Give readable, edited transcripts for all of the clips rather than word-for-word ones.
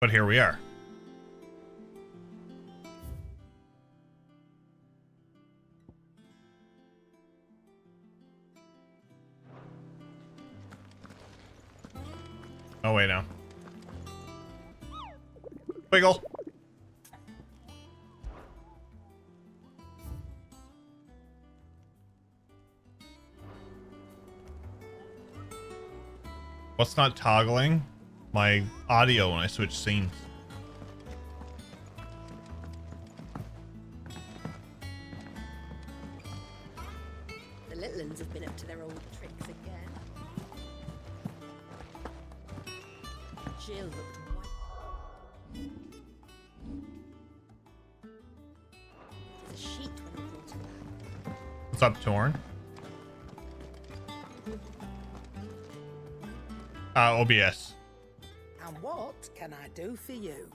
But here we are. Oh, wait, no. Wiggle. What's not toggling? My audio when I switch scenes. The little uns have been up to their old tricks again. Jill looked white. There's a sheet when they brought her back. What's up, Torn? OBS. And what can I do for you?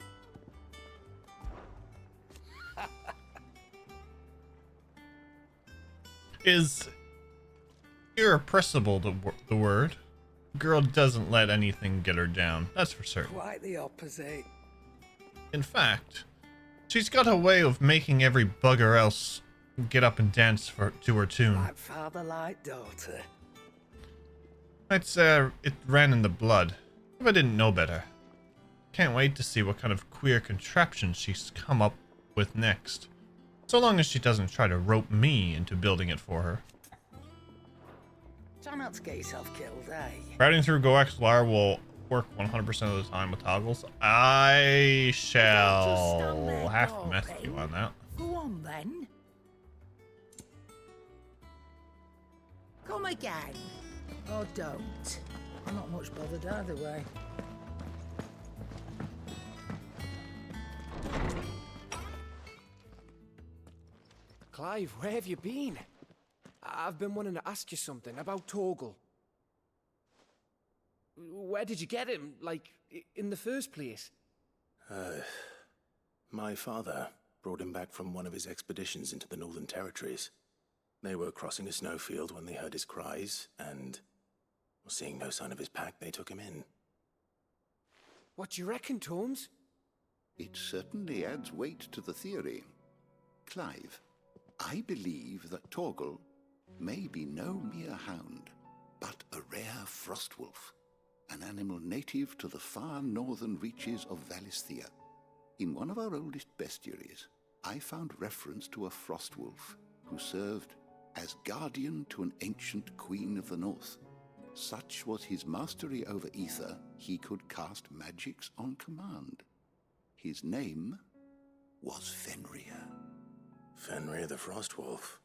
Is irrepressible the word. Girl doesn't let anything get her down. That's for certain. Quite the opposite. In fact, she's got a way of making every bugger else get up and dance to her tune. Like father, like daughter. I'd say it ran in the blood, if I didn't know better. Can't wait to see what kind of queer contraption she's come up with next. So long as she doesn't try to rope me into building it for her. Try not to get yourself killed, eh? Routing through GoXLR will work 100% of the time with toggles. I shall have to mess with you on that. Go on then. Come again. Or don't. I'm not much bothered either way. Clive, where have you been? I've been wanting to ask you something about Torgal. Where did you get him, like, in the first place? My father brought him back from one of his expeditions into the Northern Territories. They were crossing a snowfield when they heard his cries, and seeing no sign of his pack, they took him in. What do you reckon, Tomes? It certainly adds weight to the theory. Clive, I believe that Torgal may be no mere hound, but a rare frostwolf, an animal native to the far northern reaches of Valisthea. In one of our oldest bestiaries, I found reference to a frostwolf who served as guardian to an ancient queen of the north. Such was his mastery over ether, he could cast magics on command. His name was Fenrir. Fenrir the Frostwolf.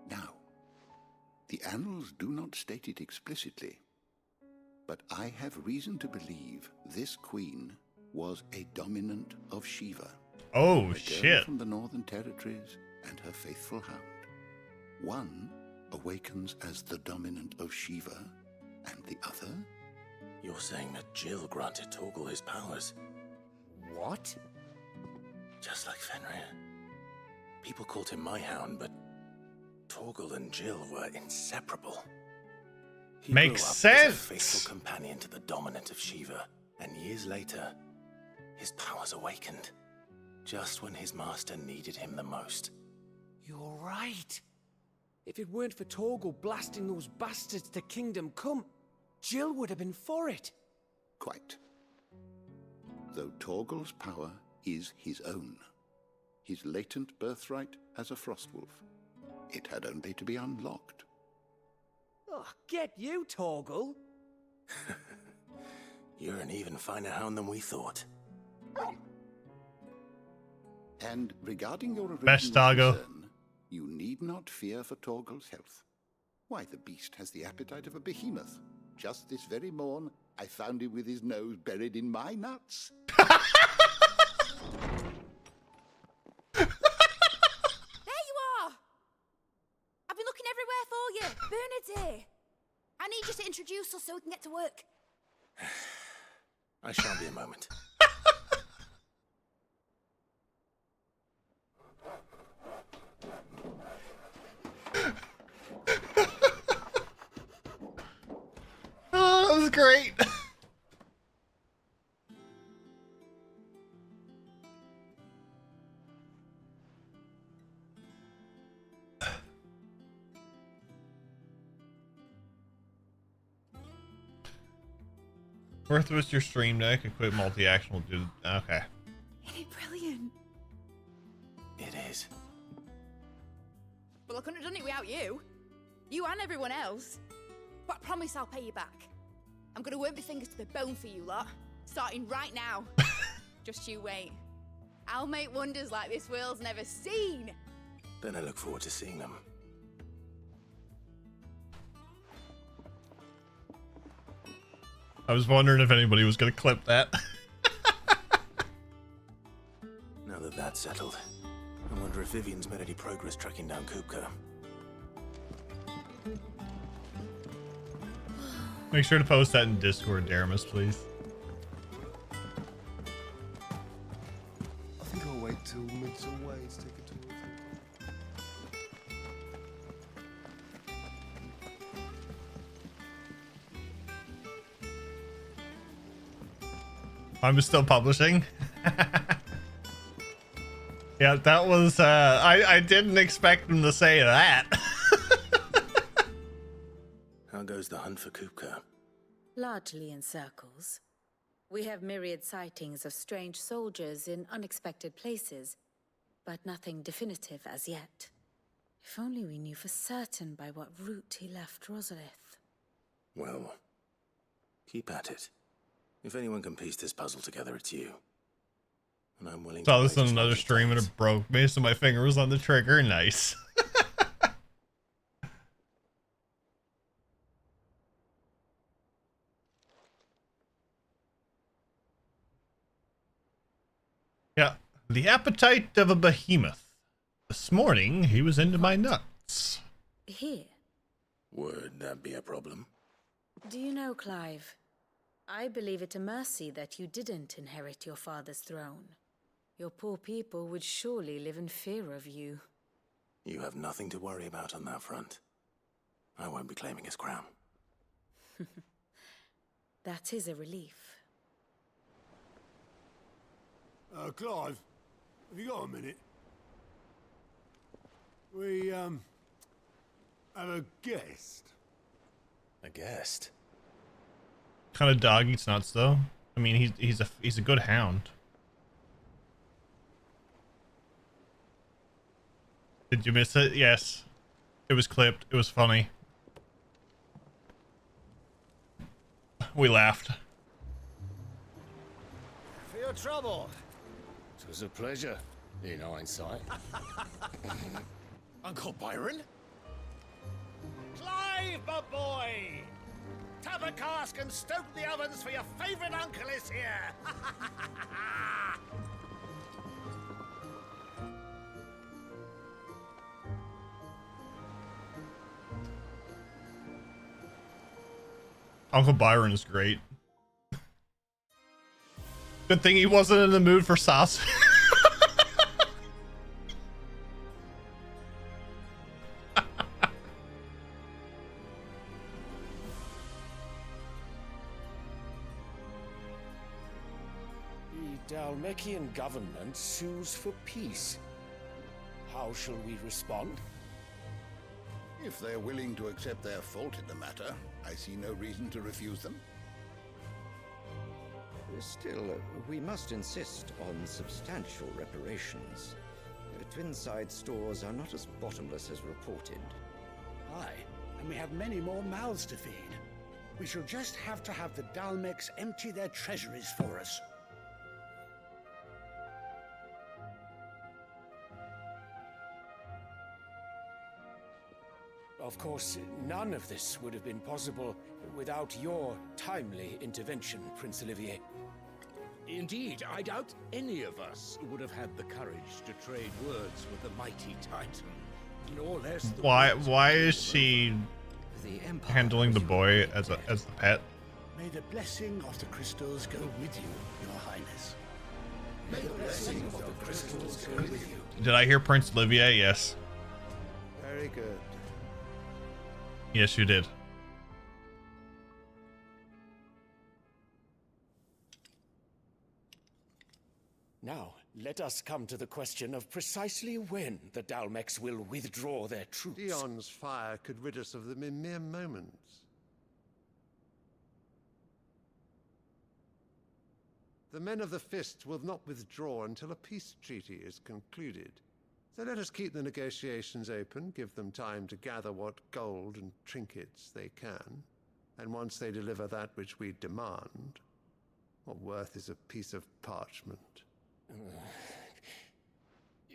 Now, the annals do not state it explicitly, but I have reason to believe this queen was a dominant of Shiva. Oh, a girl shit. from the Northern Territories and her faithful hound. One awakens as the dominant of Shiva, and the other? You're saying that Jill granted Torgal his powers? What? Just like Fenrir. People called him my hound, but Torgal and Jill were inseparable. He Makes grew up sense. as a faithful companion to the dominant of Shiva, and years later, his powers awakened, just when his master needed him the most. You're right. If it weren't for Torgal blasting those bastards to Kingdom Come, Jill would have been for it. Quite. Though Torgal's power is his own, his latent birthright as a frostwolf, it had only to be unlocked. Oh, get you, Torgal. You're an even finer hound than we thought. And regarding your original Best doggo. concern, you need not fear for Torgal's health. Why, the beast has the appetite of a behemoth. Just this very morn, I found him with his nose buried in my nuts. There you are! I've been looking everywhere for you. Bernard's here. I need you to introduce us so we can get to work. I shan't be a moment. Oh, that was great. Worth was your stream deck. Equip multi-action will do. Okay. Isn't it brilliant? It is. Well, I couldn't have done it without you. You and everyone else. But I promise I'll pay you back. I'm gonna work my fingers to the bone for you lot. Starting right now. Just you wait. I'll make wonders like this world's never seen. Then I look forward to seeing them. I was wondering if anybody was gonna clip that. Now that that's settled, I wonder if Vivian's made any progress tracking down Kupka. Make sure to post that in Discord, Daramus, please. I think I'll wait till mid's away to take it towards I'm still publishing. Yeah, that was I didn't expect him to say that. How goes the hunt for Kupka? Largely in circles. We have myriad sightings of strange soldiers in unexpected places, but nothing definitive as yet. If only we knew for certain by what route he left Rosalith. Well, keep at it. If anyone can piece this puzzle together, it's you. And I'm willing Saw to this wait on as long another as it stream and takes. it broke me, so my finger was on the trigger. Nice. Yeah, the appetite of a behemoth. This morning he was into my nuts. Here. Would that be a problem? Do you know, Clive? I believe it a mercy that you didn't inherit your father's throne. Your poor people would surely live in fear of you. You have nothing to worry about on that front. I won't be claiming his crown. That is a relief. Clive, have you got a minute? We, have a guest. A guest? Kind of dog eats nuts, though. I mean, he's a good hound. Did you miss it? Yes. It was clipped. It was funny. We laughed. For your trouble. It was a pleasure, in hindsight. Uncle Byron? Clive, my boy! Tap a cask and stoke the ovens, for your favorite uncle is here! Uncle Byron is great. Good thing he wasn't in the mood for sauce. The Dalmekian government sues for peace. How shall we respond? If they're willing to accept their fault in the matter, I see no reason to refuse them. Still, we must insist on substantial reparations. Twinside stores are not as bottomless as reported. Aye, and we have many more mouths to feed. We shall just have to have the Dalmecs empty their treasuries for us. Of course, none of this would have been possible without your timely intervention, Prince Olivier. Indeed, I doubt any of us would have had the courage to trade words with the mighty Titan. No less the Why is she handling the boy as the pet? May the blessing of the crystals go with you, Your Highness. May the blessing of the crystals go with you. Did I hear Prince Olivier? Yes. Very good. Yes, you did. Let us come to the question of precisely when the Dalmex will withdraw their troops. Dion's fire could rid us of them in mere moments. The men of the Fist will not withdraw until a peace treaty is concluded. So let us keep the negotiations open, give them time to gather what gold and trinkets they can. And once they deliver that which we demand, what worth is a piece of parchment?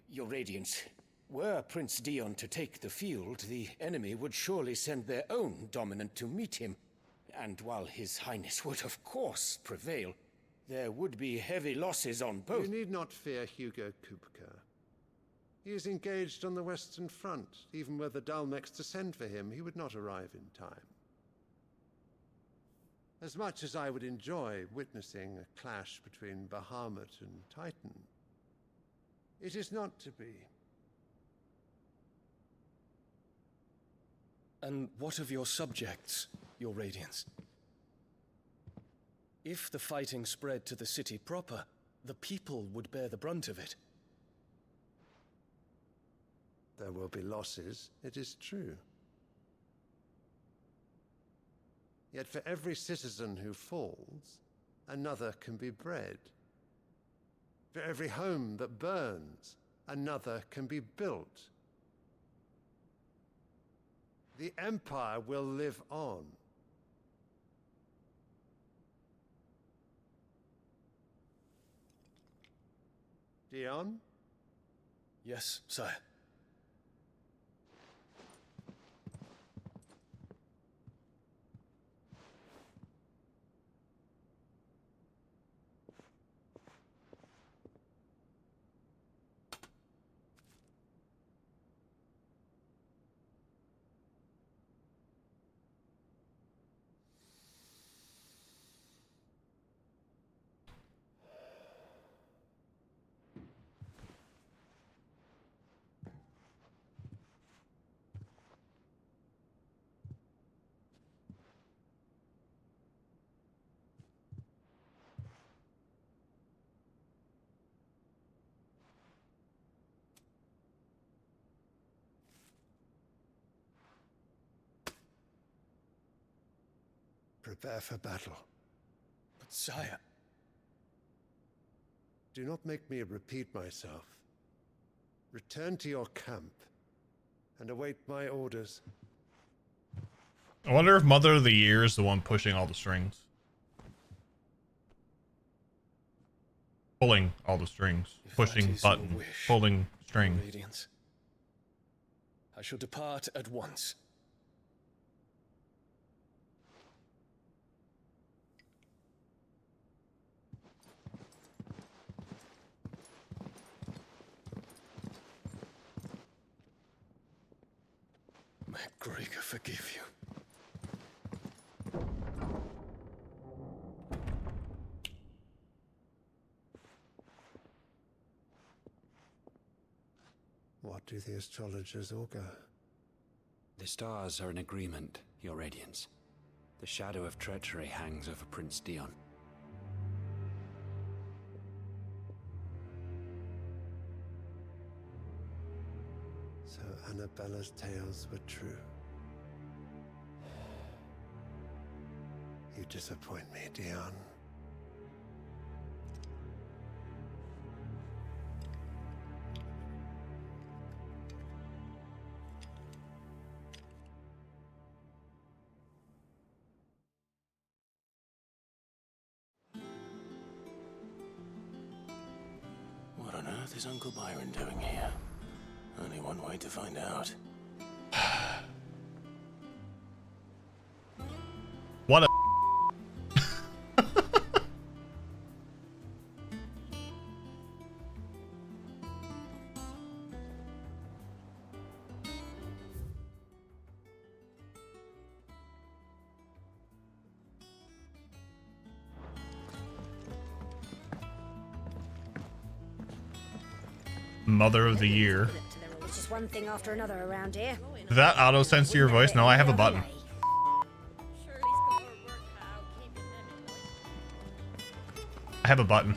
Your Radiance, were Prince Dion to take the field, the enemy would surely send their own dominant to meet him. And while His Highness would of course prevail, there would be heavy losses on both. You need not fear Hugo Kupka. He is engaged on the Western Front. Even were the Dalmex to send for him, he would not arrive in time. As much as I would enjoy witnessing a clash between Bahamut and Titan, it is not to be. And what of your subjects, Your Radiance? If the fighting spread to the city proper, the people would bear the brunt of it. There will be losses, it is true. Yet for every citizen who falls, another can be bred. For every home that burns, another can be built. The Empire will live on. Dion? Yes, sire. Prepare for battle. But sire... Do not make me repeat myself. Return to your camp and await my orders. I wonder if Mother of the Year is the one pushing all the strings. Pulling all the strings. Pushing buttons. Pulling strings. Radiance. I shall depart at once. May Gregor forgive you. What do the astrologers augur? The stars are in agreement, Your Radiance. The shadow of treachery hangs over Prince Dion. So Annabella's tales were true. You disappoint me, Dion. What on earth is Uncle Byron doing here? Only one way to find out. What a... Mother of the Year. It's just one thing after another around here. Did that auto censor your voice? No, I have a button. I have a button.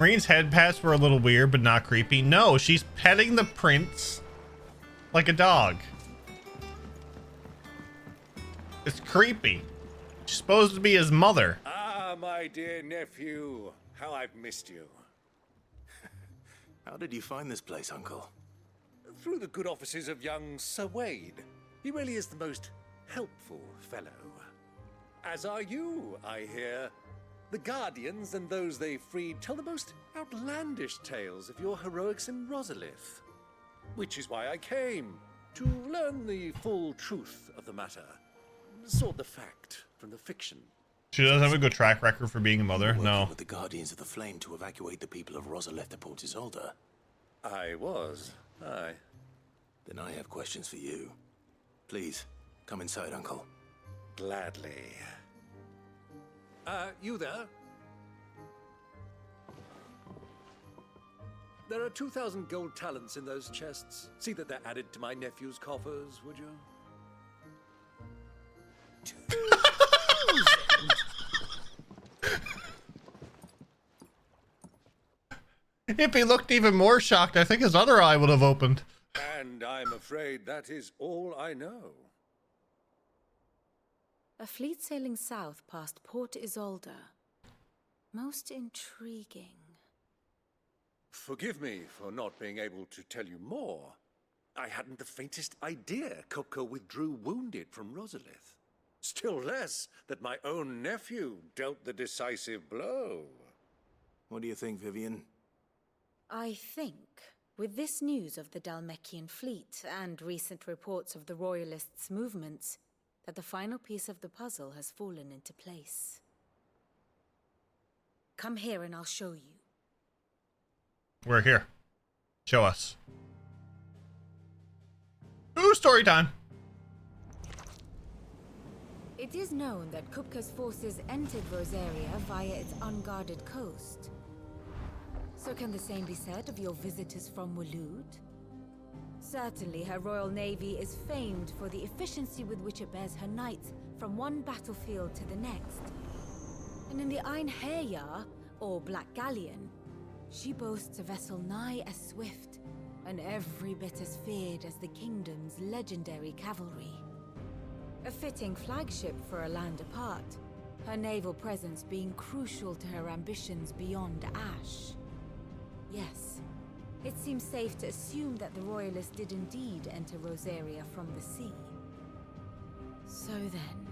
Marine's head pats were a little weird, but not creepy. No, she's petting the prince like a dog. It's creepy. She's supposed to be his mother. Ah, my dear nephew. How I've missed you. How did you find this place, Uncle? Through the good offices of young Sir Wade. He really is the most helpful fellow. As are you, I hear. The Guardians and those they freed tell the most outlandish tales of your heroics in Rosalith. Which is why I came, to learn the full truth of the matter. Sort the fact from the fiction. She does have a good track record for being a mother. No. With the Guardians of the Flame to evacuate the people of Rosalith to Port Isolde. I was. Aye. Then I have questions for you. Please, come inside, Uncle. Gladly. You there? There are 2,000 gold talents in those chests. See that they're added to my nephew's coffers, would you? 2,000! If he looked even more shocked, I think his other eye would have opened. And I'm afraid that is all I know. A fleet sailing south past Port Isolde. Most intriguing. Forgive me for not being able to tell you more. I hadn't the faintest idea Kupka withdrew wounded from Rosalith. Still less that my own nephew dealt the decisive blow. What do you think, Vivian? I think, with this news of the Dhalmekian fleet and recent reports of the Royalists' movements, that the final piece of the puzzle has fallen into place. Come here and I'll show you. We're here. Show us. Ooh, story time. It is known that Kupka's forces entered Rosaria via its unguarded coast. So can the same be said of your visitors from Waloed? Certainly, her Royal Navy is famed for the efficiency with which it bears her knights from one battlefield to the next. And in the Einherjar, or Black Galleon, she boasts a vessel nigh as swift and every bit as feared as the kingdom's legendary cavalry. A fitting flagship for a land apart, her naval presence being crucial to her ambitions beyond Ash. Yes, it seems safe to assume that the Royalists did indeed enter Rosaria from the sea. So then,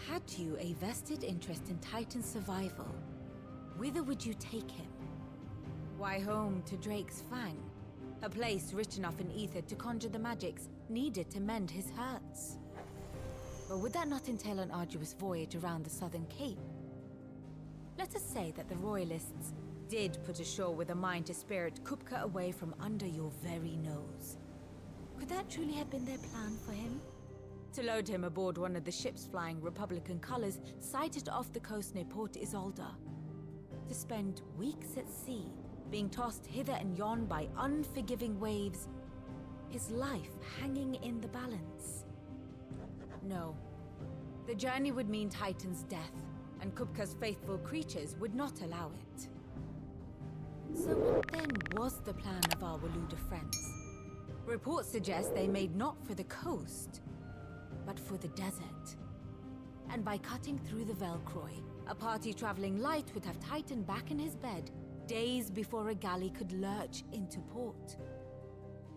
had you a vested interest in Titan's survival, whither would you take him? Why, home to Drake's Fang, a place rich enough in ether to conjure the magics needed to mend his hurts. But would that not entail an arduous voyage around the southern cape? Let us say that the Royalists did put ashore with a mind to spirit Kupka away from under your very nose. Could that truly have been their plan for him? To load him aboard one of the ships flying Republican colors sighted off the coast near Port Isolde. To spend weeks at sea, being tossed hither and yon by unforgiving waves, his life hanging in the balance. No. The journey would mean Titan's death, and Kupka's faithful creatures would not allow it. So what then was the plan of our Waloed friends? Reports suggest they made not for the coast, but for the desert. And by cutting through the Velcroy, a party traveling light would have Titan back in his bed days before a galley could lurch into port.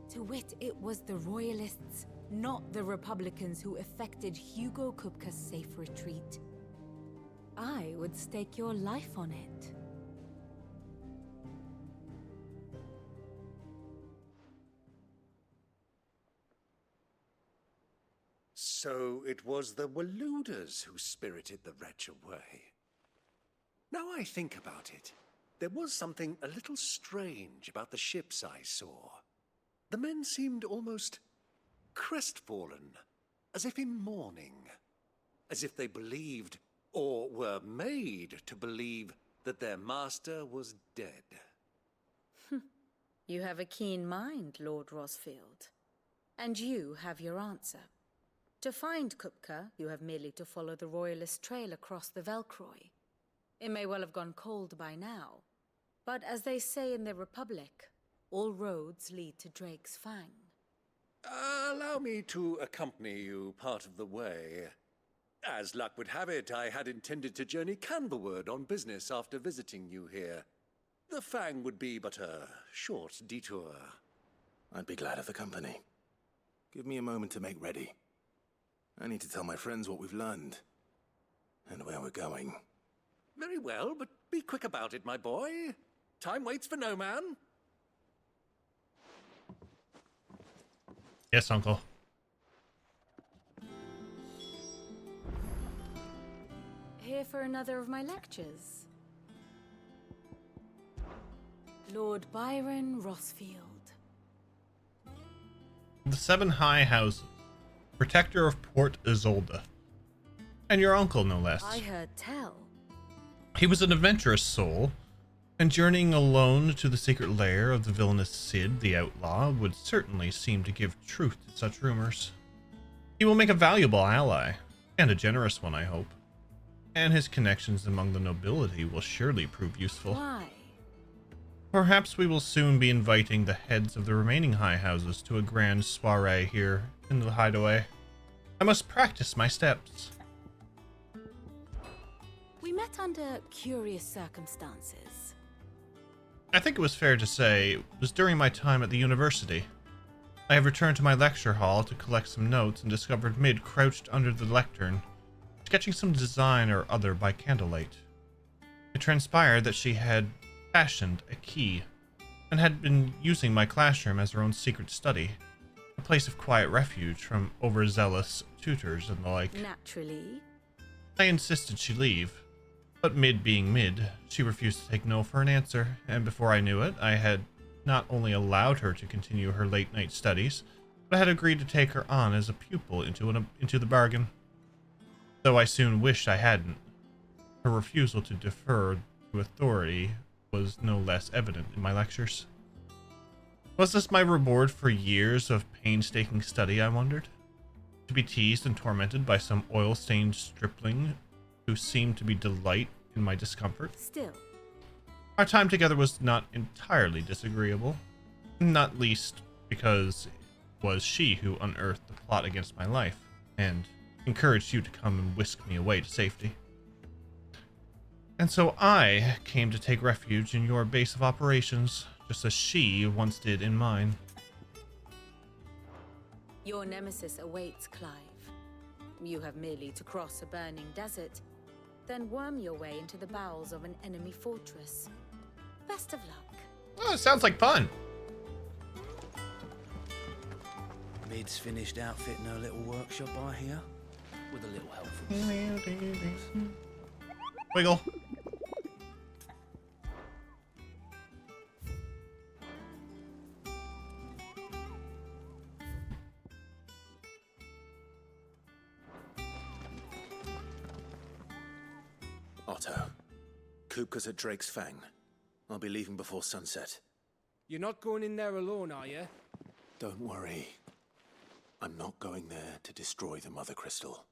To wit, it was the Royalists, not the Republicans, who effected Hugo Kupka's safe retreat. I would stake your life on it. So it was the Waloeders who spirited the wretch away. Now I think about it, there was something a little strange about the ships I saw. The men seemed almost crestfallen, as if in mourning, as if they believed, or were made to believe, that their master was dead. You have a keen mind, Lord Rosfield. And you have your answer. To find Kupka, you have merely to follow the Royalist trail across the Velcroy. It may well have gone cold by now, but as they say in the Republic, all roads lead to Drake's Fang. Allow me to accompany you part of the way. As luck would have it, I had intended to journey Canberward on business after visiting you here. The Fang would be but a short detour. I'd be glad of the company. Give me a moment to make ready. I need to tell my friends what we've learned. And where we're going. Very well, but be quick about it, my boy. Time waits for no man. Yes, Uncle. Here for another of my lectures. Lord Byron Rosfield. The Seven High Houses, protector of Port Isolde. And your uncle, no less. I heard tell. He was an adventurous soul, and journeying alone to the secret lair of the villainous Cid, the outlaw, would certainly seem to give truth to such rumors. He will make a valuable ally, and a generous one, I hope. And his connections among the nobility will surely prove useful. Why? Perhaps we will soon be inviting the heads of the remaining high houses to a grand soiree here in the hideaway. I must practice my steps. We met under curious circumstances. I think it was fair to say it was during my time at the university. I have returned to my lecture hall to collect some notes and discovered Mid crouched under the lectern, sketching some design or other by candlelight. It transpired that she had fashioned a key and had been using my classroom as her own secret study, a place of quiet refuge from overzealous tutors and the like. Naturally. I insisted she leave, but Mid being Mid, she refused to take no for an answer, and before I knew it, I had not only allowed her to continue her late-night studies, but had agreed to take her on as a pupil into the bargain. Though I soon wished I hadn't. Her refusal to defer to authority was no less evident in my lectures. Was this my reward for years of painstaking study, I wondered? To be teased and tormented by some oil-stained stripling who seemed to be delight in my discomfort? Still. Our time together was not entirely disagreeable, not least because it was she who unearthed the plot against my life, and encouraged you to come and whisk me away to safety. And so I came to take refuge in your base of operations, just as she once did in mine. Your nemesis awaits, Clive. You have merely to cross a burning desert, then worm your way into the bowels of an enemy fortress. Best of luck. Oh, it sounds like fun. Mid's finished outfitting her little workshop, I hear. With a little help from Wiggle. Otto, Kupka's at Drake's Fang. I'll be leaving before sunset. You're not going in there alone, are you? Don't worry. I'm not going there to destroy the Mother Crystal.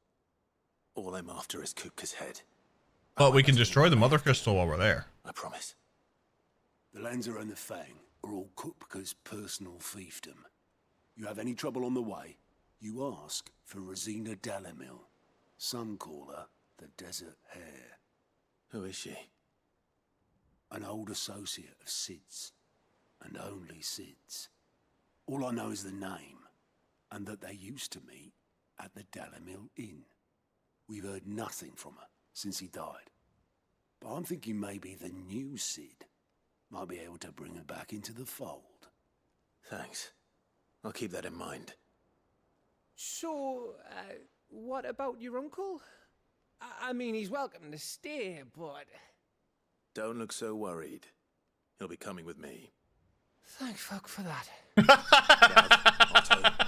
All I'm after is Kupka's head. But we can destroy the Mother Crystal while we're there. I promise. The Lancer and the Fang are all Kupka's personal fiefdom. You have any trouble on the way, you ask for Rosina Dalamil. Some call her the Desert Hare. Who is she? An old associate of Sid's, and only Sid's. All I know is the name, and that they used to meet at the Dalamil Inn. We've heard nothing from her since he died. But I'm thinking maybe the new Cid might be able to bring her back into the fold. Thanks. I'll keep that in mind. So, what about your uncle? I mean, he's welcome to stay, but... Don't look so worried. He'll be coming with me. Thank fuck for that. Dad, Otto,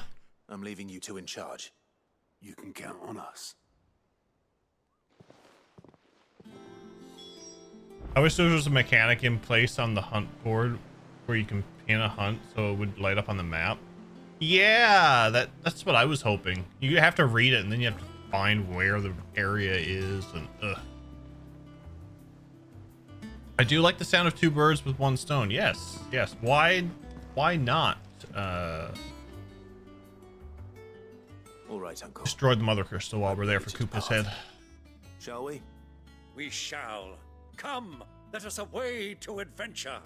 I'm leaving you two in charge. You can count on us. I wish there was a mechanic in place on the hunt board where you can pin a hunt so it would light up on the map. Yeah, that's what I was hoping. You have to read it and then you have to find where the area is, and ugh. I do like the sound of two birds with one stone. Yes, yes. Why not? All right, Uncle. Destroyed the Mother Crystal while we're there for Koopa's head. Shall we? We shall. Come, let us away to adventure.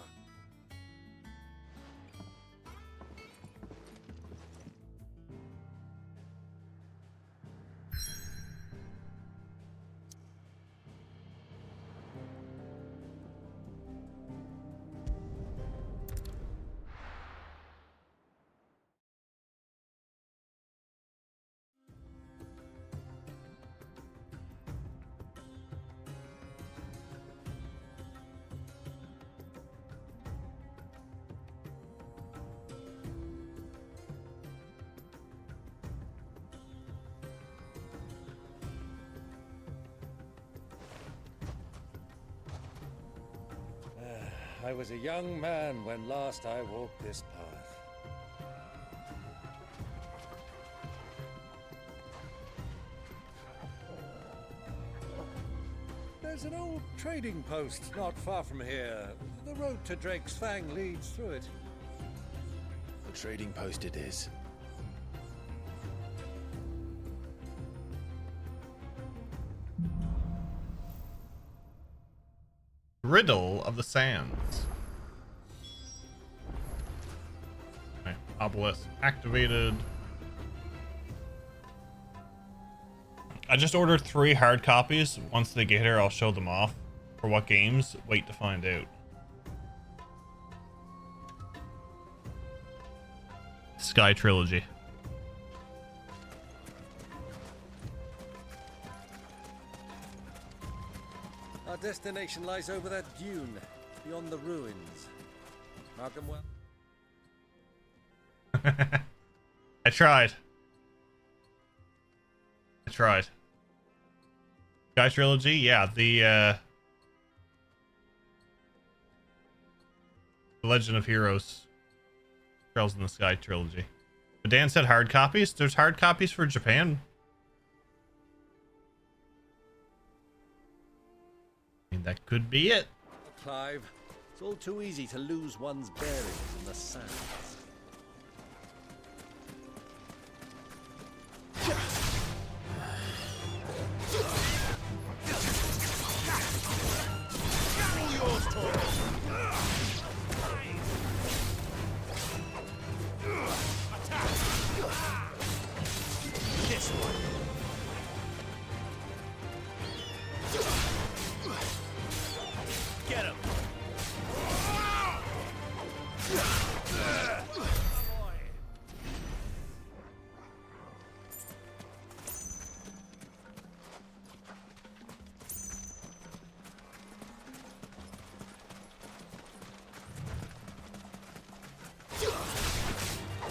I was a young man when last I walked this path. There's an old trading post not far from here. The road to Drake's Fang leads through it. The trading post it is. Riddle of the Sands. Okay, obelisk activated. I just ordered 3 hard copies. Once they get here, I'll show them off. For what games? Wait to find out. Sky Trilogy. Our destination lies over that dune, beyond the ruins. Markham well? I tried. Sky Trilogy, yeah, the Legend of Heroes. Trails in the Sky Trilogy. But Dan said hard copies. There's hard copies for Japan. I mean, that could be it. Clive, it's all too easy to lose one's bearings in the sands. Get him!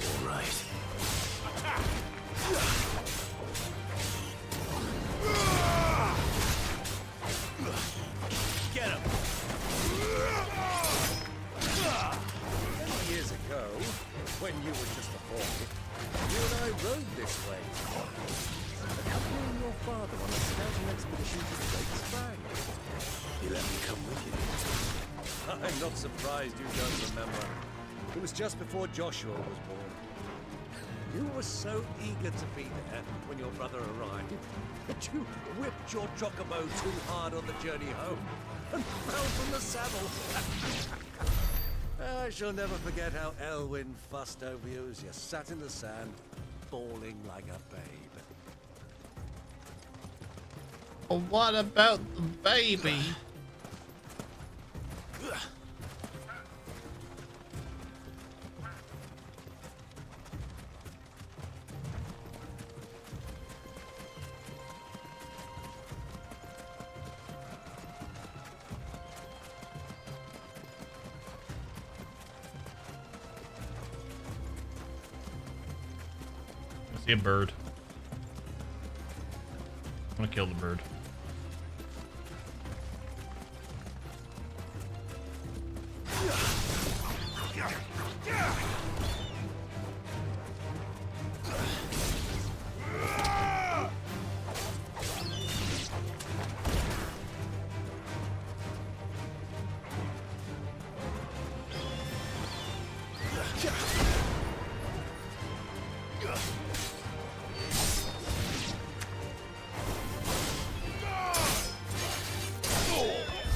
All right. Get him! Many years ago, when you were just a boy, you and I rode this way. Accompanying your father on a scouting expedition to Drake's Fang. You let me come with you. I'm not surprised you don't remember. It was just before Joshua was born. You were so eager to be there when your brother arrived that you whipped your chocobo too hard on the journey home and fell from the saddle. I shall never forget how Elwyn fussed over you as you sat in the sand, bawling like a babe. Well, what about the baby? See a bird. I'm gonna kill the bird.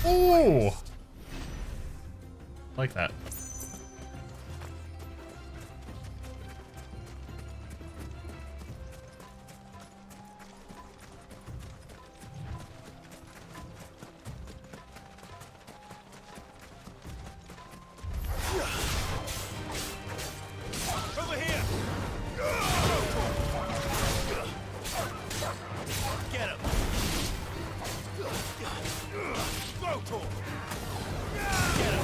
Oh, like that. Over here! Get him! Go, get him!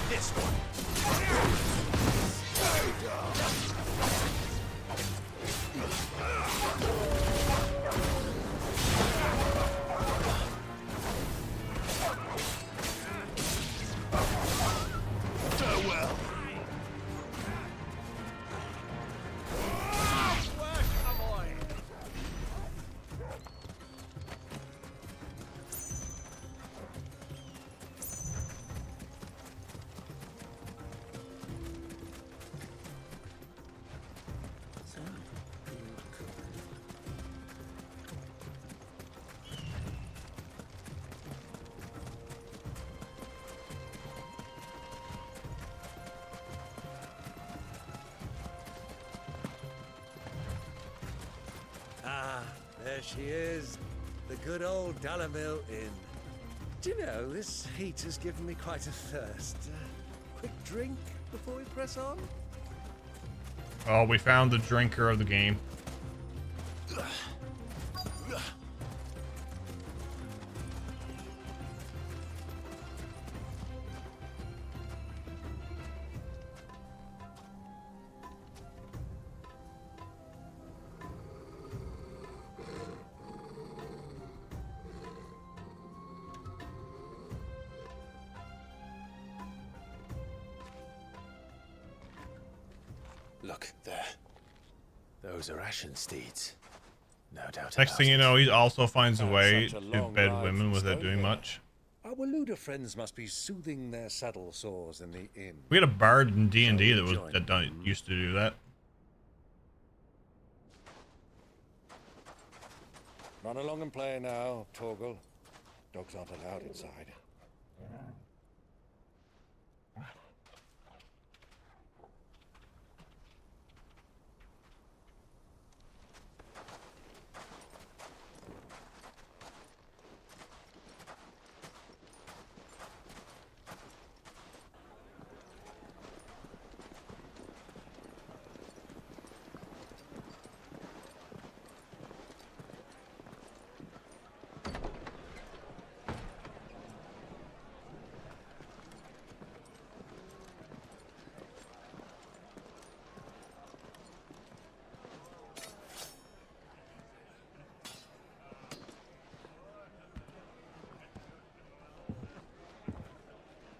This one! Farewell! Ah, there she is. The good old Dalamil Inn. Do you know, this heat has given me quite a thirst. Quick drink before we press on? Oh, we found the drinker of the game. Look, there. Those are Ashen steeds. No doubt. Next thing you know, he also finds a way Such a to long bed ride women from without doing Stonehenge. much. Our Waluda friends must be soothing their saddle sores in the inn. We had a bard in D&D that used to do that. Run along and play now, Torgal. Dogs aren't allowed inside.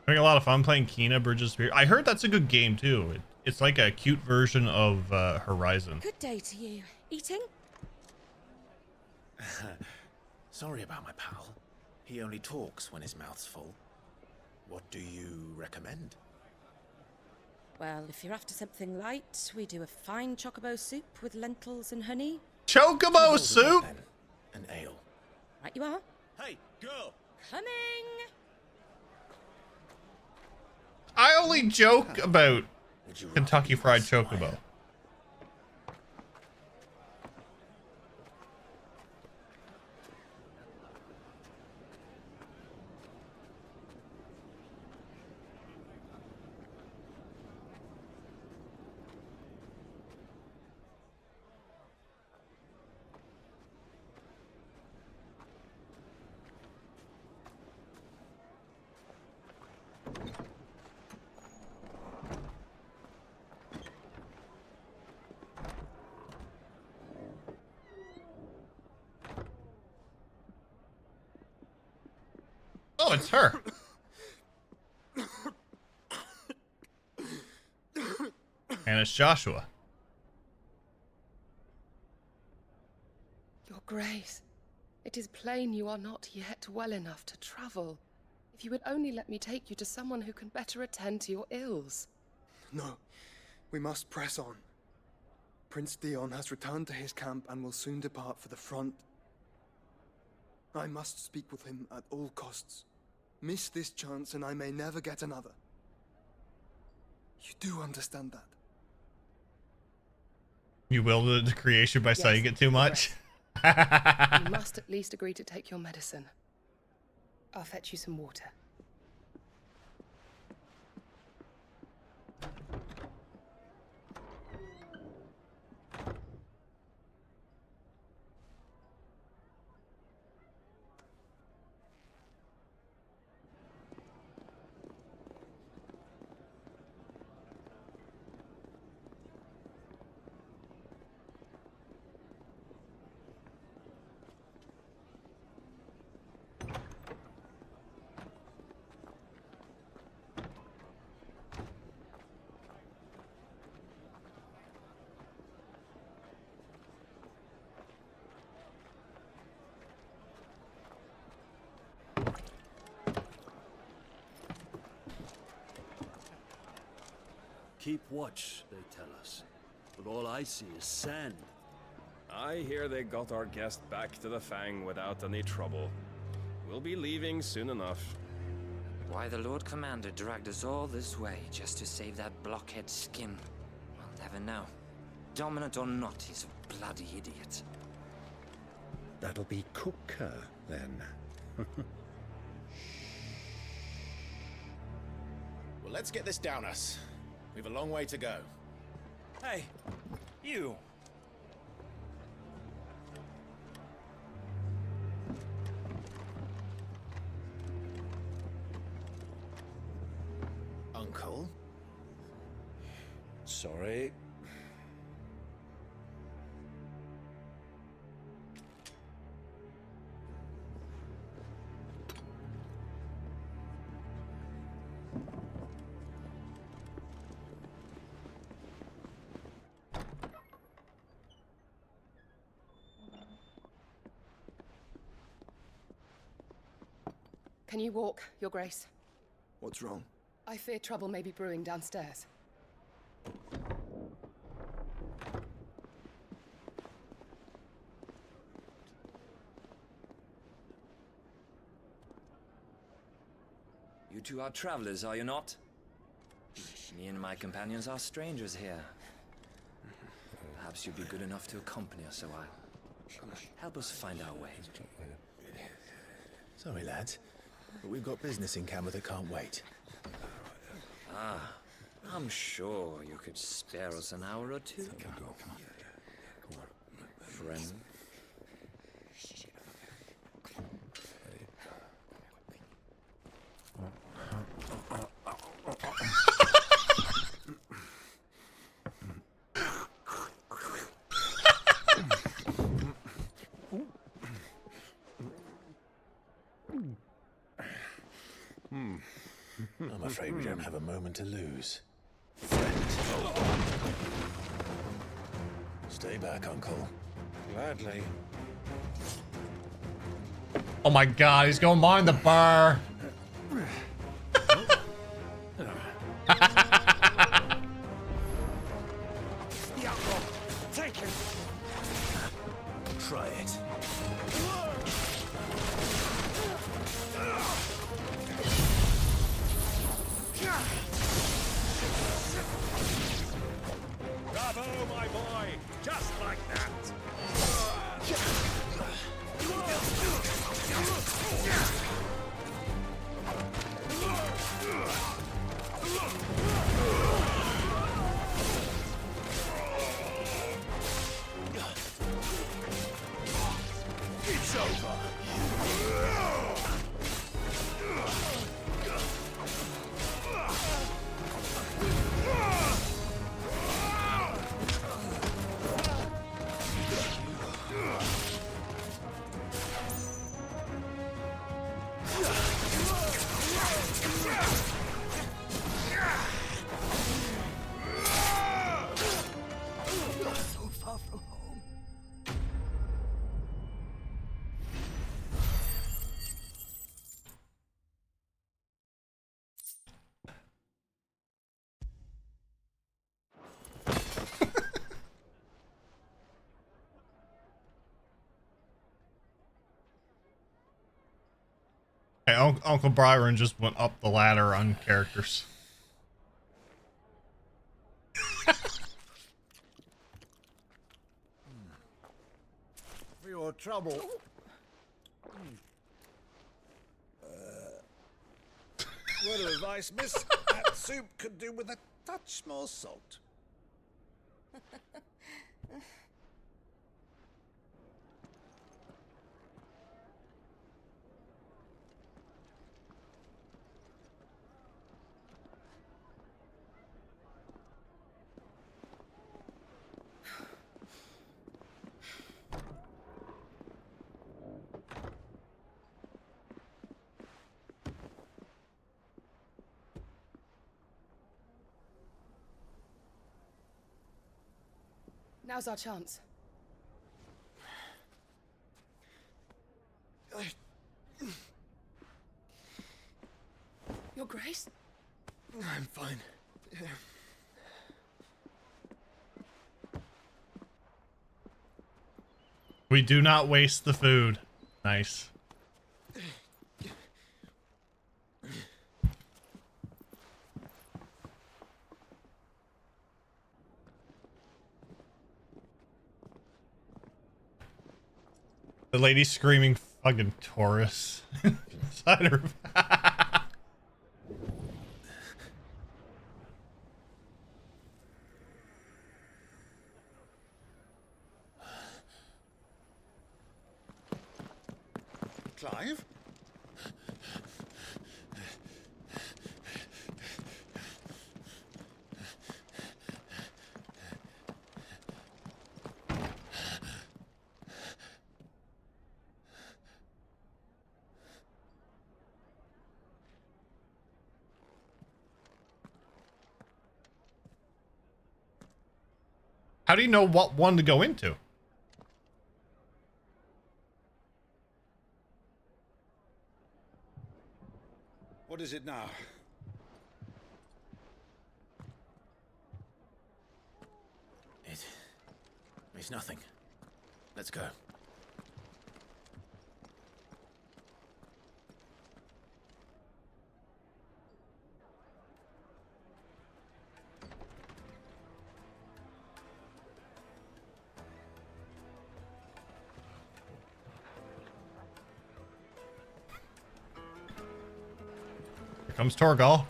Having a lot of fun playing Kena Bridge of Spirit. I heard that's a good game too. It's like a cute version of Horizon. Good day to you. Eating? Sorry about my pal. He only talks when his mouth's full. What do you recommend? Well, if you're after something light, we do a fine chocobo soup with lentils and honey. Chocobo soup? An ale. Right you are. Hey, girl! Coming! I only joke about Kentucky Fried Chocobo. Oh, it's her. And it's Joshua. Your Grace, it is plain you are not yet well enough to travel. If you would only let me take you to someone who can better attend to your ills. No, we must press on. Prince Dion has returned to his camp and will soon depart for the front. I must speak with him at all costs. Miss this chance and I may never get another. You do understand that? You will the creation by saying it too much? You must at least agree to take your medicine. I'll fetch you some water. Keep watch, they tell us. But all I see is sand. I hear they got our guest back to the Fang without any trouble. We'll be leaving soon enough. Why the Lord Commander dragged us all this way just to save that blockhead's skin, we'll never know. Dominant or not, he's a bloody idiot. That'll be Cooker, then. Well, let's get this down us. We've a long way to go. Hey, you. Uncle? Sorry. Can you walk, Your Grace? What's wrong? I fear trouble may be brewing downstairs. You two are travelers, are you not? Me and my companions are strangers here. Perhaps you'd be good enough to accompany us a while. Help us find our way. Sorry, lads, but we've got business in camera that can't wait. Ah, I'm sure you could spare us an hour or two. Come on. Friend. I'm afraid we don't have a moment to lose. Stay back, Uncle. Gladly. Oh my god, he's going behind the bar. Take him. Try it. Bravo, my boy! Just like that! It's over. Uncle Byron just went up the ladder on characters. For your trouble. Word of advice, miss. That soup could do with a touch more salt. Now's our chance. Your Grace? I'm fine. We do not waste the food. Nice. The lady screaming fucking Taurus inside her. Clive? How do you know what one to go into? What is it now? It's nothing. Let's go. Here comes Torgal.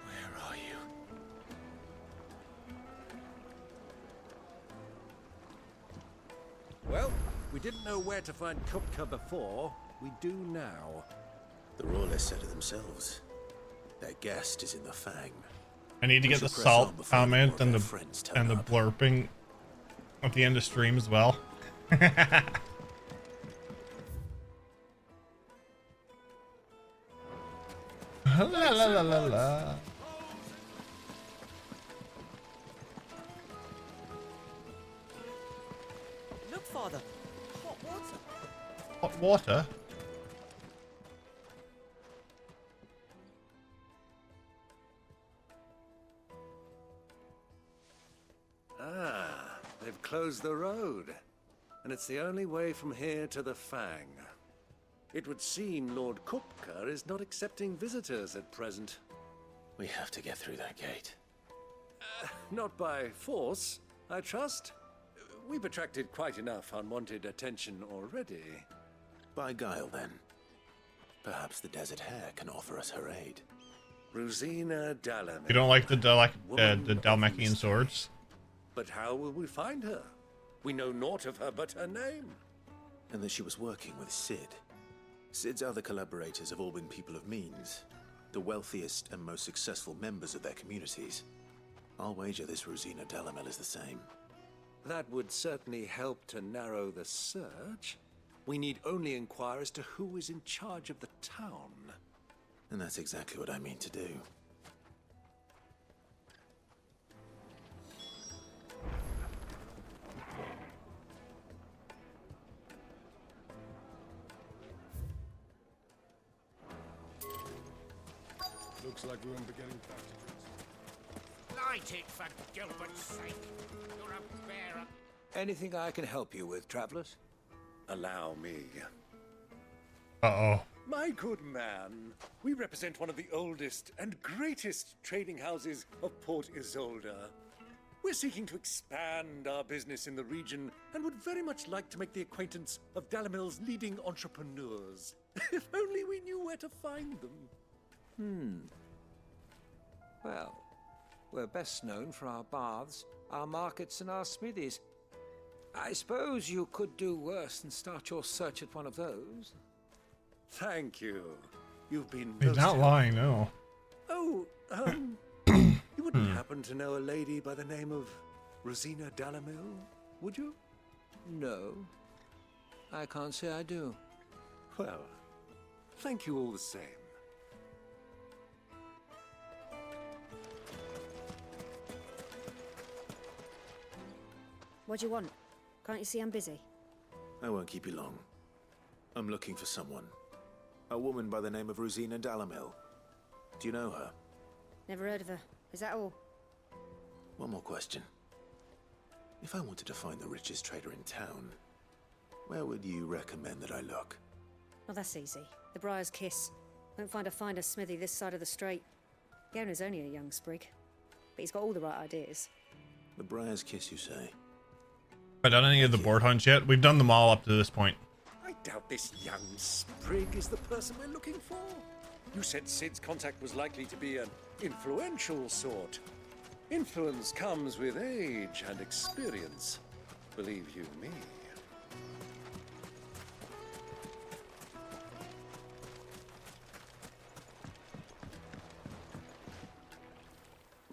Where are you? Well, we didn't know where to find Kupka before. We do now. The Royalists said it themselves. Their guest is in the Fang. I need to get the salt comment and the blurping at the end of stream as well. La la la la la. Look, Father. Hot water. Hot water? Ah, they've closed the road. And it's the only way from here to the Fang. It would seem Lord Kupka is not accepting visitors at present. We have to get through that gate. Not by force, I trust. We've attracted quite enough unwanted attention already. By guile, then. Perhaps the Desert Hare can offer us her aid. Rosina Dalamir. You don't like the Dalmacian swords? But how will we find her? We know naught of her but her name. And that she was working with Cid. Cid's other collaborators have all been people of means, the wealthiest and most successful members of their communities. I'll wager this Rosina Dalamel is the same. That would certainly help to narrow the search. We need only inquire as to who is in charge of the town. And that's exactly what I mean to do. Looks like we won't be getting back to Light it, for Gilbert's sake. You're a bearer. Anything I can help you with, travelers? Allow me. Uh-oh. My good man, we represent one of the oldest and greatest trading houses of Port Isolde. We're seeking to expand our business in the region and would very much like to make the acquaintance of Dalamil's leading entrepreneurs. If only we knew where to find them. Well, we're best known for our baths, our markets, and our smithies. I suppose you could do worse than start your search at one of those. Thank you. You've been He's most not helpful. lying, no. Oh, you wouldn't happen to know a lady by the name of Rosina Dalamil, would you? No, I can't say I do. Well, thank you all the same. What do you want? Can't you see I'm busy? I won't keep you long. I'm looking for someone. A woman by the name of Rosina Dalamil. Do you know her? Never heard of her. Is that all? One more question. If I wanted to find the richest trader in town, where would you recommend that I look? Oh, that's easy. The Briar's Kiss. Won't find a finer smithy this side of the strait. The owner's only a young sprig, but he's got all the right ideas. The Briar's Kiss, you say? Have I done any of the board hunts yet? We've done them all up to this point. I doubt this young sprig is the person we're looking for. You said Sid's contact was likely to be an influential sort. Influence comes with age and experience. Believe you me.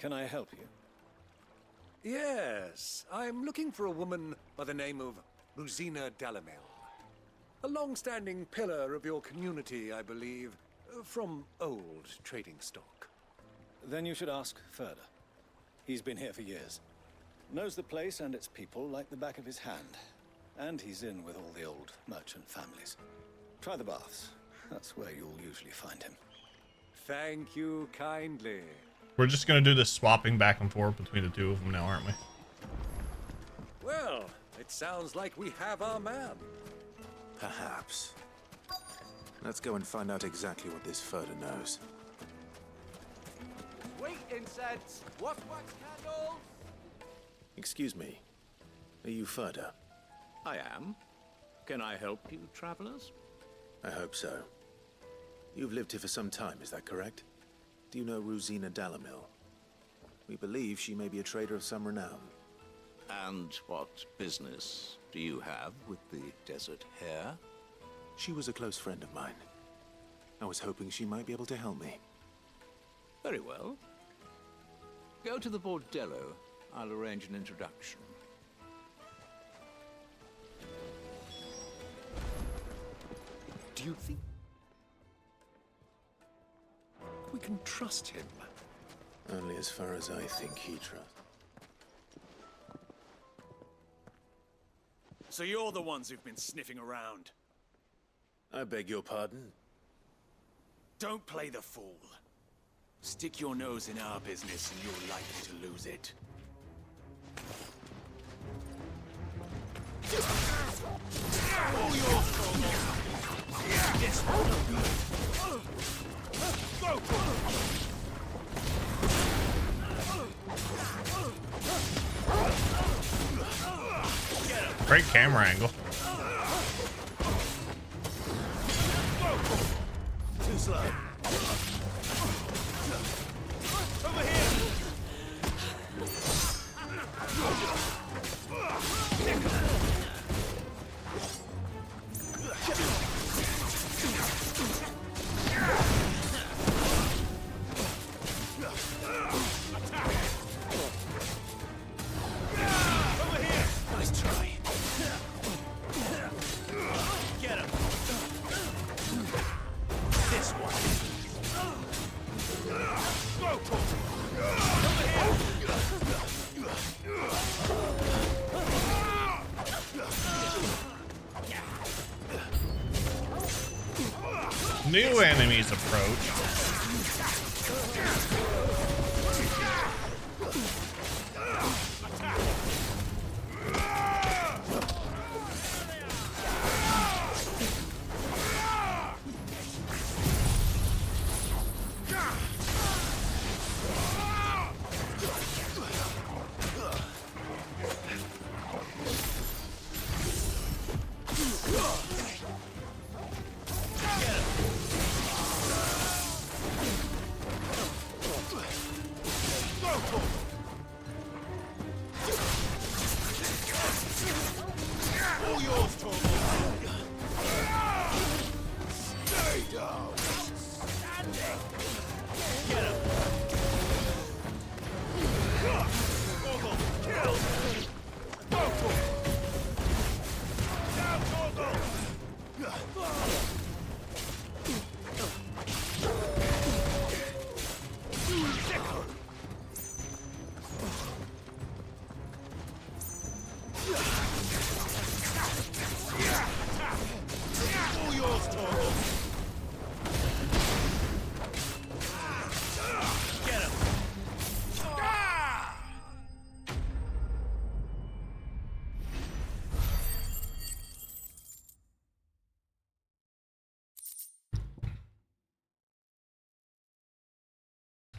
Can I help you? Yes, I'm looking for a woman by the name of Rosina Dalamil. A long-standing pillar of your community, I believe, from old trading stock. Then you should ask further. He's been here for years. Knows the place and its people like the back of his hand. And he's in with all the old merchant families. Try the baths. That's where you'll usually find him. Thank you kindly. We're just gonna do this swapping back and forth between the two of them now, aren't we? Well, it sounds like we have our man. Perhaps. Let's go and find out exactly what this Furder knows. Wait, incense! What wax candles? Excuse me. Are you Furder? I am. Can I help you, travelers? I hope so. You've lived here for some time, is that correct? Do you know Rosina Dalamil? We believe she may be a trader of some renown. And what business do you have with the desert hare? She was a close friend of mine. I was hoping she might be able to help me. Very well. Go to the bordello. I'll arrange an introduction. Do you think we can trust him? Only as far as I think he trusts. So you're the ones who've been sniffing around. I beg your pardon? Don't play the fool. Stick your nose in our business and you're likely to lose it. Oh, your fault. This one. Great camera angle. Too slow. Over here. Nice try. Get him. This one. New enemies approach.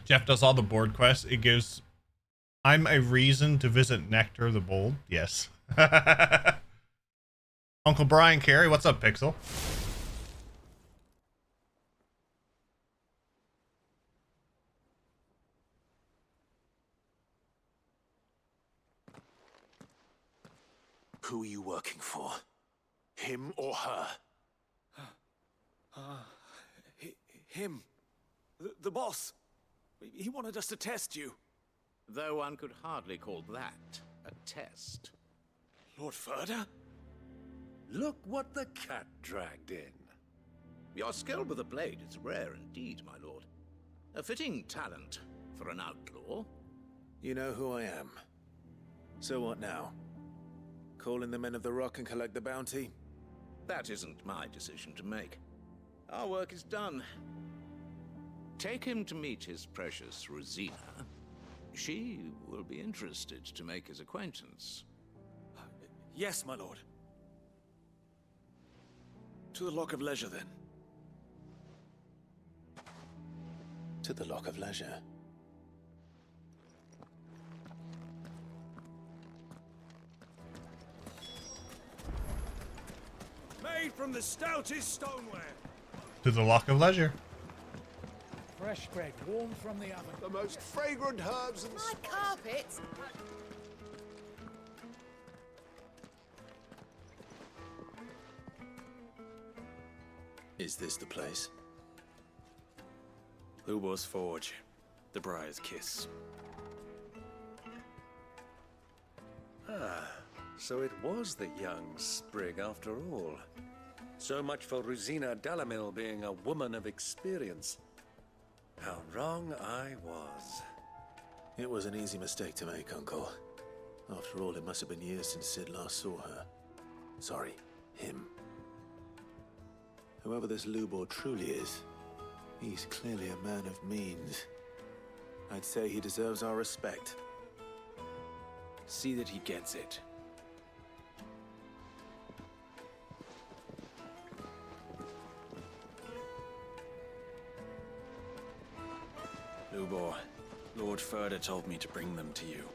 Jeff does all the board quests. It gives I'm a reason to visit Nectar the Bold. Yes. Uncle Brian Carey, what's up, Pixel? Who are you working for? Him or her? Him. The boss. He wanted us to test you. Though one could hardly call that a test. Lord Ferda? Look what the cat dragged in. Your skill with the blade is rare indeed, my lord. A fitting talent for an outlaw. You know who I am. So what now? Call in the Men of the Rock and collect the bounty? That isn't my decision to make. Our work is done. Take him to meet his precious Rosina. She will be interested to make his acquaintance. Yes, my lord. To the Lock of Leisure, then. To the Lock of Leisure. Made from the stoutest stoneware. To the Lock of Leisure. Fresh bread, warm from the oven. The most fragrant herbs and My carpets. Is this the place? Lubor's Forge. The Briar's Kiss. Ah, so it was the young sprig after all. So much for Rosina Delamil being a woman of experience. How wrong I was. It was an easy mistake to make, Uncle. After all, it must have been years since Sid last saw her. Sorry, him. Whoever this Lubor truly is, he's clearly a man of means. I'd say he deserves our respect. See that he gets it. Lubor, Lord Ferda told me to bring them to you.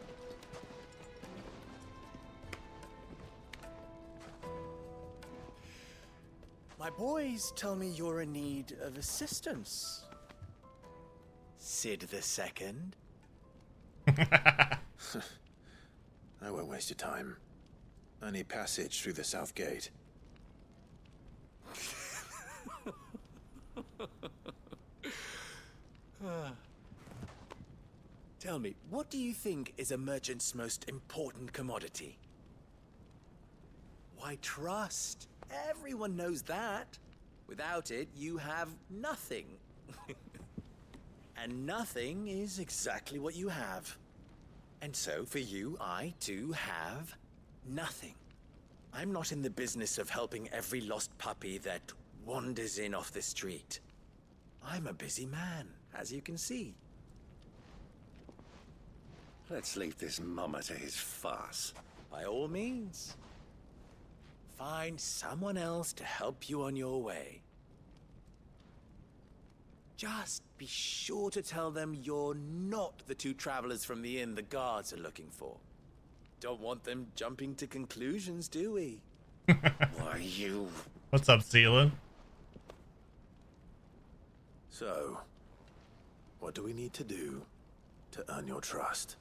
My boys tell me you're in need of assistance. Sid the Second. I won't waste your time. I need passage through the south gate. Tell me, what do you think is a merchant's most important commodity? Why, trust. Everyone knows that. Without it, you have nothing. And nothing is exactly what you have. And so, for you, I, too, have nothing. I'm not in the business of helping every lost puppy that wanders in off the street. I'm a busy man, as you can see. Let's leave this mummer to his farce. By all means. Find someone else to help you on your way. Just be sure to tell them you're not the two travelers from the inn the guards are looking for. Don't want them jumping to conclusions, do we? Why, you... What's up, Sealan? So, what do we need to do to earn your trust?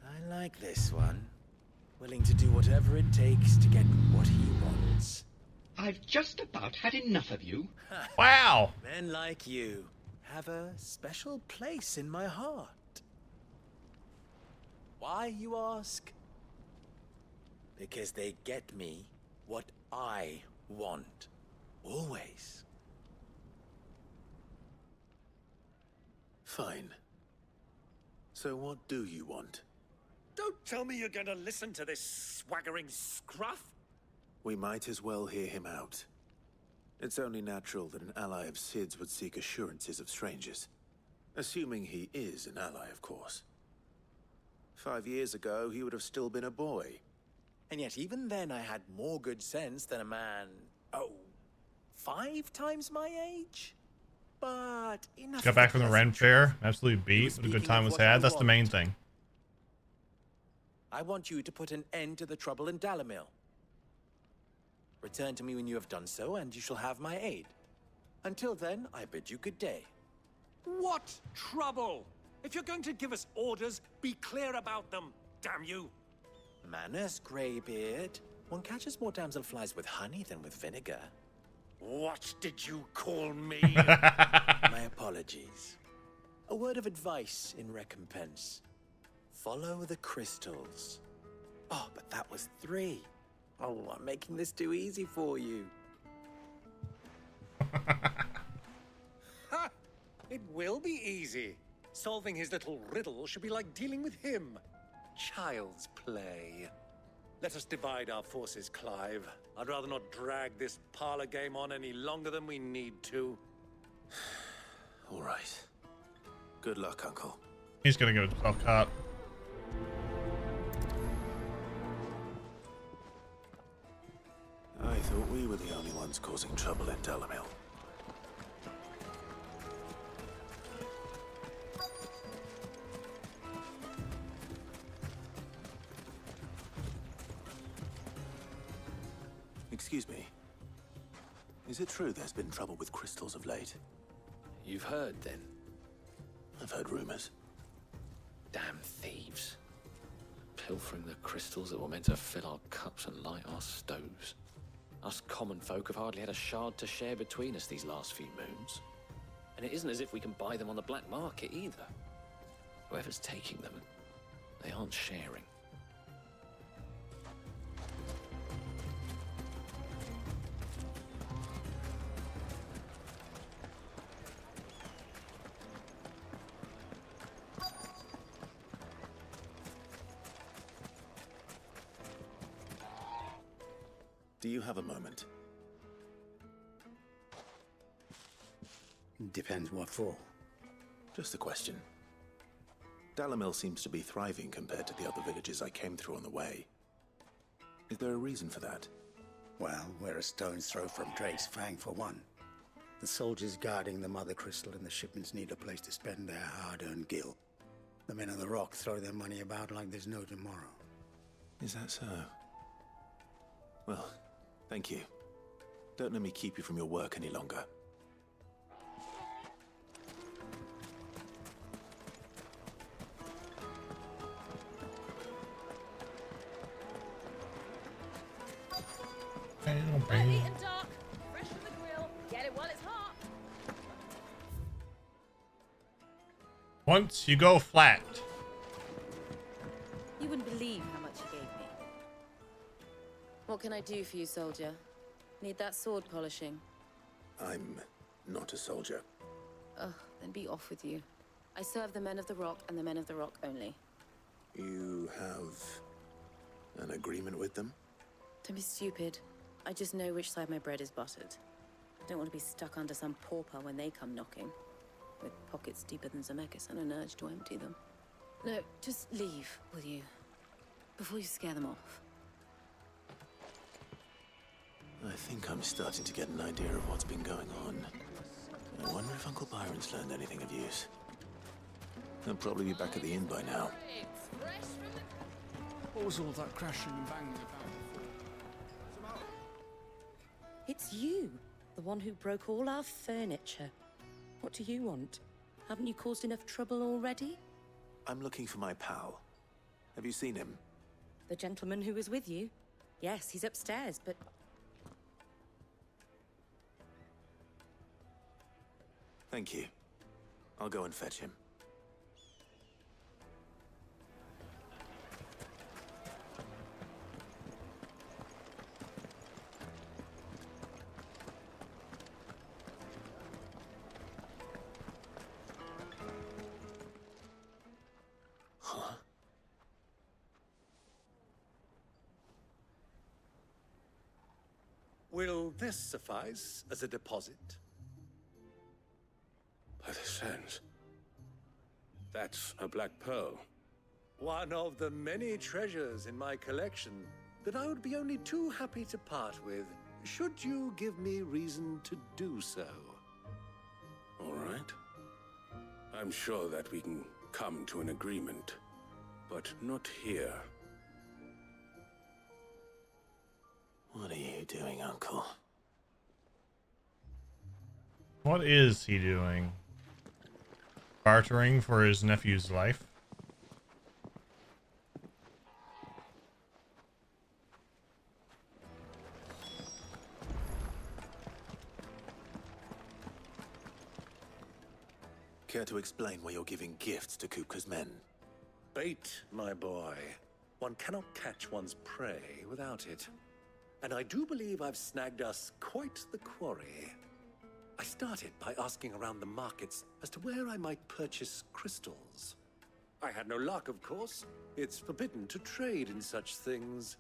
I like this one. willing to do whatever it takes to get what he wants. I've just about had enough of you. Wow! Men like you have a special place in my heart. Why, you ask? Because they get me what I want. Always. Fine. So what do you want? Don't tell me you're going to listen to this swaggering scruff. We might as well hear him out. It's only natural that an ally of Sid's would seek assurances of strangers. Assuming he is an ally, of course. 5 years ago, he would have still been a boy. And yet even then I had more good sense than a man, 5 times my age? But enough. Got back from the Ren Fair, absolutely beat, but a good time was had. That's the main thing. I want you to put an end to the trouble in Dalamil. Return to me when you have done so, and you shall have my aid. Until then, I bid you good day. What trouble? If you're going to give us orders, be clear about them, damn you. Manners, Greybeard. One catches more damselflies with honey than with vinegar. What did you call me? My apologies. A word of advice in recompense. Follow the crystals. Oh, but that was 3. Oh, I'm making this too easy for you. Ha! It will be easy. Solving his little riddle should be like dealing with him. Child's play. Let us divide our forces, Clive. I'd rather not drag this parlor game on any longer than we need to. All right. Good luck, Uncle. He's gonna go himself caught. I thought we were the only ones causing trouble in Dalamil. Excuse me. Is it true there's been trouble with crystals of late? You've heard, then? I've heard rumors. Damn thieves. Pilfering the crystals that were meant to fill our cups and light our stoves. Us common folk have hardly had a shard to share between us these last few moons. And it isn't as if we can buy them on the black market either. Whoever's taking them, they aren't sharing. Do you have a moment? Depends what for. Just a question. Dalamil seems to be thriving compared to the other villages I came through on the way. Is there a reason for that? Well, we're a stone's throw from Drake's Fang for one. The soldiers guarding the Mother Crystal and the shipments need a place to spend their hard-earned gil. The men of the Rock throw their money about like there's no tomorrow. Is that so? Well, thank you. Don't let me keep you from your work any longer. Early and dark, fresh from the grill. Get it while it's hot. Once you go flat. You wouldn't believe how much he gave me. What can I do for you, soldier? Need that sword polishing? I'm not a soldier. Ugh, then be off with you. I serve the men of the Rock and the men of the Rock only. You have an agreement with them? Don't be stupid. I just know which side my bread is buttered. I don't want to be stuck under some pauper when they come knocking. With pockets deeper than Zemeckis and an urge to empty them. No, just leave, will you? Before you scare them off. I think I'm starting to get an idea of what's been going on. I wonder if Uncle Byron's learned anything of use. He'll probably be back at the inn by now. What was all that crashing and banging about? It's you, the one who broke all our furniture. What do you want? Haven't you caused enough trouble already? I'm looking for my pal. Have you seen him? The gentleman who was with you? Yes, he's upstairs, but... Thank you. I'll go and fetch him. Huh? Will this suffice as a deposit? By the sands. That's a black pearl. One of the many treasures in my collection that I would be only too happy to part with, should you give me reason to do so. All right. I'm sure that we can come to an agreement, but not here. What are you doing, Uncle? What is he doing? Bartering for his nephew's life? Care to explain why you're giving gifts to Kupka's men? Bait, my boy. One cannot catch one's prey without it. And I do believe I've snagged us quite the quarry. I started by asking around the markets as to where I might purchase crystals. I had no luck, of course. It's forbidden to trade in such things.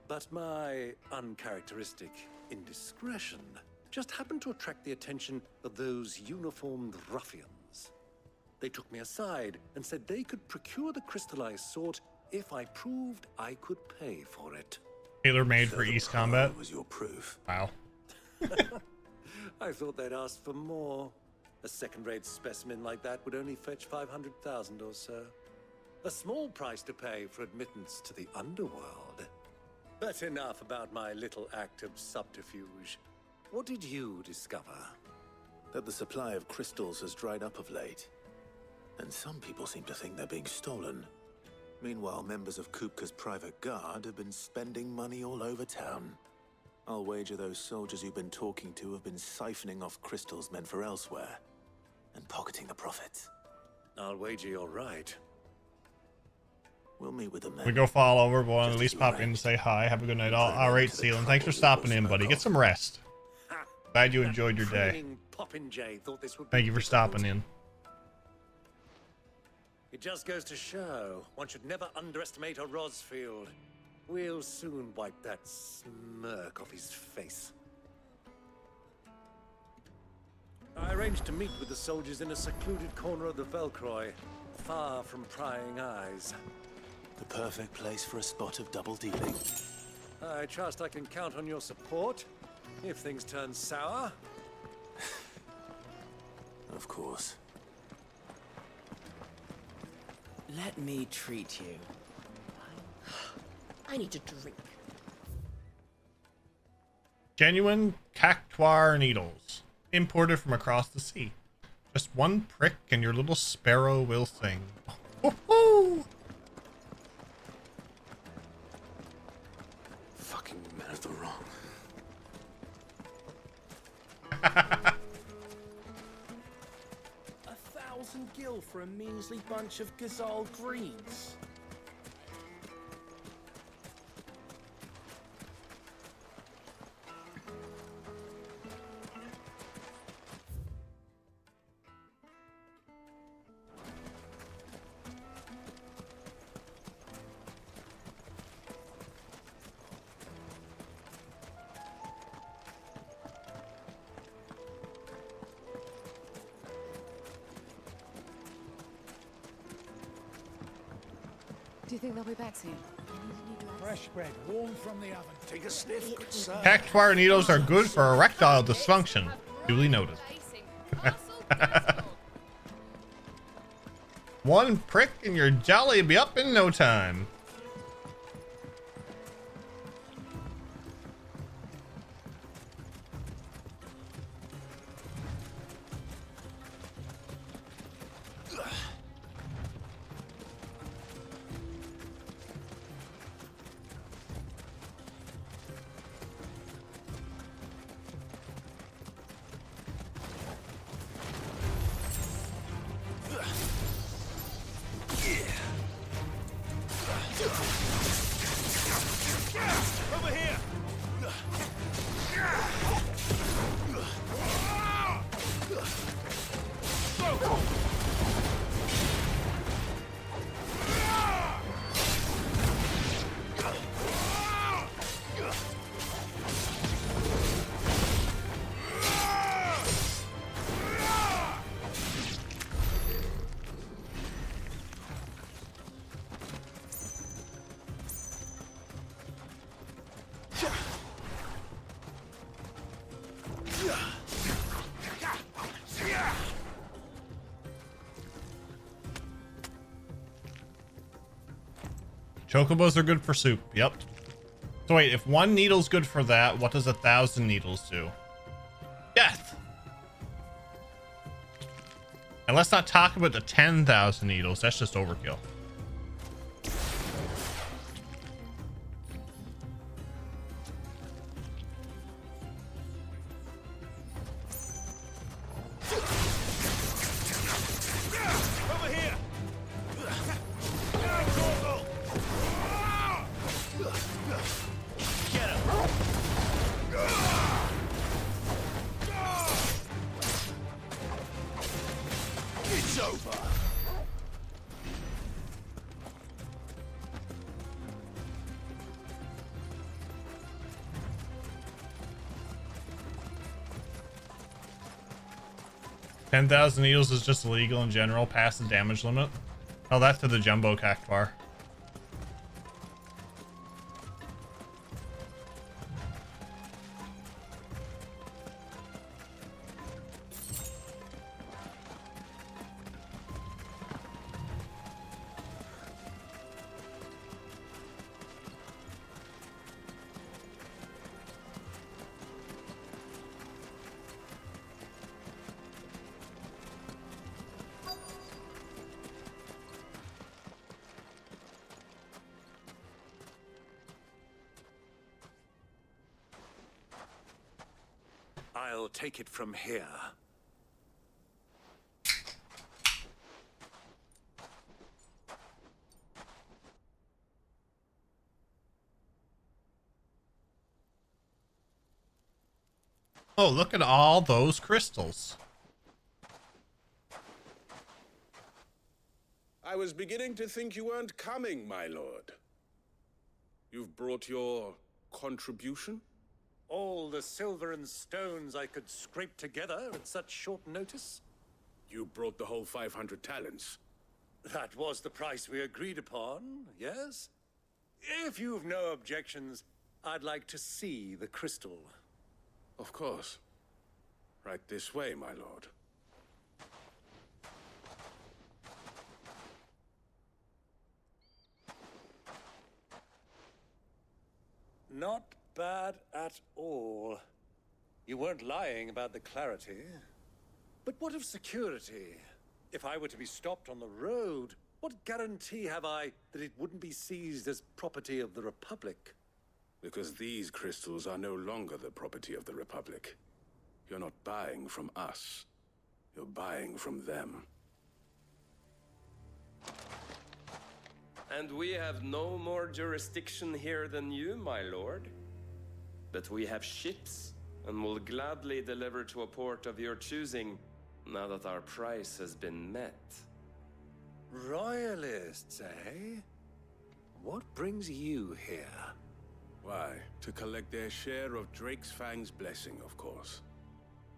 But my uncharacteristic indiscretion just happened to attract the attention of those uniformed ruffians. They took me aside and said they could procure the crystal I sought if I proved I could pay for it. Tailor-made for East Combat? Was your proof? Wow. I thought they'd asked for more. A second-rate specimen like that would only fetch 500,000 or so. A small price to pay for admittance to the underworld. But enough about my little act of subterfuge. What did you discover? That the supply of crystals has dried up of late. And some people seem to think they're being stolen. Meanwhile, members of Kupka's private guard have been spending money all over town. I'll wager those soldiers you've been talking to have been siphoning off crystals meant for elsewhere, and pocketing the profits. I'll wager you're right. We'll meet with them then. We go fall over, but want to at least pop in and say hi. Have a good night. All right, Sealand. Thanks for stopping in, buddy. Get some rest. Glad you enjoyed your day. Thank you for stopping in. It just goes to show one should never underestimate a Rosfield. We'll soon wipe that smirk off his face. I arranged to meet with the soldiers in a secluded corner of the Velcroy, far from prying eyes. The perfect place for a spot of double dealing. I trust I can count on your support if things turn sour. Of course. Let me treat you. I need to drink. Genuine cactuar needles. Imported from across the sea. Just one prick and your little sparrow will sing. Woohoo! Fucking men of the wrong. 1,000 gil for a measly bunch of Gazal greens. Do you think they'll be back soon? Fresh bread, warm from the oven. Take a sniff, good sir. Cactuar needles are good for erectile dysfunction. Duly noted. One prick and your jolly be up in no time. Chocobos are good for soup. Yep. So wait, if 1 needle's good for that, what does 1,000 needles do? Death! And let's not talk about the 10,000 needles. That's just overkill. It's over. 10,000 needles is just illegal in general, past the damage limit. Tell that to the Jumbo Cactuar. I'll take it from here. Oh, look at all those crystals. I was beginning to think you weren't coming, my lord. You've brought your contribution? All the silver and stones I could scrape together at such short notice? You brought the whole 500 talents. That was the price we agreed upon, yes? If you've no objections, I'd like to see the crystal. Of course. Right this way, my lord. Not bad at all. You weren't lying about the clarity. But what of security? If I were to be stopped on the road, what guarantee have I that it wouldn't be seized as property of the Republic? Because these crystals are no longer the property of the Republic. You're not buying from us. You're buying from them. And we have no more jurisdiction here than you, my lord. But we have ships, and will gladly deliver to a port of your choosing, now that our price has been met. Royalists, eh? What brings you here? Why, to collect their share of Drake's Fang's blessing, of course.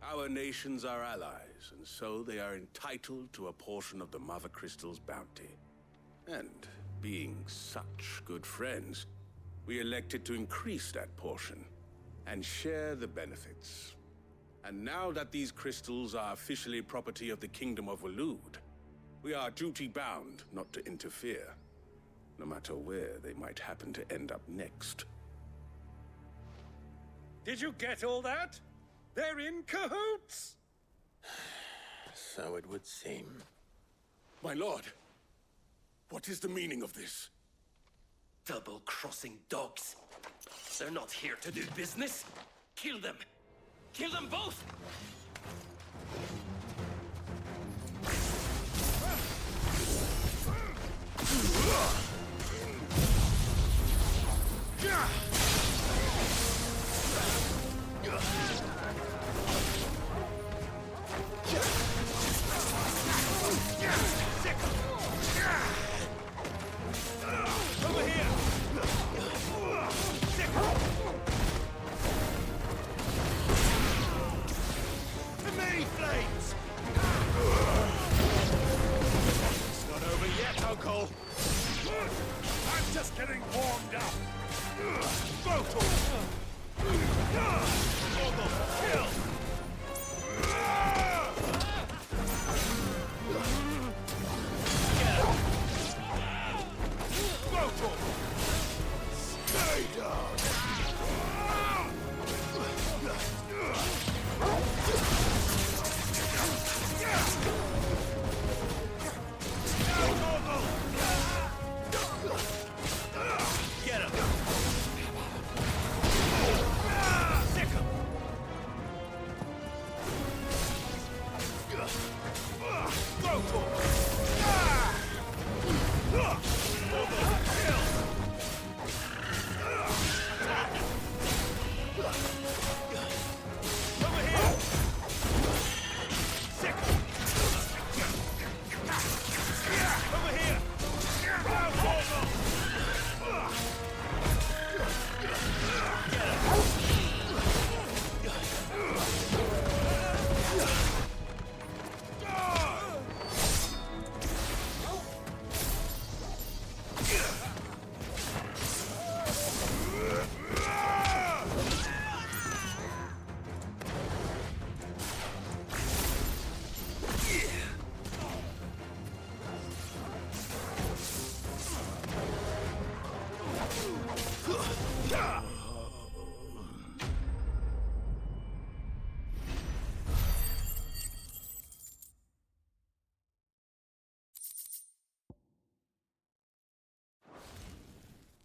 Our nations are allies, and so they are entitled to a portion of the Mother Crystal's bounty. And being such good friends, we elected to increase that portion and share the benefits. And now that these crystals are officially property of the Kingdom of Waloed, we are duty-bound not to interfere, no matter where they might happen to end up next. Did you get all that? They're in cahoots! So it would seem. My lord, what is the meaning of this? Double-crossing dogs. They're not here to do business. Kill them. Kill them both! Over here! To me, flames! It's not over yet, Uncle. I'm just getting warmed up.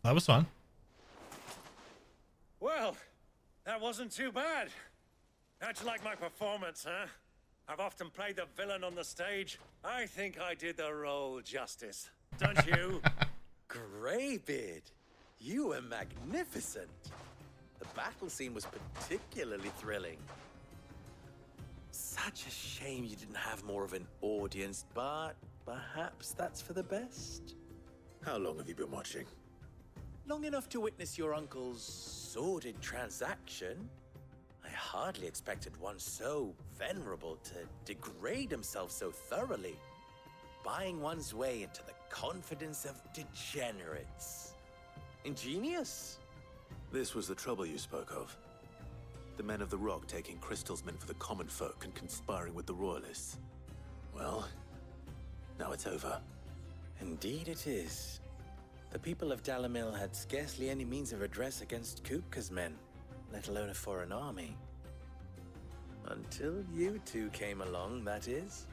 That was fun. Well, that wasn't too bad. How'd you like my performance, huh? I've often played the villain on the stage. I think I did the role justice. Don't you? Greybeard, you were magnificent. The battle scene was particularly thrilling. Such a shame you didn't have more of an audience, but perhaps that's for the best. How long have you been watching? Long enough to witness your uncle's sordid transaction. I hardly expected one so venerable to degrade himself so thoroughly, buying one's way into the confidence of degenerates. Ingenious. This was the trouble you spoke of. The men of the Rock taking crystals meant for the common folk and conspiring with the Royalists. Well, now it's over. Indeed it is. The people of Dalamil had scarcely any means of redress against Kupka's men, let alone a foreign army. Until you two came along, that is.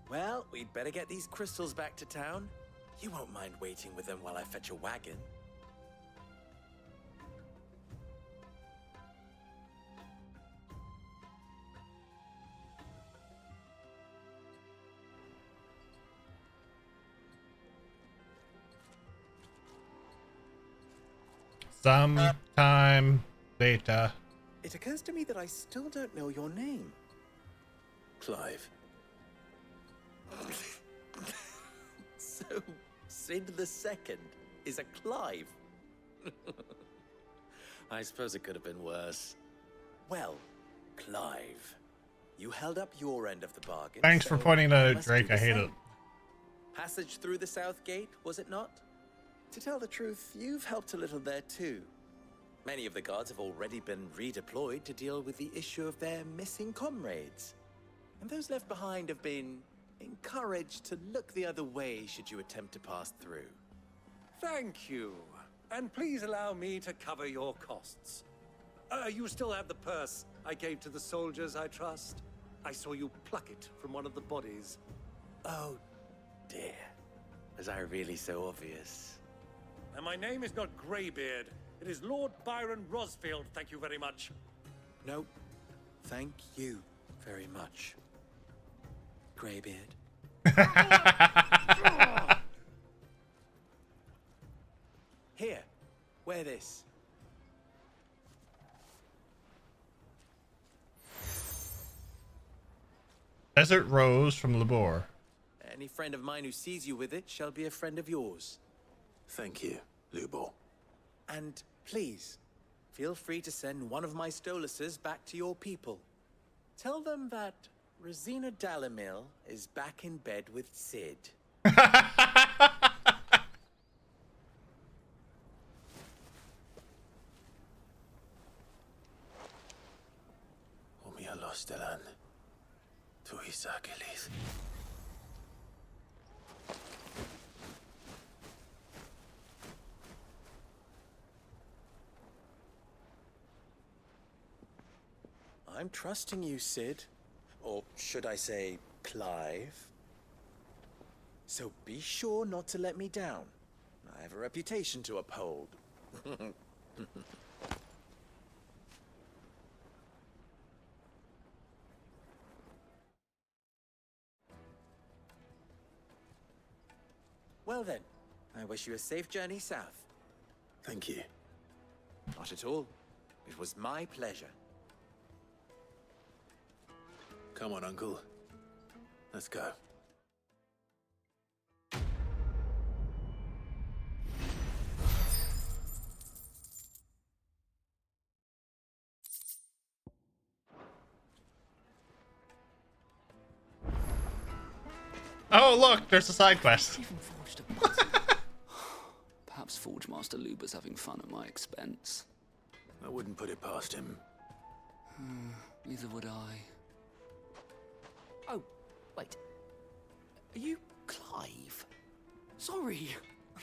Well, we'd better get these crystals back to town. You won't mind waiting with them while I fetch a wagon. Sometime later. It occurs to me that I still don't know your name. Clive. So, Sid the Second is a Clive. I suppose it could have been worse. Well, Clive, you held up your end of the bargain. Thanks for pointing that out, Drake. I hate it. Passage through the South Gate, was it not? To tell the truth, you've helped a little there too. Many of the guards have already been redeployed to deal with the issue of their missing comrades. And those left behind have been encouraged to look the other way should you attempt to pass through. Thank you. And please allow me to cover your costs. You still have the purse I gave to the soldiers, I trust? I saw you pluck it from one of the bodies. Oh, dear. Was I really so obvious? And my name is not Greybeard. It is Lord Byron Rosfield, thank you very much. No, thank you very much, Greybeard. Here, wear this. Desert Rose from Labor. Any friend of mine who sees you with it shall be a friend of yours. Thank you, Lubor. And please, feel free to send one of my Stoluses back to your people. Tell them that Rosina Dalamil is back in bed with Sid. Lostelan. Tuisakelis. I'm trusting you, Sid. Or should I say, Clive? So be sure not to let me down. I have a reputation to uphold. Well then, I wish you a safe journey south. Thank you. Not at all. It was my pleasure. Come on, Uncle. Let's go. Oh, look, there's a side quest. Perhaps Forge Master Luber's having fun at my expense. I wouldn't put it past him. Neither would I. Oh, wait. Are you Clive? Sorry,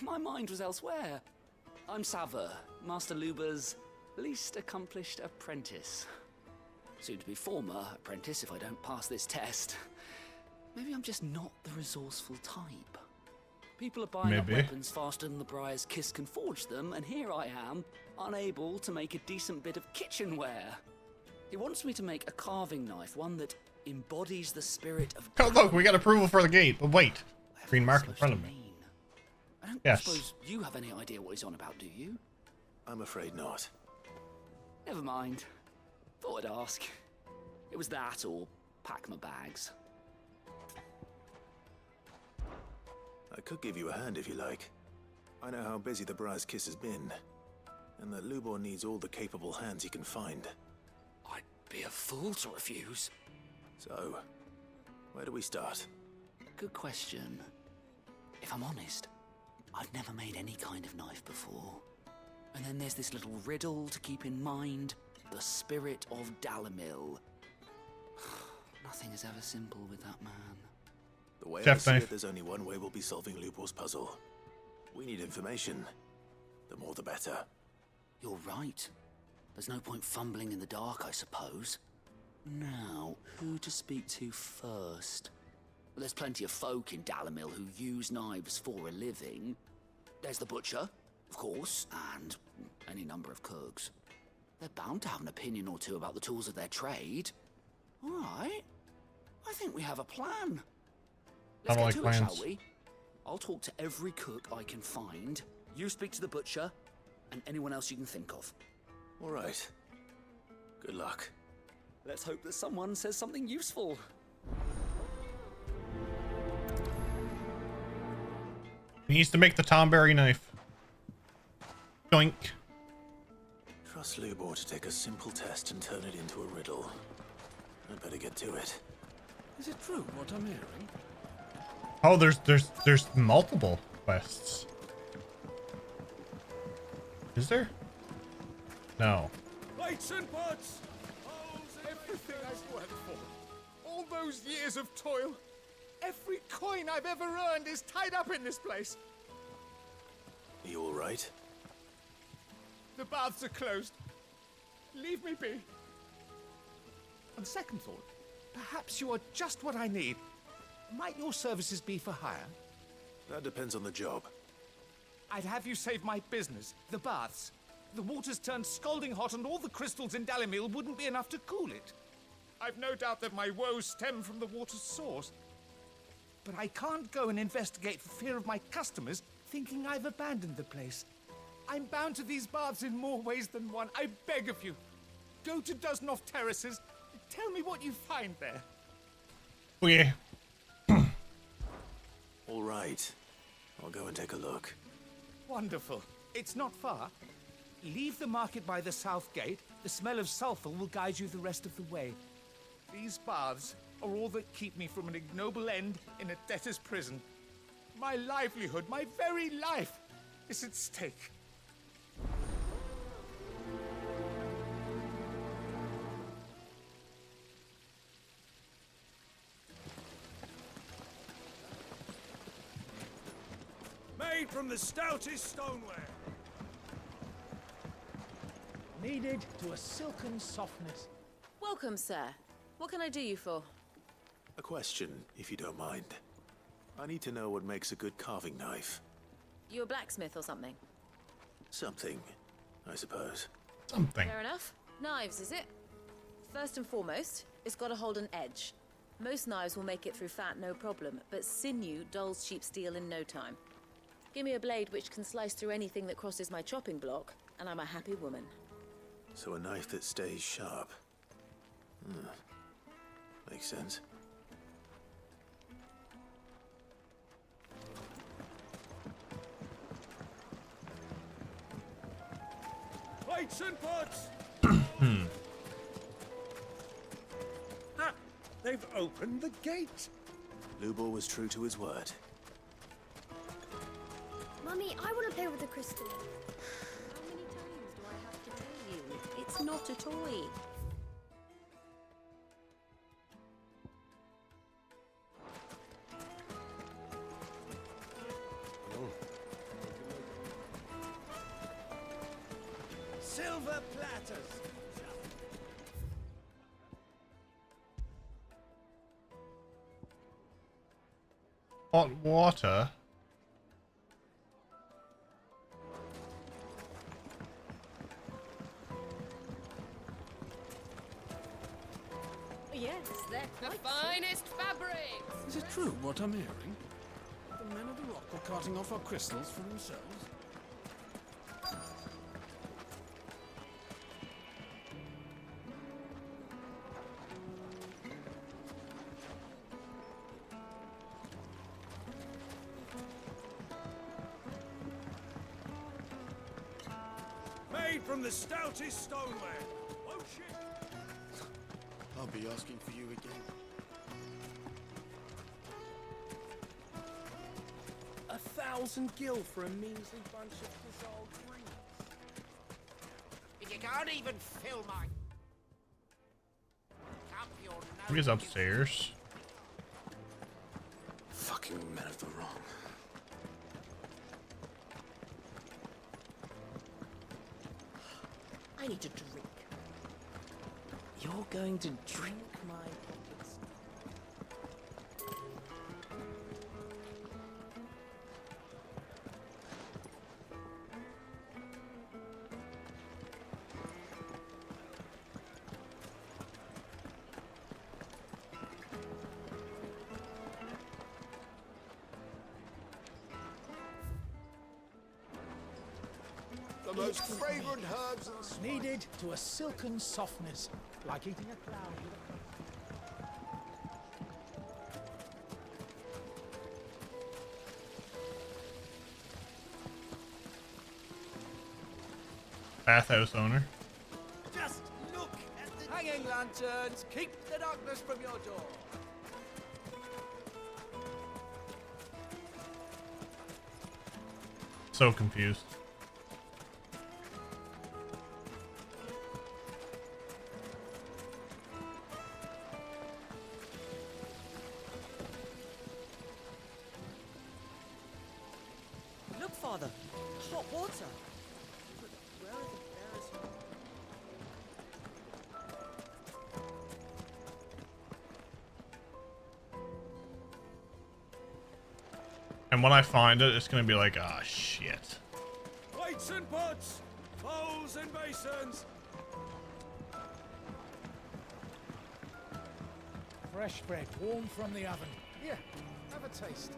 my mind was elsewhere. I'm Sava, Master Luber's least accomplished apprentice. Soon to be former apprentice if I don't pass this test. Maybe I'm just not the resourceful type. People are buying up weapons faster than the Briar's Kiss can forge them, and here I am, unable to make a decent bit of kitchenware. He wants me to make a carving knife, one that embodies the spirit of... Oh, look, we got approval for the gate. But wait, green mark in front of me. I don't suppose you have any idea what he's on about, do you? I'm afraid not. Never mind. Thought I'd ask. It was that or pack my bags. I could give you a hand if you like. I know how busy the Briar's Kiss has been, and that Lubor needs all the capable hands he can find. I'd be a fool to refuse. So, where do we start? Good question. If I'm honest, I've never made any kind of knife before. And then there's this little riddle to keep in mind. The spirit of Dalamil. Nothing is ever simple with that man. The way I see it, there's only one way we'll be solving Lubor's puzzle. We need information. The more the better. You're right. There's no point fumbling in the dark, I suppose. Now, who to speak to first? Well, there's plenty of folk in Dalamil who use knives for a living. There's the butcher, of course, and any number of cooks. They're bound to have an opinion or two about the tools of their trade. All right. I think we have a plan. Let's get to it, shall we? I'll talk to every cook I can find. You speak to the butcher, and anyone else you can think of. All right. Good luck. Let's hope that someone says something useful. He needs to make the Tomberry knife. Doink. Trust Lubor to take a simple test and turn it into a riddle. I'd better get to it. Is it true what I'm hearing? Oh, there's multiple quests. Is there? No. Lights and pots! Everything I've worked for. All those years of toil. Every coin I've ever earned is tied up in this place. Are you all right? The baths are closed. Leave me be. On second thought, perhaps you are just what I need. Might your services be for hire? That depends on the job. I'd have you save my business, the baths. The water's turned scalding hot and all the crystals in Dalamil wouldn't be enough to cool it. I've no doubt that my woes stem from the water's source. But I can't go and investigate for fear of my customers thinking I've abandoned the place. I'm bound to these baths in more ways than one. I beg of you. Go to Dusnoff Terraces. Tell me what you find there. Oh, yeah. All right. I'll go and take a look. Wonderful. It's not far. Leave the market by the south gate. The smell of sulfur will guide you the rest of the way. These baths are all that keep me from an ignoble end in a debtor's prison. My livelihood, my very life, is at stake. Made from the stoutest stoneware. Kneaded to a silken softness. Welcome, sir. What can I do you for? A question, if you don't mind. I need to know what makes a good carving knife. You a blacksmith or something? Something, I suppose. Something. Fair enough. Knives, is it? First and foremost, it's got to hold an edge. Most knives will make it through fat, no problem, but sinew dulls cheap steel in no time. Give me a blade which can slice through anything that crosses my chopping block, and I'm a happy woman. So a knife that stays sharp. Makes sense. Plates and pots! Ah, they've opened the gate! Lubor was true to his word. Mummy, I want to play with the crystal. How many times do I have to tell you? It's not a toy. Silver platters! Hot water? Yes, they're The finest fabrics! Is it true what I'm hearing? The men of the rock were carting off our crystals for themselves? Made from the stoutest stoneware! Oh shit! I'll be asking for you again. 1,000 gil for a measly bunch of dissolved greens. If you can't even fill my... He's upstairs. Fucking men of the wrong. I need to drink. You're going to drink my pockets. The most fragrant herbs and spices. Kneaded to a silken softness, like eating a cloud with a Bathhouse owner. Just look at the Hanging lanterns, keep the darkness from your door. So confused. Look, Father, hot water. But where are the bears? And when I find it, it's gonna be like, ah, shit. plates and pots, bowls and basins. fresh bread, warm from the oven. Here, have a taste.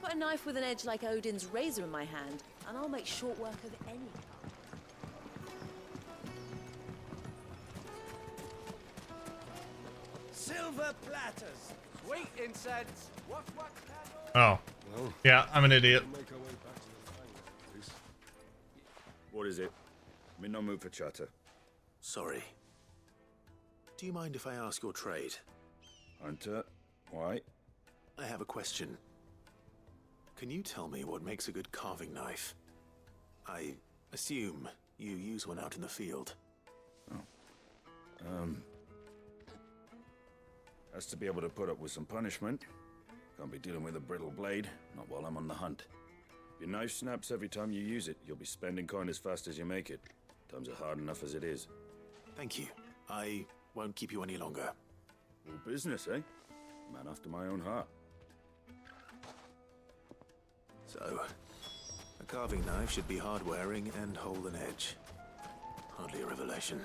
Put a knife with an edge like Odin's razor in my hand, and I'll make short work of any kind. Silver platters, Sweet incense. What candle? Oh. Yeah, I'm an idiot. Make our way back to the Fang, please. What is it? I'm in no mood for chatter. Sorry. Do you mind if I ask your trade? Hunter, why? I have a question. Can you tell me what makes a good carving knife? I assume You use one out in the field. Has to be able to put up with some punishment. Can't be dealing with a brittle blade, not while I'm on the hunt. If your knife snaps every time you use it, you'll be spending coin as fast as you make it. Times are hard enough as it is. Thank you. I won't keep you any longer. All business, eh? Man after my own heart. So, a carving knife should be hard-wearing and hold an edge. Hardly a revelation.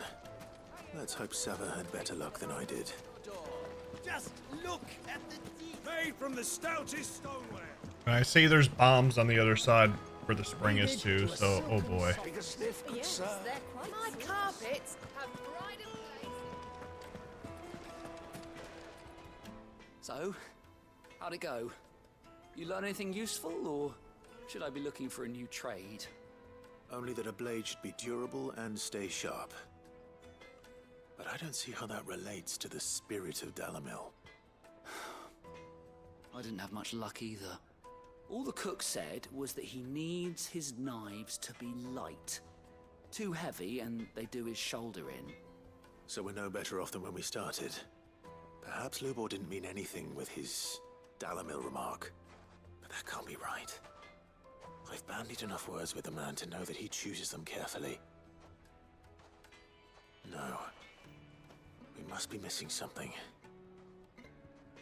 Let's hope Sava had better luck than I did. Just look at the teeth. Made from the stoutest stoneware. And I see there's bombs on the other side where the spring is too, so oh boy. Take a sniff, good sir. My carpets have bridal places. So, how'd it go? You learn anything useful, or should I be looking for a new trade? Only that a blade should be durable and stay sharp. But I don't see how that relates to the spirit of Dalamil. I didn't have much luck either. All the cook said was that he needs his knives to be light. Too heavy and they do his shoulder in. So we're no better off than when we started. Perhaps Lubor didn't mean anything with his Dalamil remark. But that can't be right. I've bandied enough words with the man to know that he chooses them carefully. No. We must be missing something.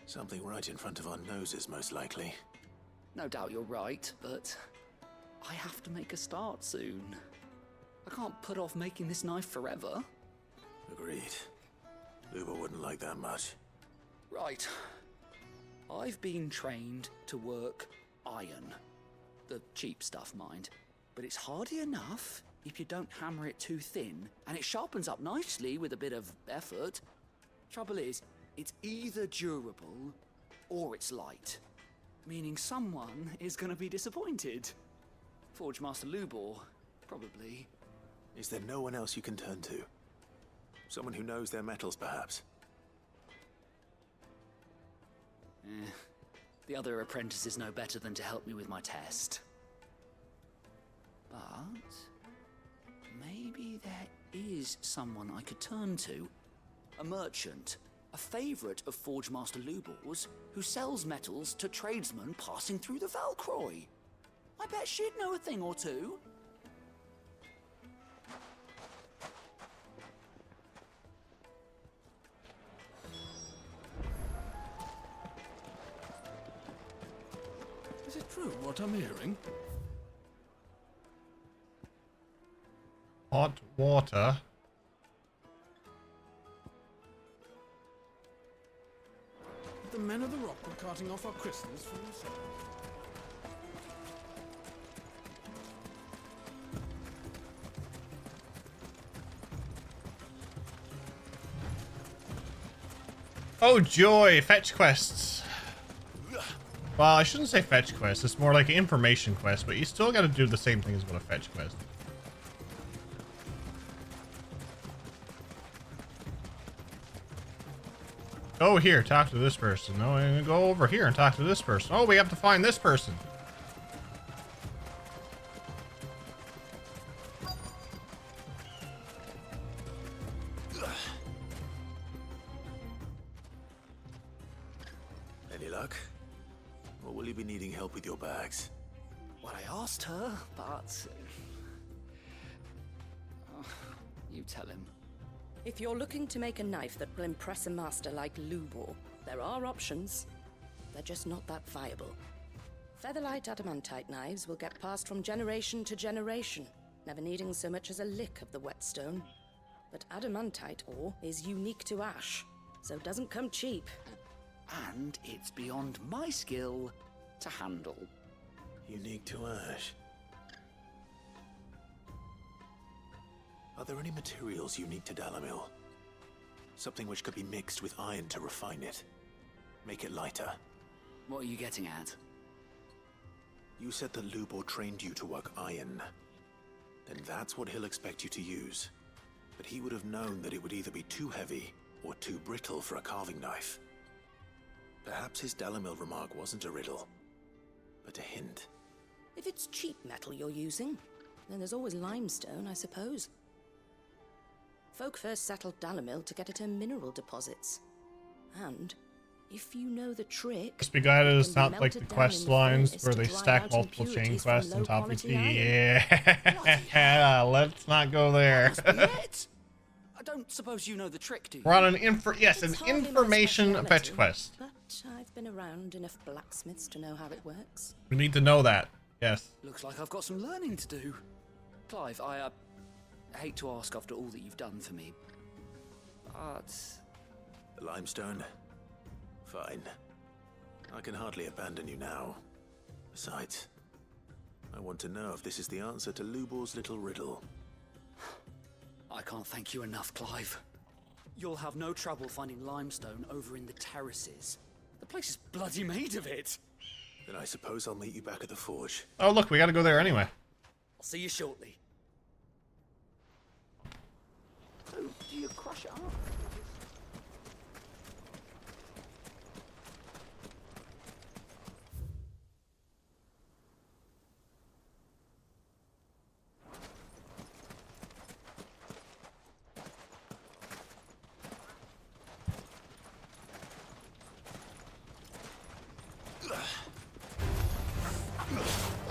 Something right in front of our noses, most likely. No doubt you're right, but I have to make a start soon. I can't put off making this knife forever. Agreed. Lubor wouldn't like that much. Right. I've been trained to work iron. The cheap stuff, mind. But it's hardy enough if you don't hammer it too thin, and it sharpens up nicely with a bit of effort. Trouble is, it's either durable or it's light. Meaning someone is gonna be disappointed. Forge Master Lubor, probably. Is there no one else you can turn to? Someone who knows their metals, perhaps? The other apprentices know better than to help me with my test. But maybe there is someone I could turn to. A merchant, a favorite of Forge Master Lubor's, who sells metals to tradesmen passing through the Valcroy. I bet she'd know a thing or two. Is it true what I'm hearing? Hot water. The men of the rock were carting off our crystals from the sun. Oh joy, fetch quests. Well, I shouldn't say fetch quest, it's more like an information quest, but you still gotta do the same thing as what a fetch quest. Go here, talk to this person. No, I'm gonna go over here and talk to this person. Oh, we have to find this person. Any luck? Or will you be needing help with your bags? Well, I asked her, but... you tell him. If you're looking to make a knife that will impress a master like Lubor, there are options. They're just not that viable. Featherlight adamantite knives will get passed from generation to generation, never needing so much as a lick of the whetstone. But adamantite ore is unique to ash, so it doesn't come cheap. And it's beyond my skill to handle. Unique to ash. Are there any materials unique to Dalamil? Something which could be mixed with iron to refine it. Make it lighter. What are you getting at? You said that Lubor trained you to work iron. Then that's what he'll expect you to use. But he would have known that it would either be too heavy or too brittle for a carving knife. Perhaps his Dalamil remark wasn't a riddle, but a hint. If it's cheap metal you're using, then there's always limestone, I suppose. Folk first settled Dalamil to get at her mineral deposits. And if you know the trick, Just be glad it is it can be not like the melted down quest in the lines furnace where to they dry stack out multiple chain impurities from quests on top of each low-quality iron. Yeah, let's not go there. I don't suppose you know the trick, do you? We're on an an It's hardly my information fetch speciality, quest. But I've been around enough blacksmiths to know how it works. We need to know that. Yes. Looks like I've got some learning to do. Clive, I hate to ask after all that you've done for me, but... The limestone? Fine. I can hardly abandon you now. Besides, I want to know if this is the answer to Lubor's little riddle. I can't thank you enough, Clive. You'll have no trouble finding limestone over in the terraces. The place is bloody made of it. Then I suppose I'll meet you back at the forge. Oh, look, we gotta go there anyway. I'll see you shortly. So, do you crush it up?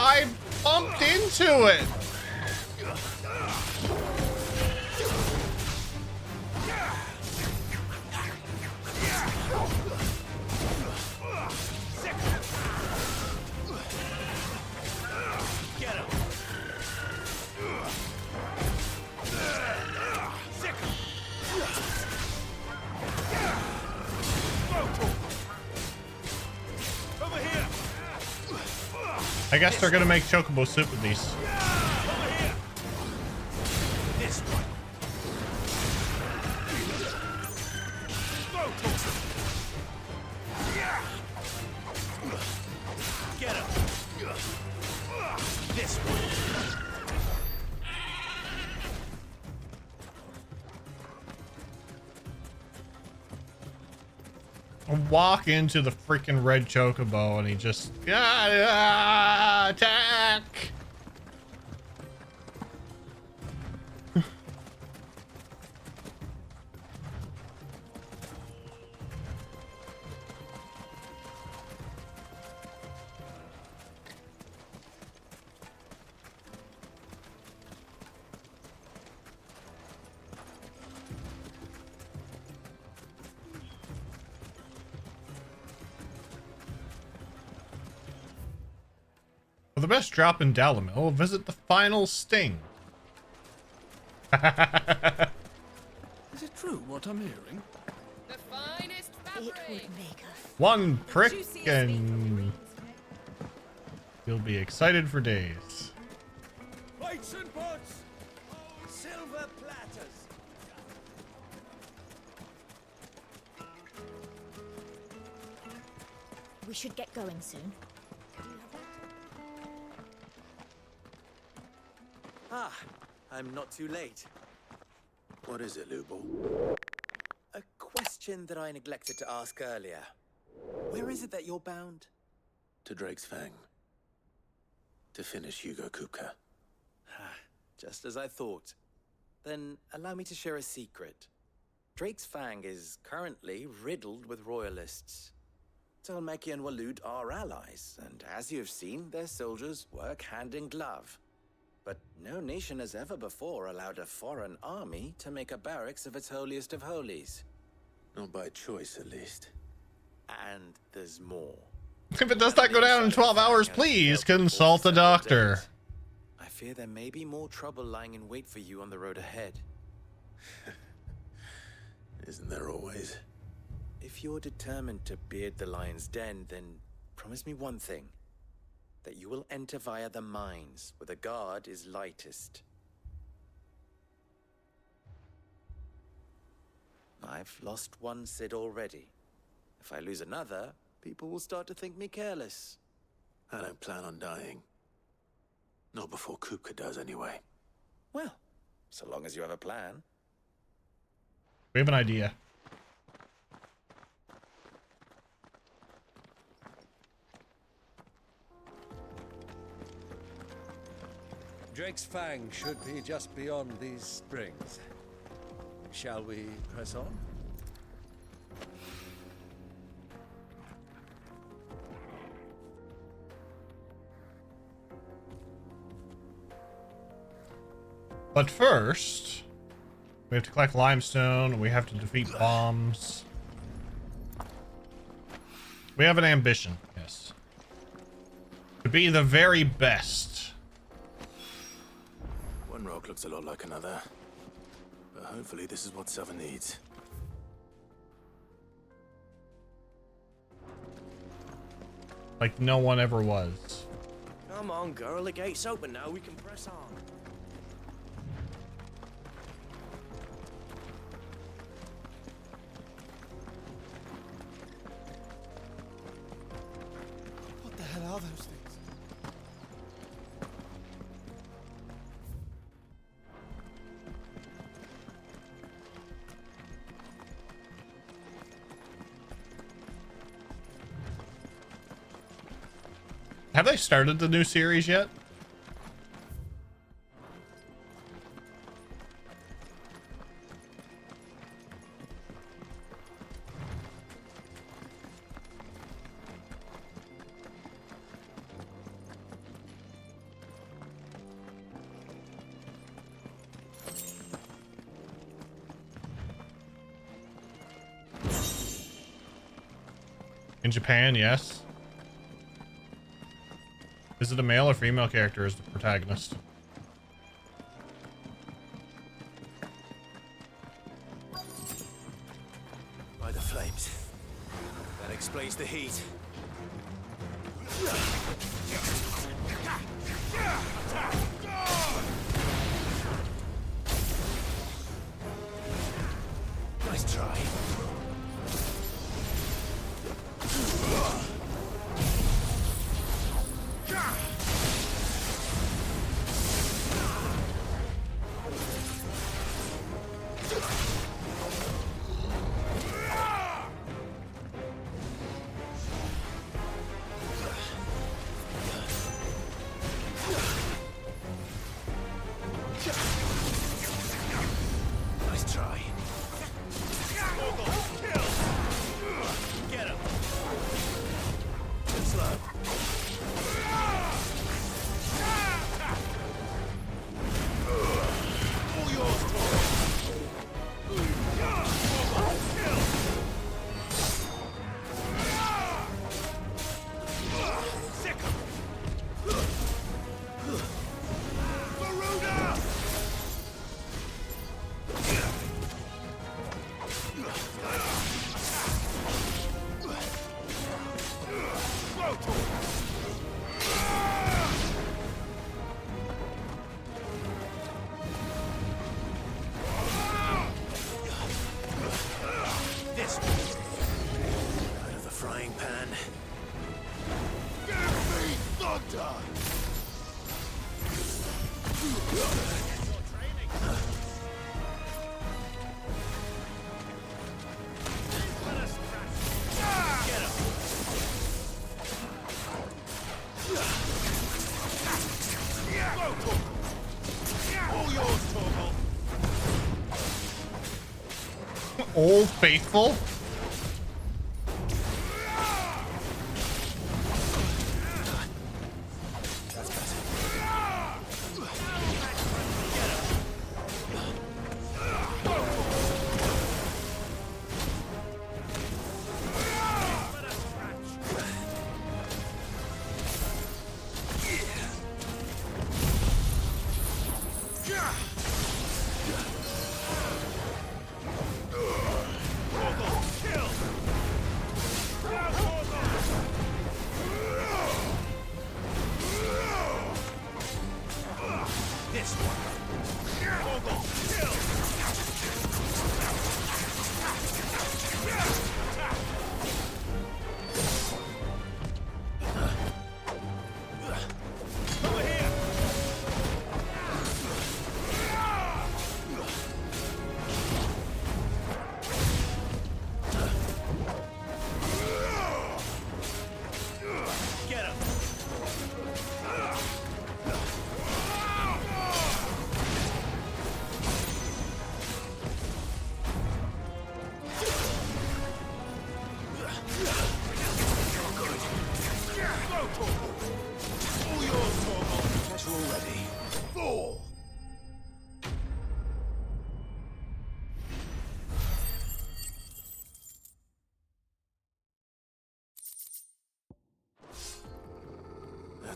I bumped into it. Get him! Over here! I guess they're gonna make chocobo soup with these. This one. Get him. This one. Walk into the freaking red chocobo and he just attack. For the best drop in Dalamil, visit the final sting. Is it true what I'm hearing? The finest fabric. It would make a One prick and you'll be excited for days. Plates and pots! Silver platters! We should get going soon. Ah, I'm not too late. What is it, Lubor? A question that I neglected to ask earlier. Where is it that you're bound? To Drake's Fang. To finish Hugo Kupka. Just as I thought. Then allow me to share a secret. Drake's Fang is currently riddled with royalists. Talmeki and Waloed are allies, and as you have seen, their soldiers work hand in glove. But no nation has ever before allowed a foreign army to make a barracks of its holiest of holies. Not by choice, at least. And there's more. If it does not go down in 12 hours, please consult a doctor. I fear there may be more trouble lying in wait for you on the road ahead. Isn't there always? If you're determined to beard the lion's den, then promise me one thing. That you will enter via the mines, where the guard is lightest. I've lost one Cid already. If I lose another, people will start to think me careless. I don't plan on dying. Not before Kupka does, anyway. Well, so long as you have a plan. We have an idea. Drake's Fang should be just beyond these springs. Shall we press on? But first, we have to collect limestone. We have to defeat bombs. We have an ambition, yes. To be the very best. One rock looks a lot like another. But hopefully this is what Seven needs. Like no one ever was. Come on, girl. The gate's open now. We can press on. What the hell are those things? Have they started the new series yet? In Japan, yes. Is it a male or female character as the protagonist? By the flames. That explains the heat. Nice try. Nice try. Get him. Too slow. All yours, out of the frying pan. Give me thunder! Get him! All yours, Torgal. Old Faithful? That's better.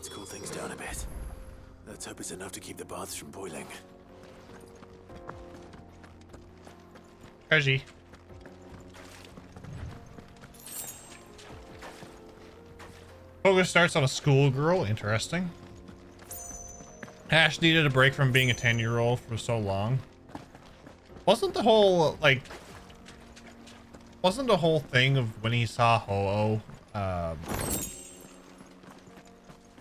Let's cool things down a bit. Let's hope it's enough to keep the baths from boiling. Reggie. Focus starts on a schoolgirl. Interesting. Ash needed a break from being a 10-year-old for so long. Wasn't the whole, like... Wasn't the whole thing of when he saw Ho-Oh,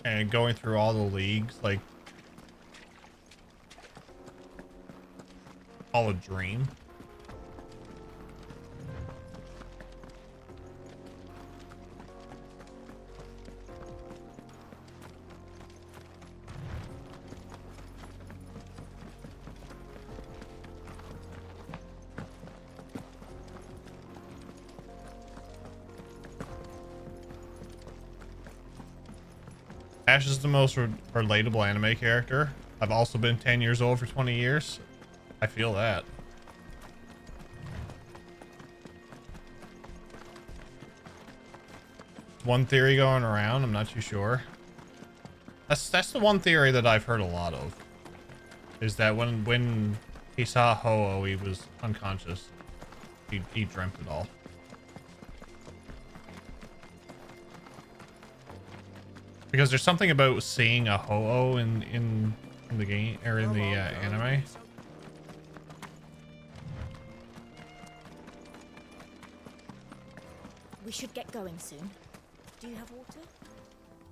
and going through all the leagues, like... all a dream? Ash is the most relatable anime character. I've also been 10 years old for 20 years. I feel that. One theory going around, I'm not too sure. That's the one theory that I've heard a lot of. Is that when he saw Ho-Oh, he was unconscious. He dreamt it all. Because there's something about seeing a Ho-Oh in the game or in the anime. We should get going soon. Do you have water?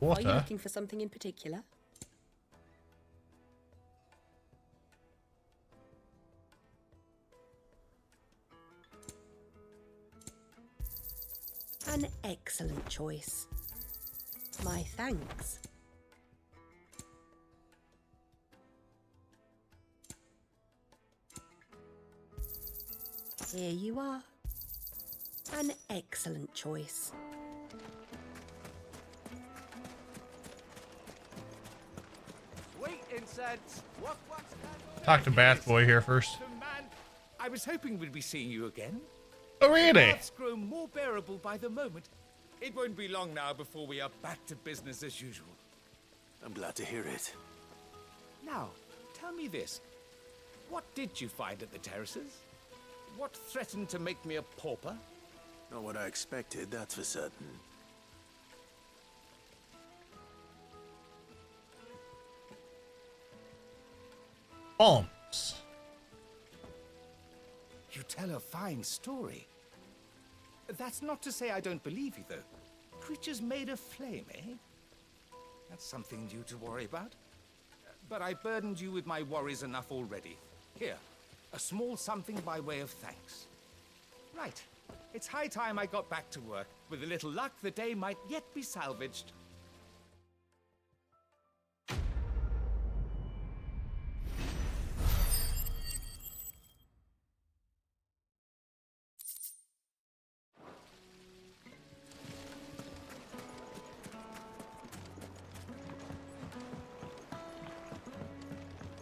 Water? Are you looking for something in particular? An excellent choice. My thanks. Here you are. An excellent choice. Sweet incense. What's Talk to Bath Boy here first. man? I was hoping we'd be seeing you again. Oh, really? The baths grow more bearable by the moment. It won't be long now before we are back to business as usual. I'm glad to hear it. Now, tell me this. What did you find at the terraces? What threatened to make me a pauper? Not what I expected, that's for certain. Bombs. You tell a fine story. That's not to say I don't believe you, though. Creatures made of flame, eh? That's something new to worry about. But I burdened you with my worries enough already. Here, a small something by way of thanks. Right. It's high time I got back to work. With a little luck, the day might yet be salvaged.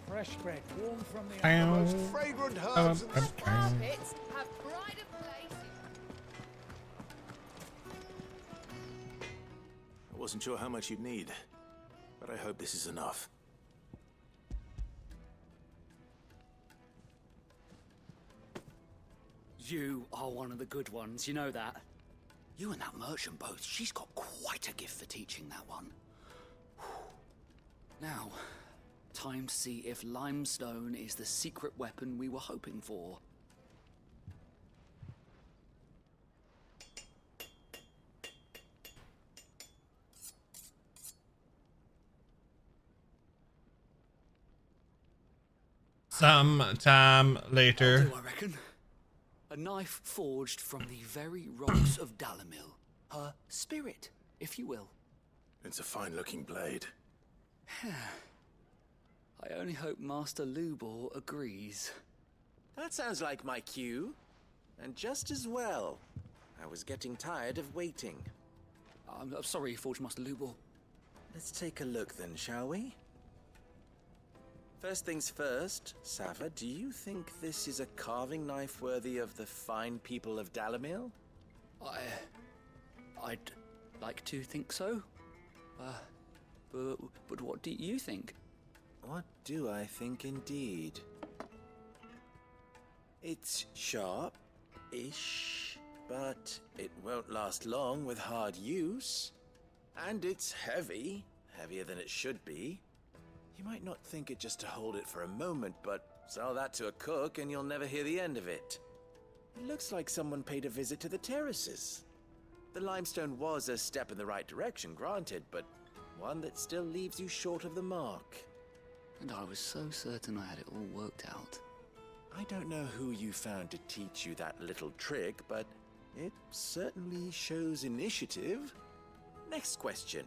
Fresh bread, warm from the most fragrant herbs in the Carpets have pride of place. I wasn't sure how much you'd need, but I hope this is enough. You are one of the good ones, you know that. You and that merchant both, she's got quite a gift for teaching that one. Now, time to see if limestone is the secret weapon we were hoping for. Sometime later. I reckon. A knife forged from the very rocks of Dalamil. Her spirit, if you will. It's a fine-looking blade. I only hope Master Lubor agrees. That sounds like my cue. And just as well. I was getting tired of waiting. I'm sorry, Forge Master Lubor. Let's take a look then, shall we? First things first, Sava, do you think this is a carving knife worthy of the fine people of Dalamil? I'd like to think so. But what do you think? What do I think indeed? It's sharp-ish, but it won't last long with hard use. And it's heavy, heavier than it should be. You might not think it just to hold it for a moment, but sell that to a cook and you'll never hear the end of it. It looks like someone paid a visit to the terraces. The limestone was a step in the right direction, granted, but one that still leaves you short of the mark. And I was so certain I had it all worked out. I don't know who you found to teach you that little trick, but it certainly shows initiative. Next question.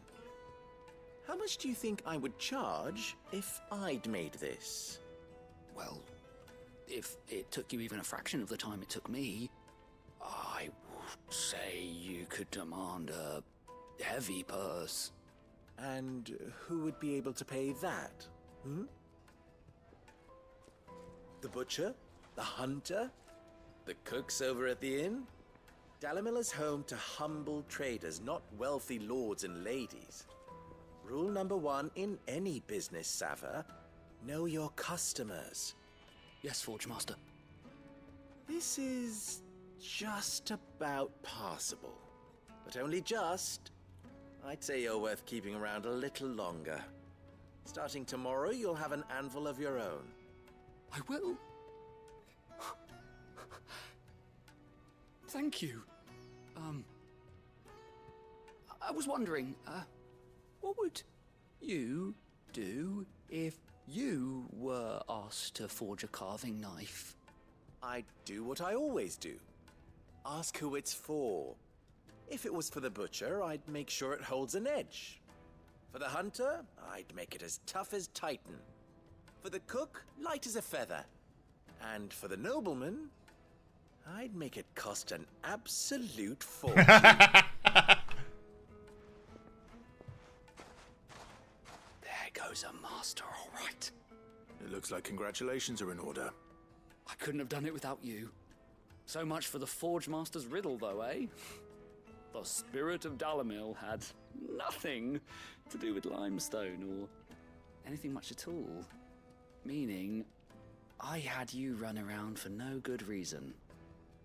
How much do you think I would charge if I'd made this? Well, if it took you even a fraction of the time it took me, I would say you could demand a heavy purse. And who would be able to pay that? The butcher? The hunter? The cooks over at the inn? Dalimil is home to humble traders, not wealthy lords and ladies. Rule number 1 in any business, Sava: know your customers. Yes, Forge Master. This is just about passable. But only just. I'd say you're worth keeping around a little longer. Starting tomorrow, you'll have an anvil of your own. I will. Thank you. I was wondering, what would you do if you were asked to forge a carving knife? I'd do what I always do. Ask who it's for. If it was for the butcher, I'd make sure it holds an edge. For the hunter, I'd make it as tough as Titan. For the cook, light as a feather. And for the nobleman, I'd make it cost an absolute fortune. There goes a master, all right. It looks like congratulations are in order. I couldn't have done it without you. So much for the Forge Master's riddle, though, eh? The spirit of Dalimil had nothing to do with limestone or anything much at all. Meaning, I had you run around for no good reason.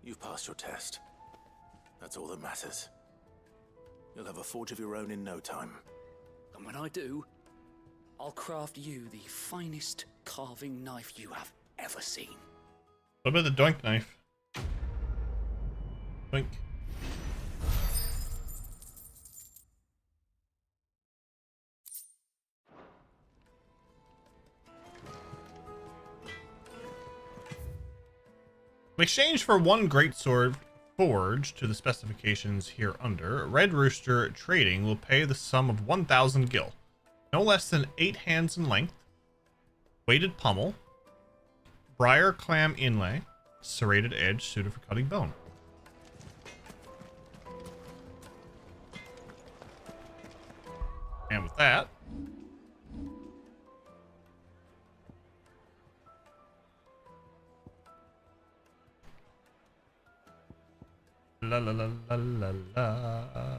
You've passed your test. That's all that matters. You'll have a forge of your own in no time. And when I do, I'll craft you the finest carving knife you have ever seen. What about the doink knife? Doink. In exchange for one greatsword forged to the specifications hereunder, Red Rooster Trading will pay the sum of 1,000 gil, no less than 8 hands in length, weighted pommel, briar clam inlay, serrated edge suited for cutting bone. And with that, la la la la la la.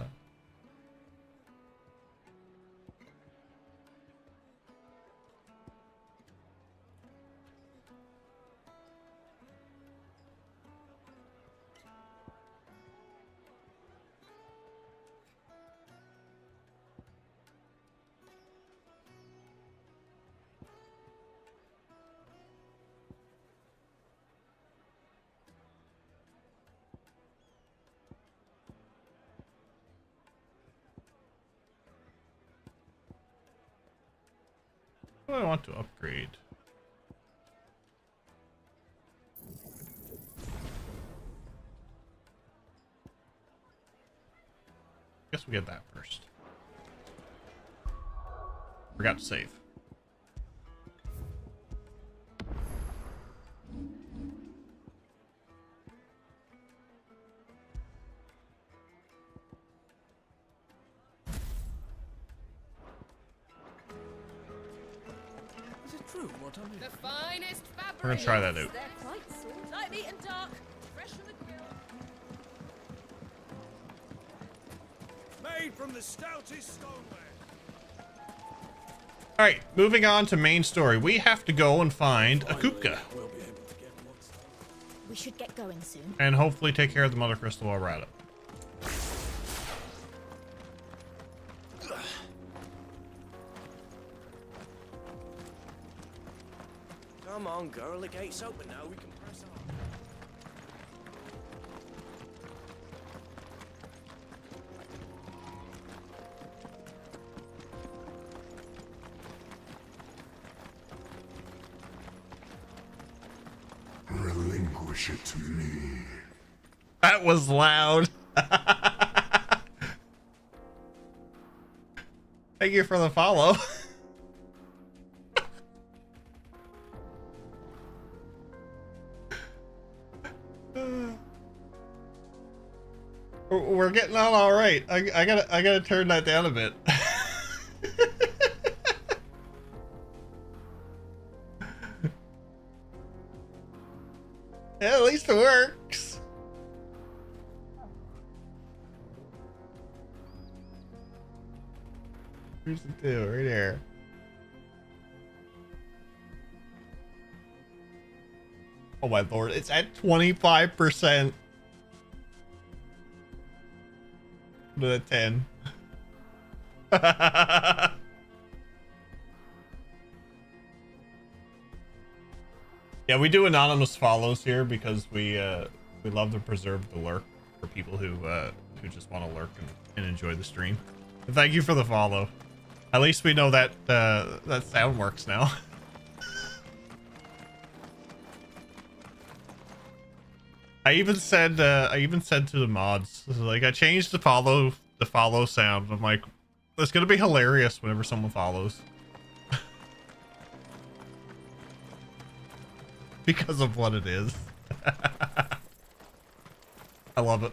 What do I want to upgrade? Guess we get that first. Forgot to save. The finest fabric. We're gonna try that out. They're quite soft. Light meat and dark. Fresh from the grill. Made from the stoutest stoneware. Alright, moving on to main story. We have to go and find a Kupka. We should get going soon. And hopefully take care of the Mother Crystal while we're at it. Come on, girl. The gate's open now. We can press on. Relinquish it to me. That was loud. Thank you for the follow. We're getting on all right. I gotta turn that down a bit. Yeah, at least it works. Here's the two right here. Oh my lord, it's at 25%. To a 10. Yeah, we do anonymous follows here because we love to preserve the lurk for people who just want to lurk and enjoy the stream. But thank you for the follow. At least we know that that sound works now. I even said to the mods, like, I changed the follow sound. I'm like, it's gonna be hilarious whenever someone follows. Because of what it is. I love it.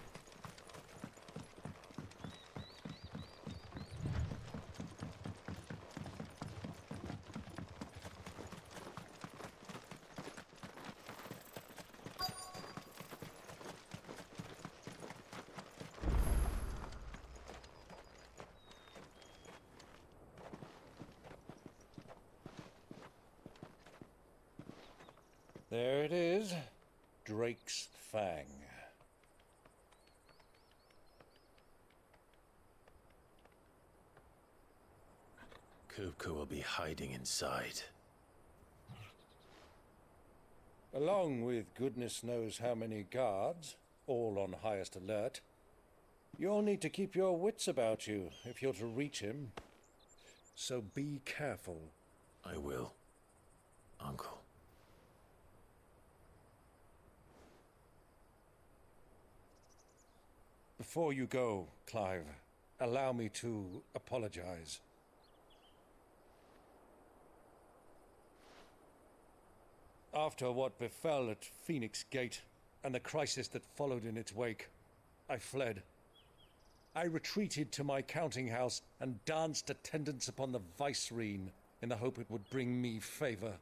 There it is. Drake's Fang. Kupka will be hiding inside. Along with goodness knows how many guards, all on highest alert, you'll need to keep your wits about you if you're to reach him. So be careful. I will, Uncle. Before you go, Clive, allow me to apologize. After what befell at Phoenix Gate and the crisis that followed in its wake, I fled. I retreated to my counting house and danced attendance upon the vicereine in the hope it would bring me favor.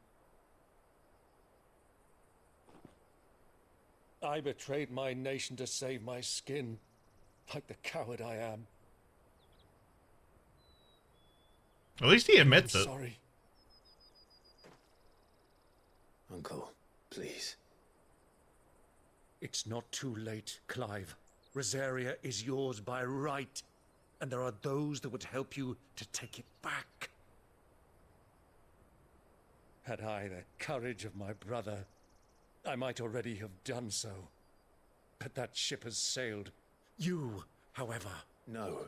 I betrayed my nation to save my skin, like the coward I am. At least he admits it. Sorry. Uncle, please. It's not too late, Clive. Rosaria is yours by right, and there are those that would help you to take it back. Had I the courage of my brother, I might already have done so. But that ship has sailed. You, however... No.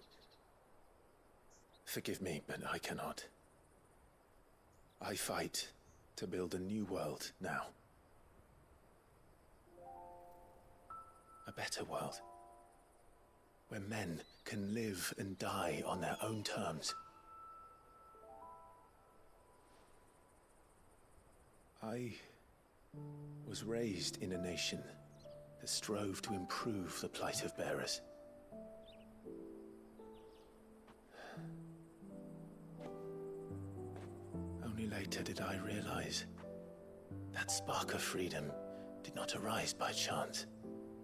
Forgive me, but I cannot. I fight to build a new world now. A better world. Where men can live and die on their own terms. I was raised in a nation that strove to improve the plight of bearers. Only later did I realize that spark of freedom did not arise by chance,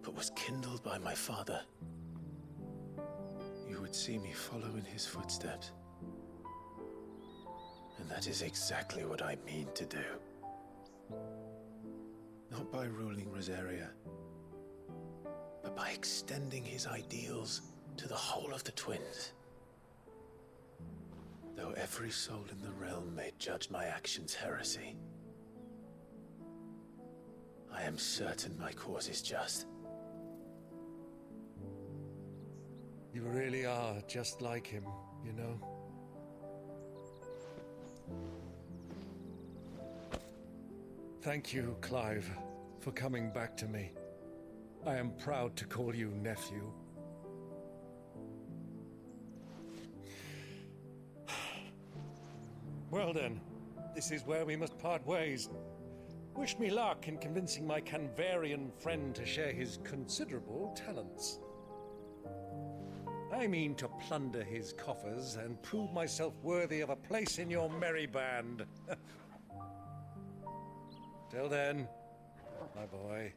but was kindled by my father. You would see me follow in his footsteps, and that That is exactly what I mean to do. Not by ruling Rosaria, but by extending his ideals to the whole of the twins. Though every soul in the realm may judge my actions heresy, I am certain my cause is just. You really are just like him, you know? Thank you, Clive, for coming back to me. I am proud to call you nephew. Well then, this is where we must part ways. Wish me luck in convincing my Canvarian friend to share his considerable talents. I mean to plunder his coffers and prove myself worthy of a place in your merry band. Till then, my boy.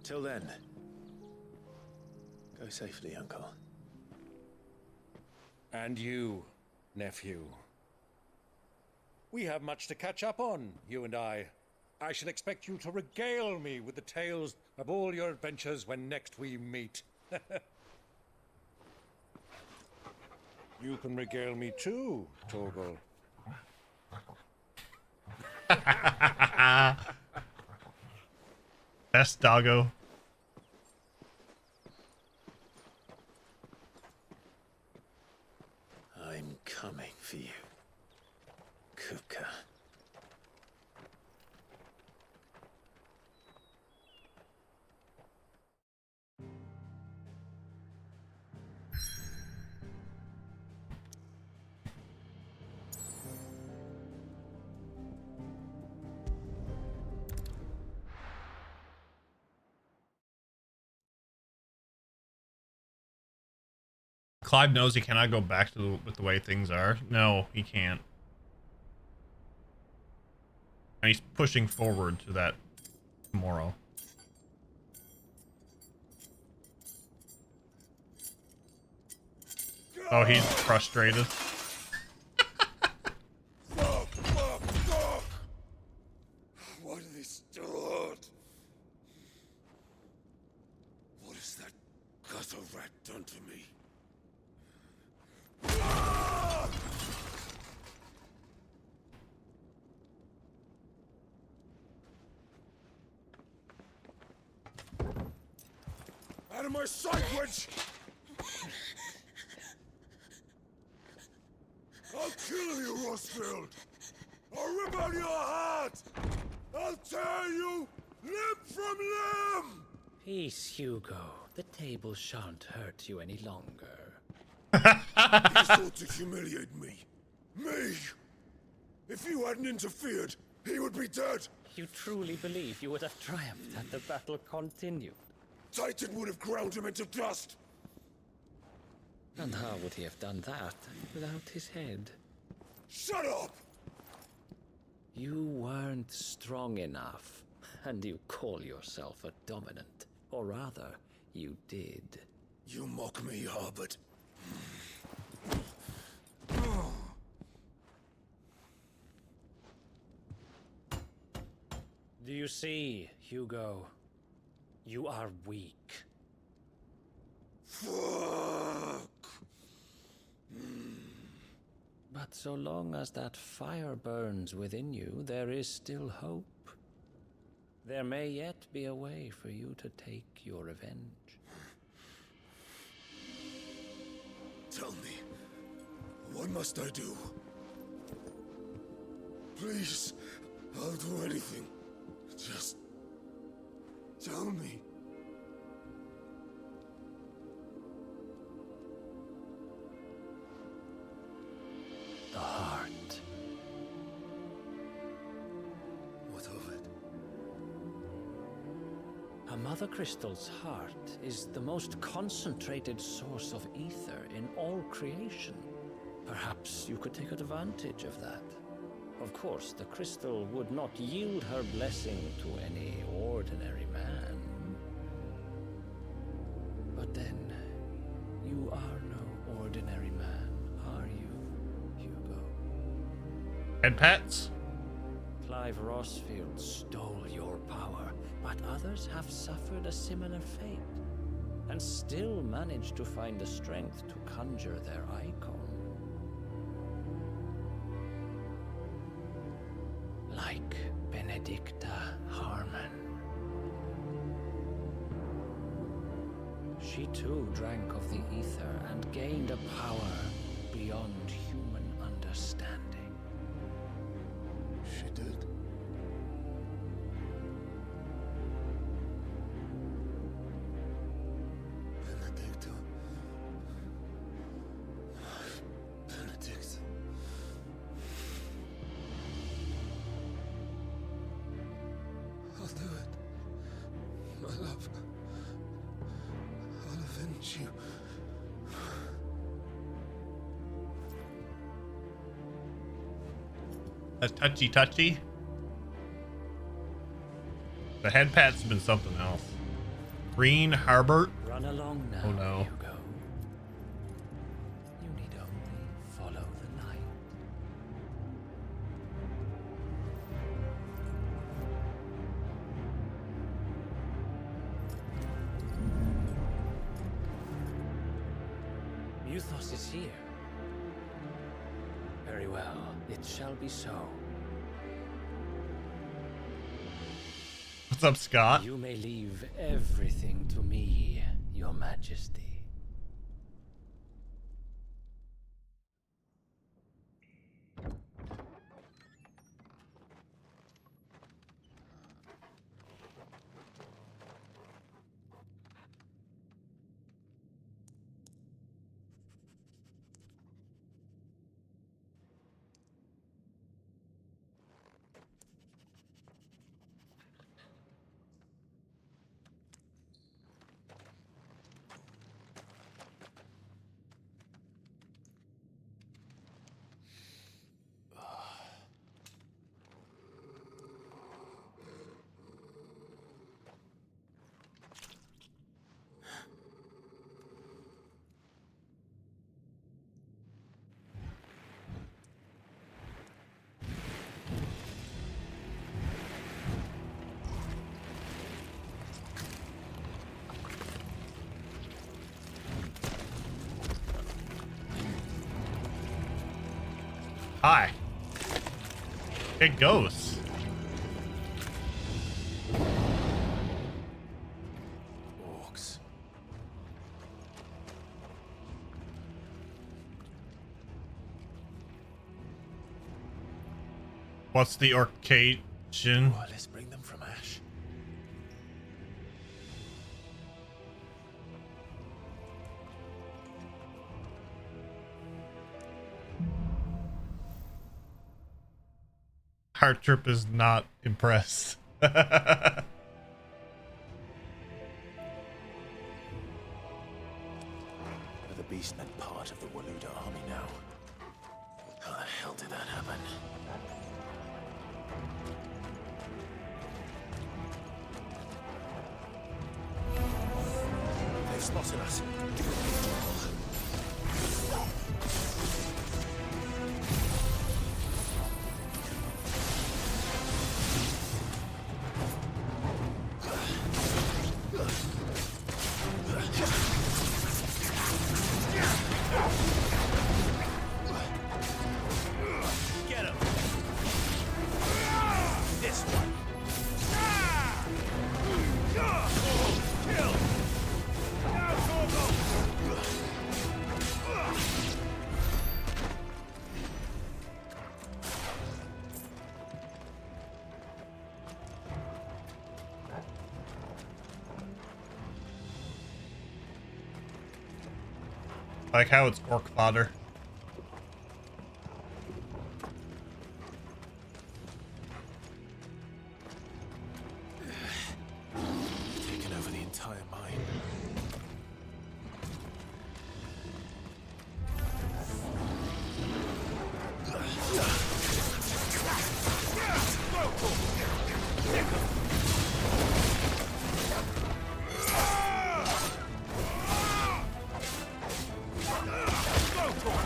Till then, go safely, Uncle. And you, nephew. We have much to catch up on, you and I. I shall expect you to regale me with the tales of all your adventures when next we meet. You can regale me too, Torgal. Best doggo. I'm coming for you, Kupka. Clive knows he cannot go back to with the way things are. No, he can't. And he's pushing forward to that tomorrow. Oh, he's frustrated. What did they start? What has that gutter rat done to me? Out of my sight, witch! I'll kill you, Rosfield! I'll rip out your heart! I'll tear you limb from limb! Peace, Hugo. The table shan't hurt you any longer. You thought to humiliate me. Me! If you hadn't interfered, he would be dead! You truly believe you would have triumphed had the battle continued? Titan would have ground him into dust! And how would he have done that without his head? Shut up! You weren't strong enough, and you call yourself a dominant. Or rather, you did. You mock me, Harbert. Do you see, Hugo? You are weak. Fuck! But so long as that fire burns within you, there is still hope. There may yet be a way for you to take your revenge. Tell me, what must I do? Please, I'll do anything. Just tell me. The heart. What of it? A Mother Crystal's heart is the most concentrated source of ether in all creation. Perhaps you could take advantage of that. Of course, the crystal would not yield her blessing to any ordinary man. But then, you are no ordinary man, are you, Hugo? Head pats? Clive Rossfield stole your power, but others have suffered a similar fate, and still managed to find the strength to conjure their icon. Like Benedicta Harmon. She too drank of the ether and gained a power beyond human understanding. She did. Benedicta. Benedict. I'll do it. My love. I'll avenge you. A touchy. The head pat's been something else. Green Harbor. Run along now, Oh no. Hugo. You need only follow the light. Muthos is here. Very well, it shall be so. What's up, Scott? You may leave everything to me, Your Majesty. Hi. It goes. Orcs. What's the occasion? Well, let's bring them from Ash. Heart Trip is not impressed. They're the beast meant part of the Waluda army now. How the hell did that happen? They've spotted us. Get him! This one! Kill! Now, Torgo! Like how it's orc fodder. Taken over the entire mine. Go,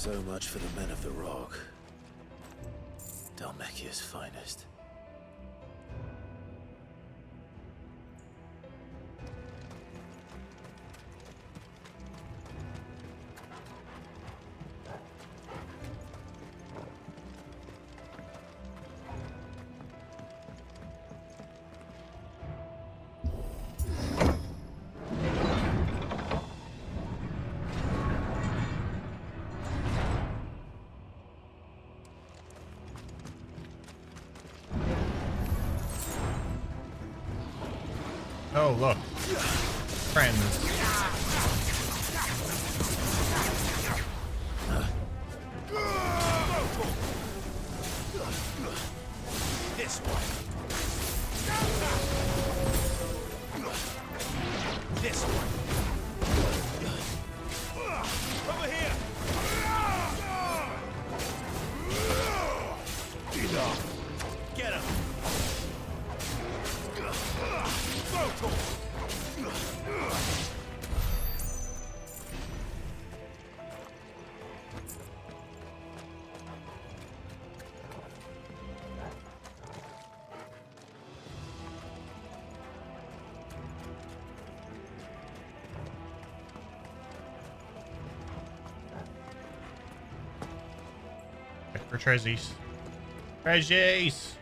So much for the men of the Rock. Dalmekia's finest. Oh, look. Friends. This one. This one. Over here. Get him. Check for treasures. Treasures!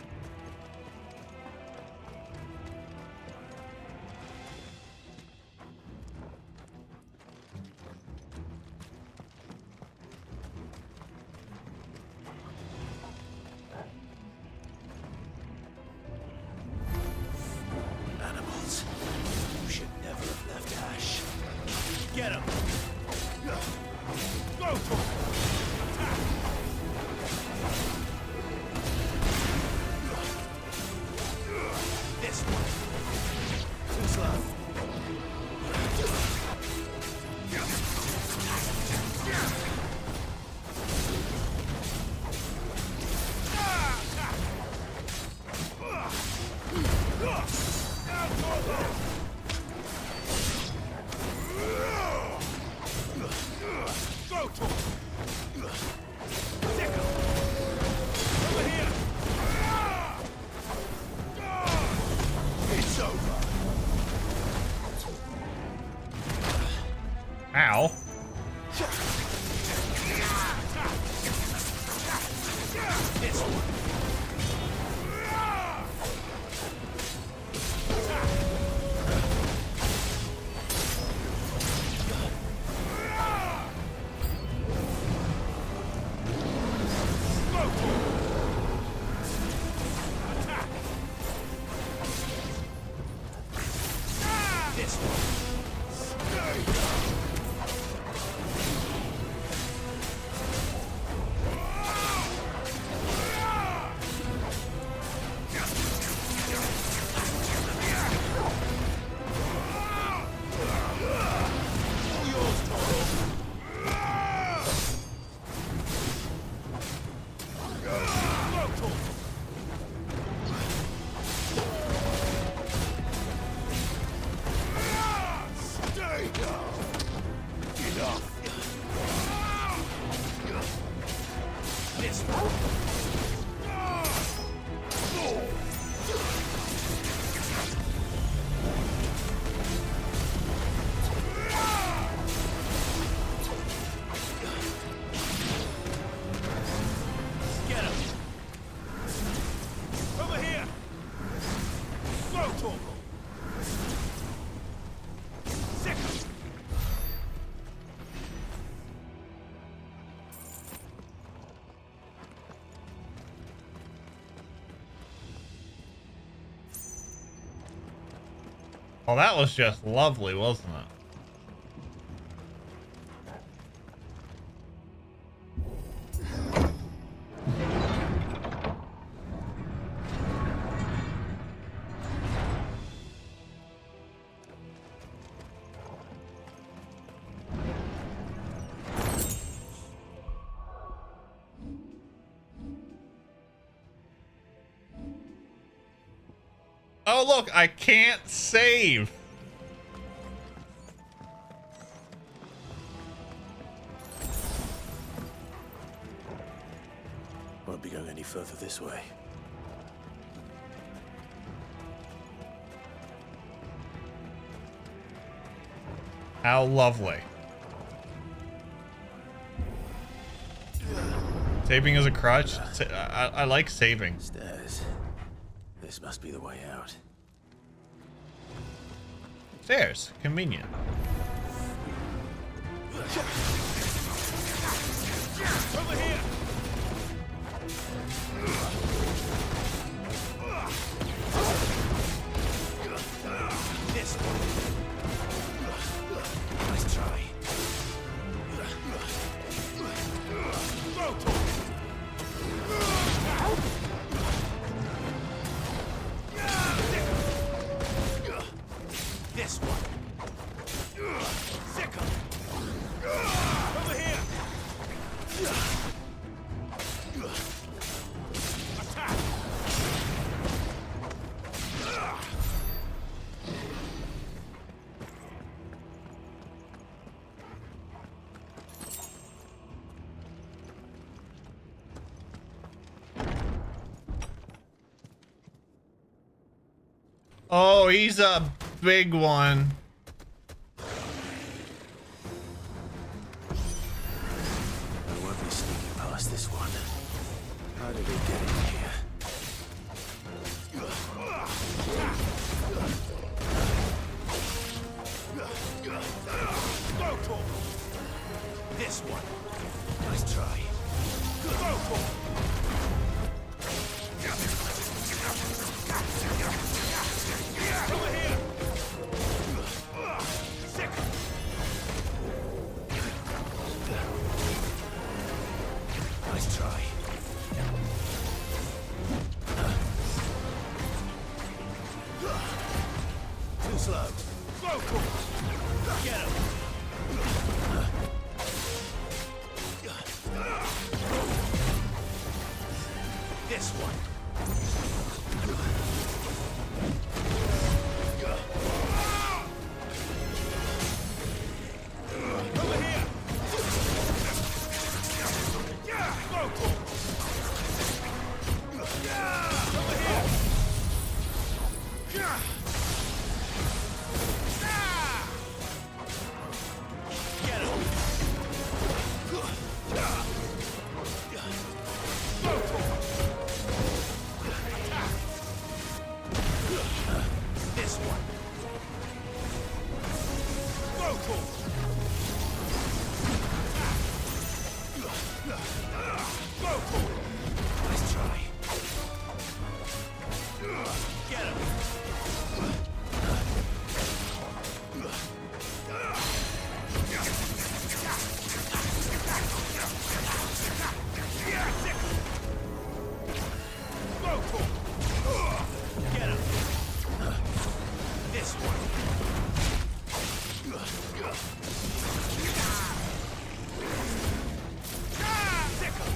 Animals. You should never have left Ash. Get him. Go for it. Attack. This one. Too slow. Go to him. Stick him. Over here. It's over. Ow. This one. This Get him. Over here. Go to him. Sick him. Well, that was just lovely, wasn't it? Oh, look, I can't save. Won't be going any further this way. How lovely. Saving as a crutch? I like saving. Stairs. This must be the way out. Stairs. Convenient. Over here! This one. Nice try. This one. Sick 'em. Over here. Attack. Oh, he's a big one. I won't be sneaking past this one. How did he get in here? This one. Nice try. Over here. Sick. Nice try. Too slow. Vocal. Get him. This one. Over here. Vocal. Over here. Get him. This one. Vocal. Vocal. Nice try. Get him. Vocal. Get him. This one. Sick 'em.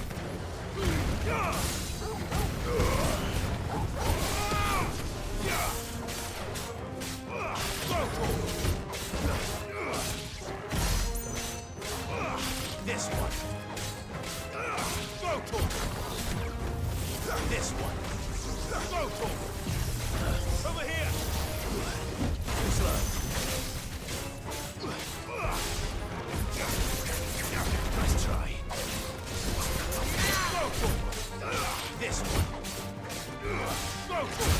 This one. Vocal. This one. Vocal. Over here. Too slow. Nice try. Vocal. This one. Vocal.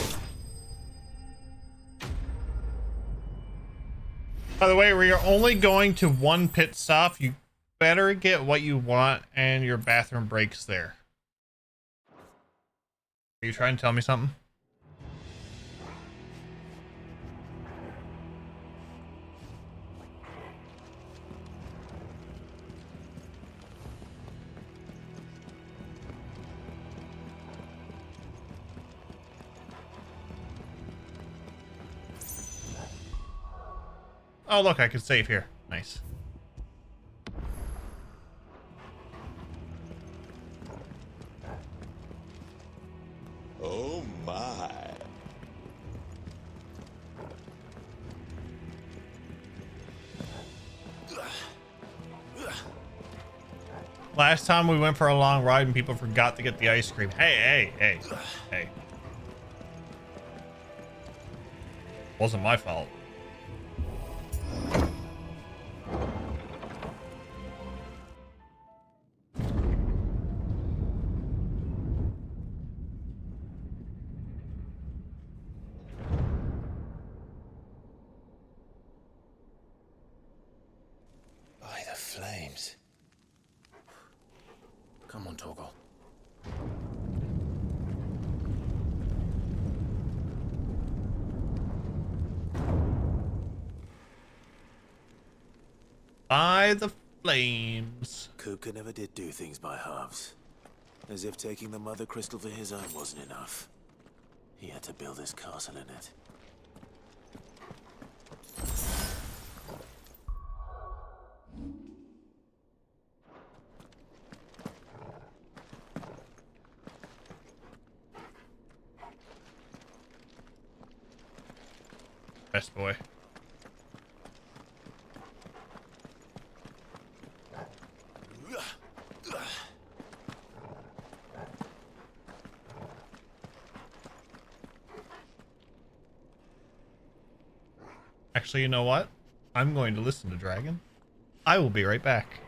By the way, we are only going to one pit stop. You better get what you want and your bathroom breaks there. Are you trying to tell me something? Oh, look, I can save here. Nice. Oh my. Last time we went for a long ride and people forgot to get the ice cream. Hey. Wasn't my fault. By the flames. Come on, Torgal. By the flames. Kupka never did do things by halves. As if taking the Mother Crystal for his own wasn't enough. He had to build his castle in it. Best boy. Actually, you know what? I'm going to listen to Dragon. I will be right back.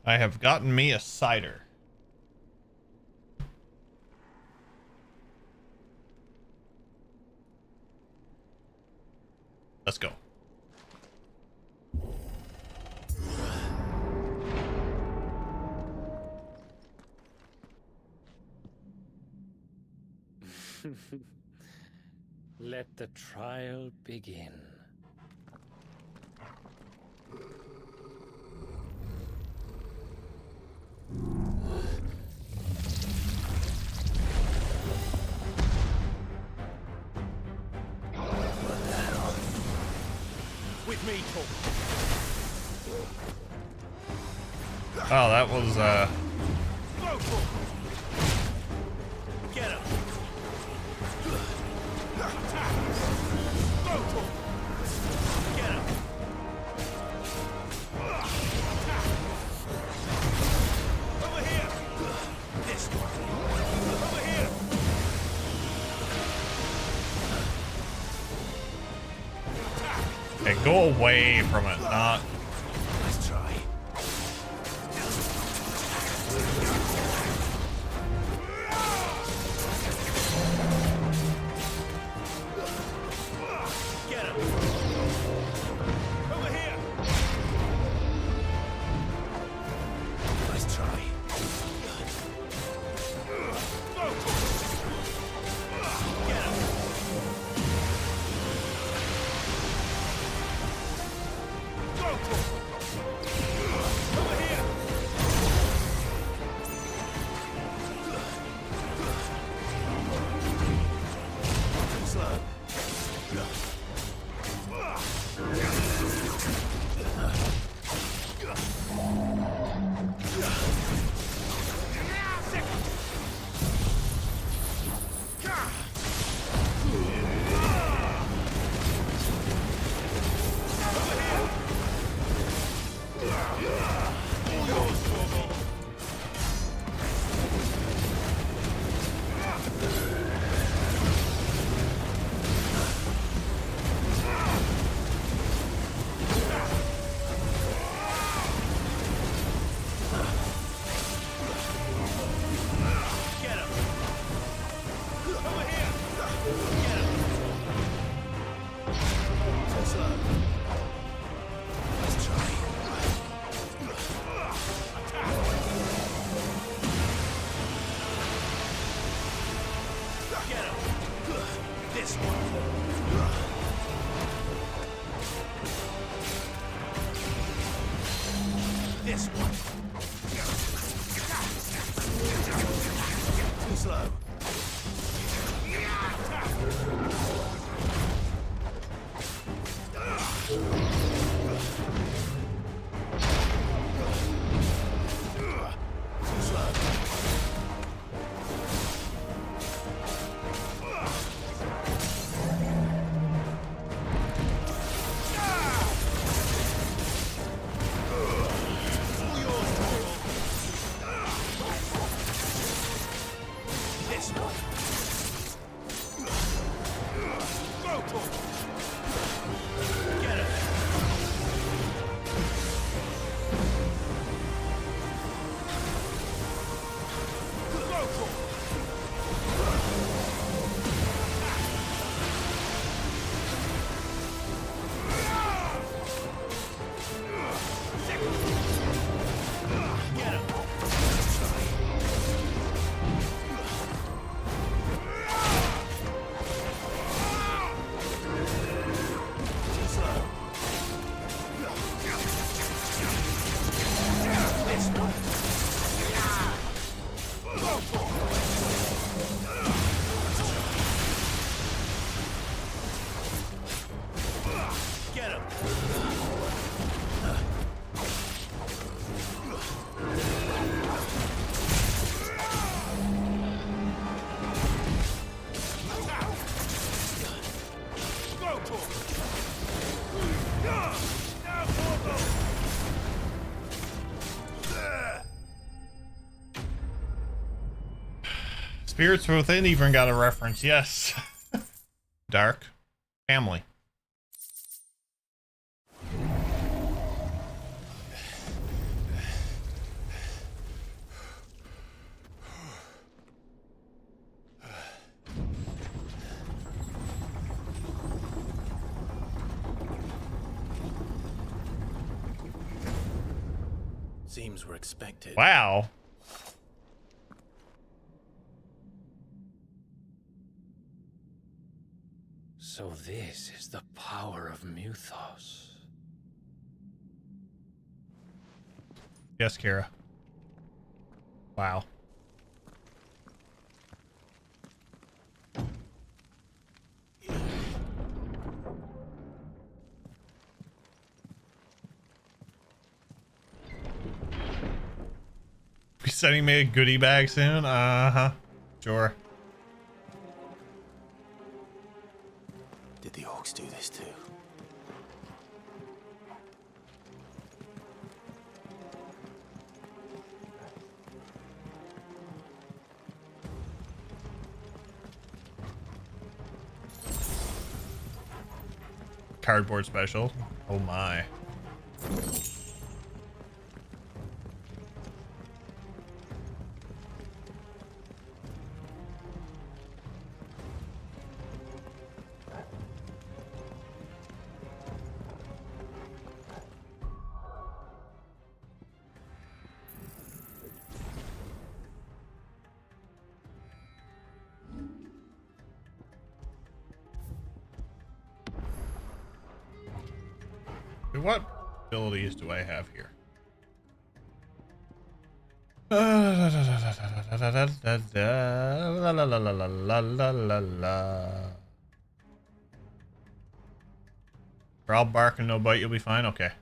I have gotten me a cider. Let's go. Let the trial begin. me talk. Oh, that was Go for it. Get him. Attack. Go for it. Get him. Attack. Over here. This one. Over here. hey, go away from it, not. Let's try. Get him. Over here. Let's try. Go. Get him. Go. Over here. Too slow. Get him. Over here. Get him. Too slow. Let's try. Attack. Get him. This one. This one. Too slow. Too slow. This one. Go for it. Get it. Go for it. Get him. Too slow. This one. Go for it. Get him. Go for it. Now for the. Spirits Within even got a reference, yes. Dark family. Seems we're expected. Wow. So this is the power of Muthos. Yes, Kira. Wow. sending me a goodie bag soon? Uh-huh. Sure. Did the orcs do this too? Cardboard special. Oh my. What abilities do I have here? Growl, bark, and no bite, you'll be fine? Okay.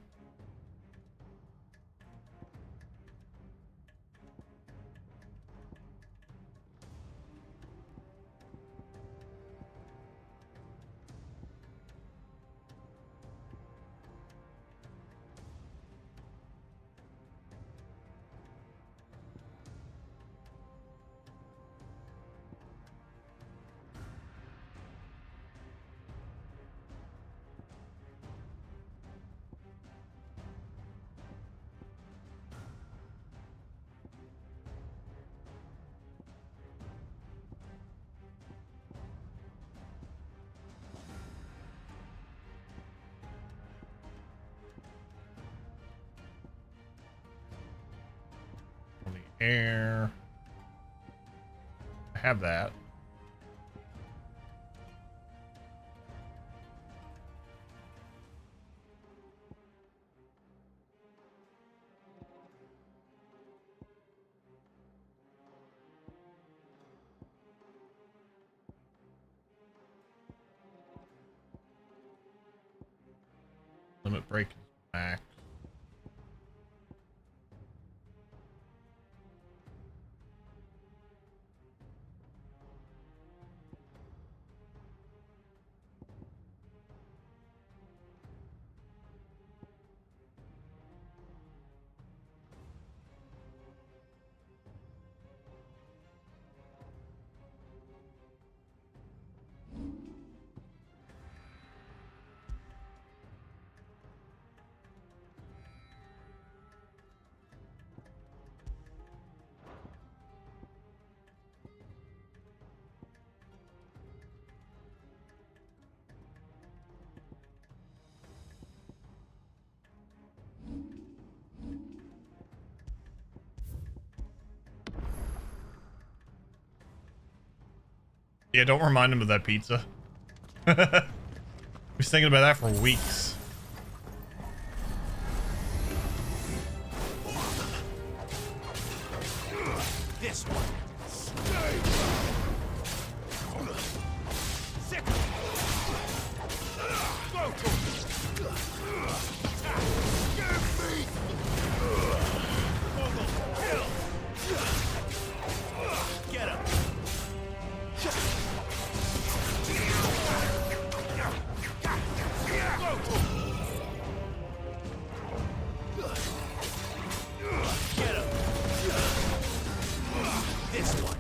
Air. I have that. Limit break is max. Yeah, don't remind him of that pizza. I was thinking about that for weeks. This one. Sick. Go to give me. Kill. Get him. Get him. This one.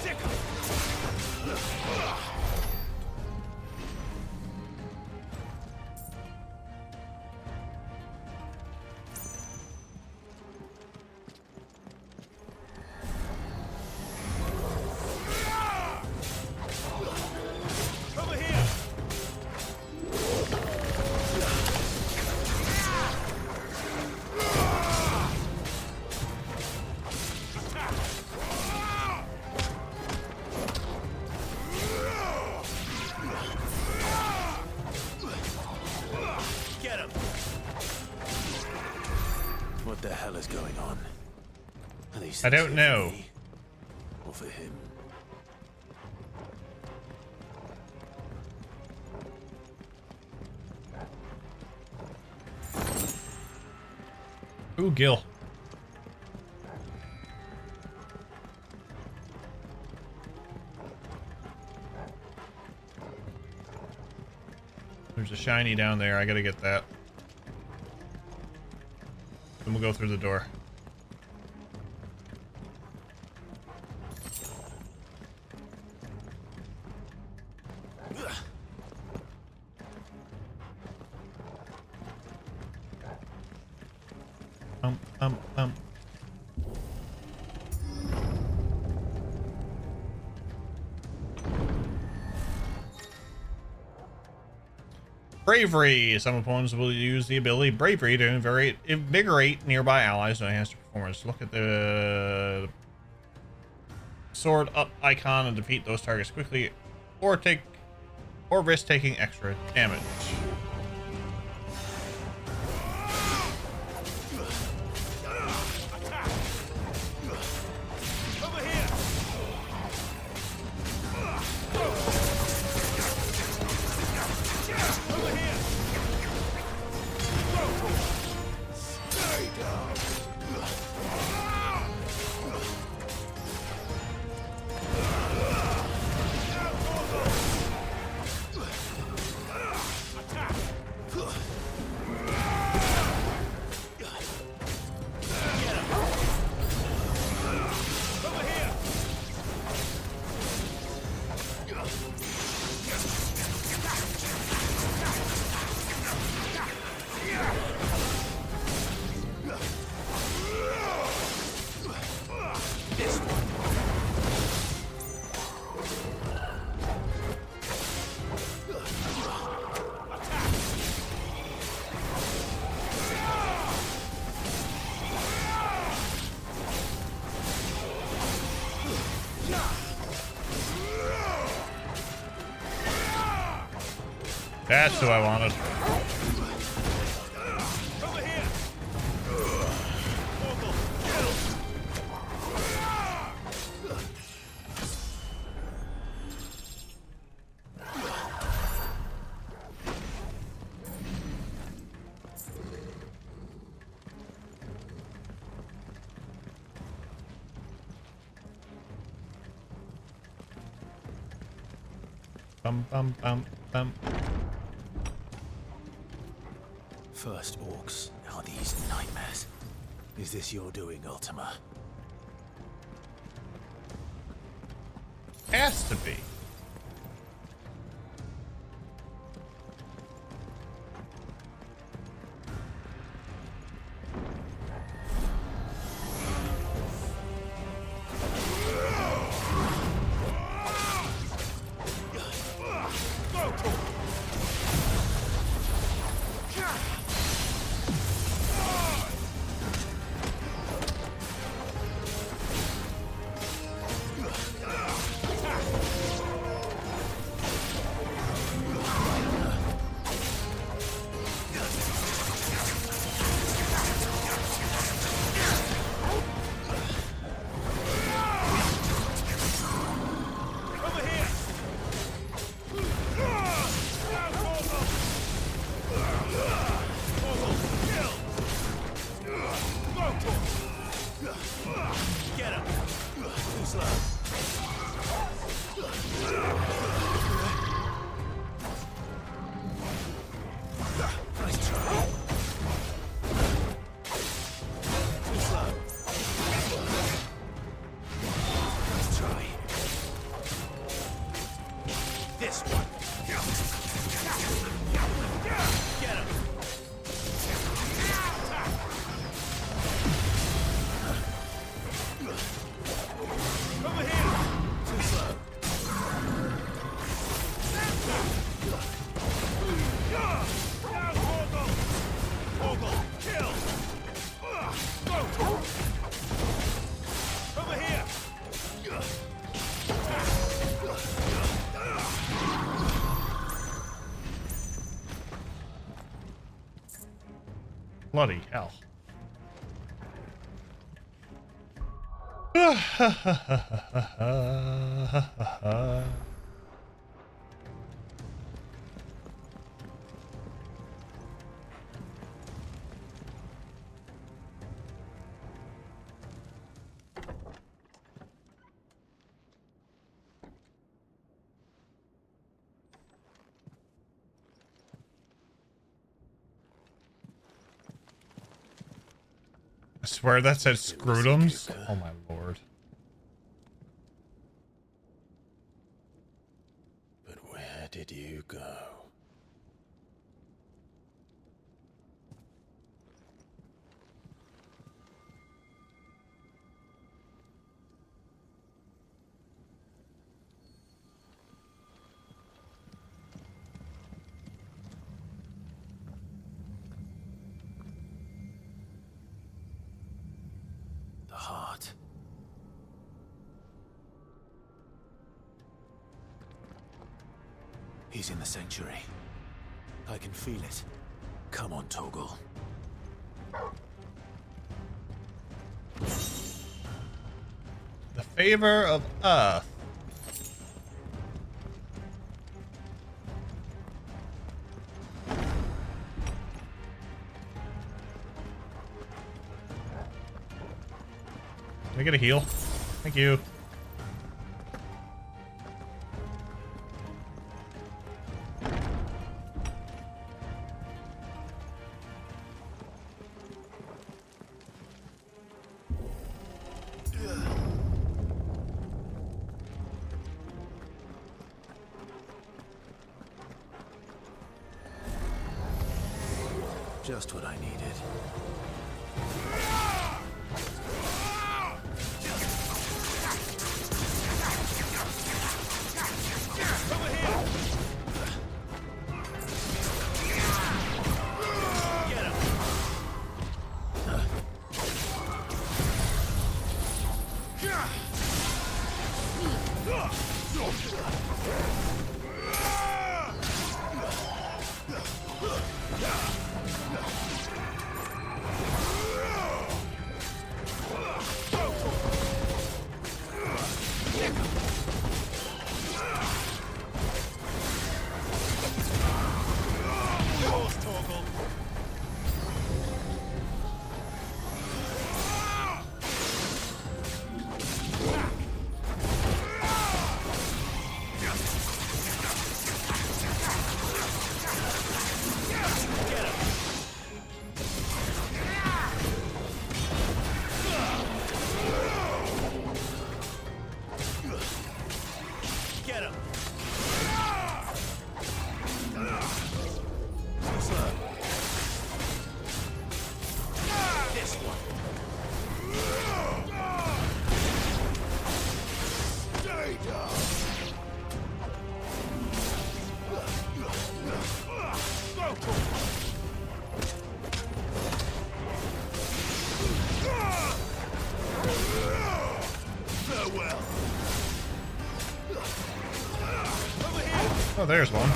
Sick him. Over here. Get him. What the hell is going on? Are these I things don't here know. for me or for him? Ooh, Gil. There's a shiny down there. I gotta get that. Then we'll go through the door. Um. Bravery. Some opponents will use the ability Bravery to invigorate nearby allies to enhance their performance. Look at the sword up icon and defeat those targets quickly, or risk taking extra damage. That's who I wanted. Bum bum bum bum. First orcs, now these nightmares. Is this your doing, Ultima? Has to be. Bloody hell. I swear that said scrutums. Oh my lord. But where did you go? The heart. He's in the sanctuary. I can feel it. Come on, Toggle. The favor of Earth. Can I get a heal? Thank you. Just what I needed. Oh, there's one.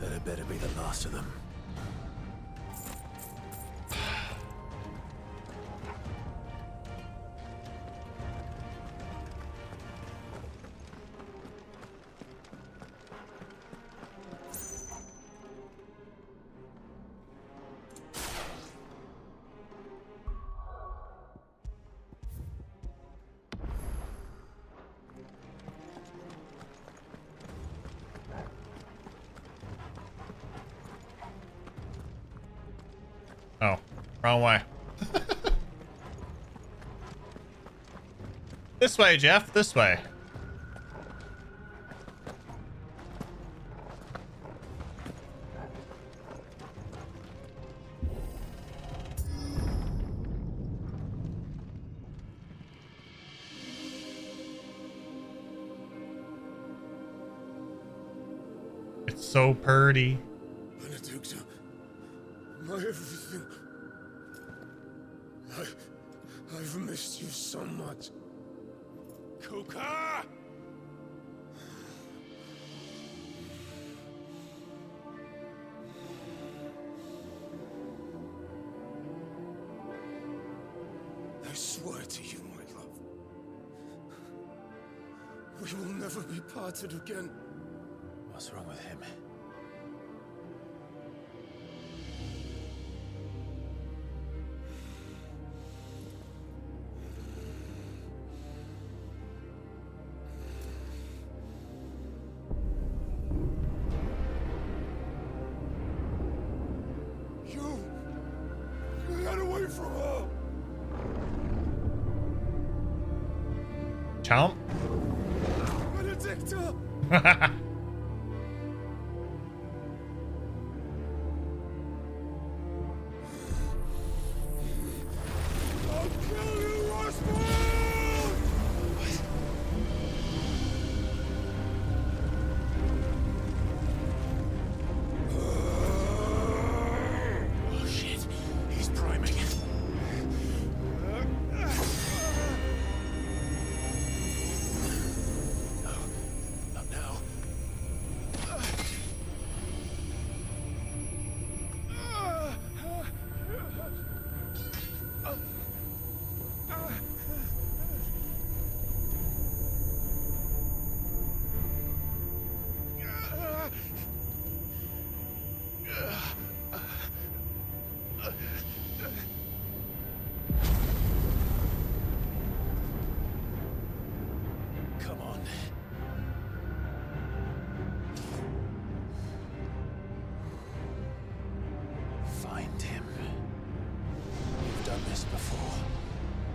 That had better be the last of them. Oh, wrong way. This way, Jeff, this way. It's so pretty. Benedicta, my everything. I've missed you so much. Kuka! I swear to you, my love, we will never be parted again. What's wrong with him? You away from her! Chomp. Benedicta! I'll kill you, Roswell! Oh shit, he's priming. Not now. Come on. Find him. You've done this before.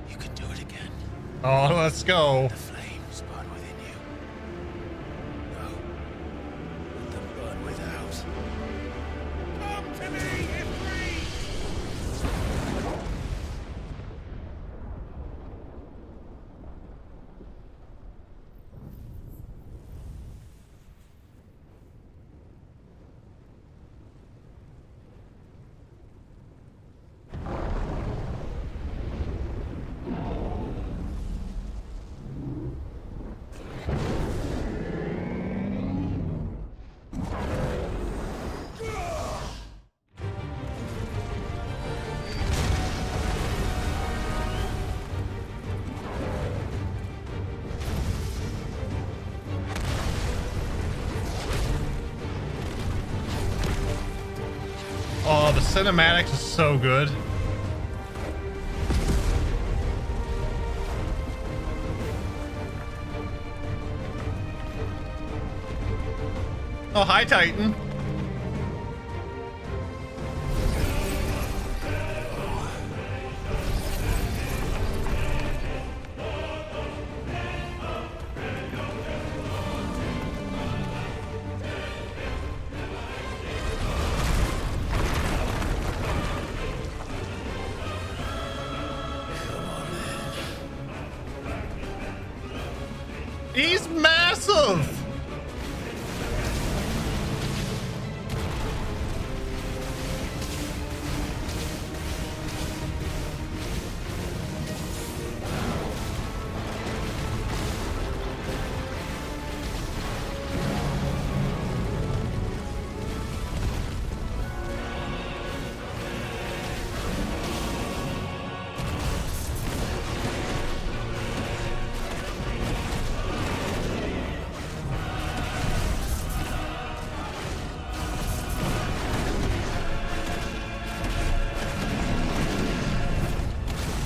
You can do it again. Oh, let's go. The flames burn within you. No. Let them burn without. Come to me, Ifrit! Oh, the cinematics is so good. Oh, hi, Titan. He's massive!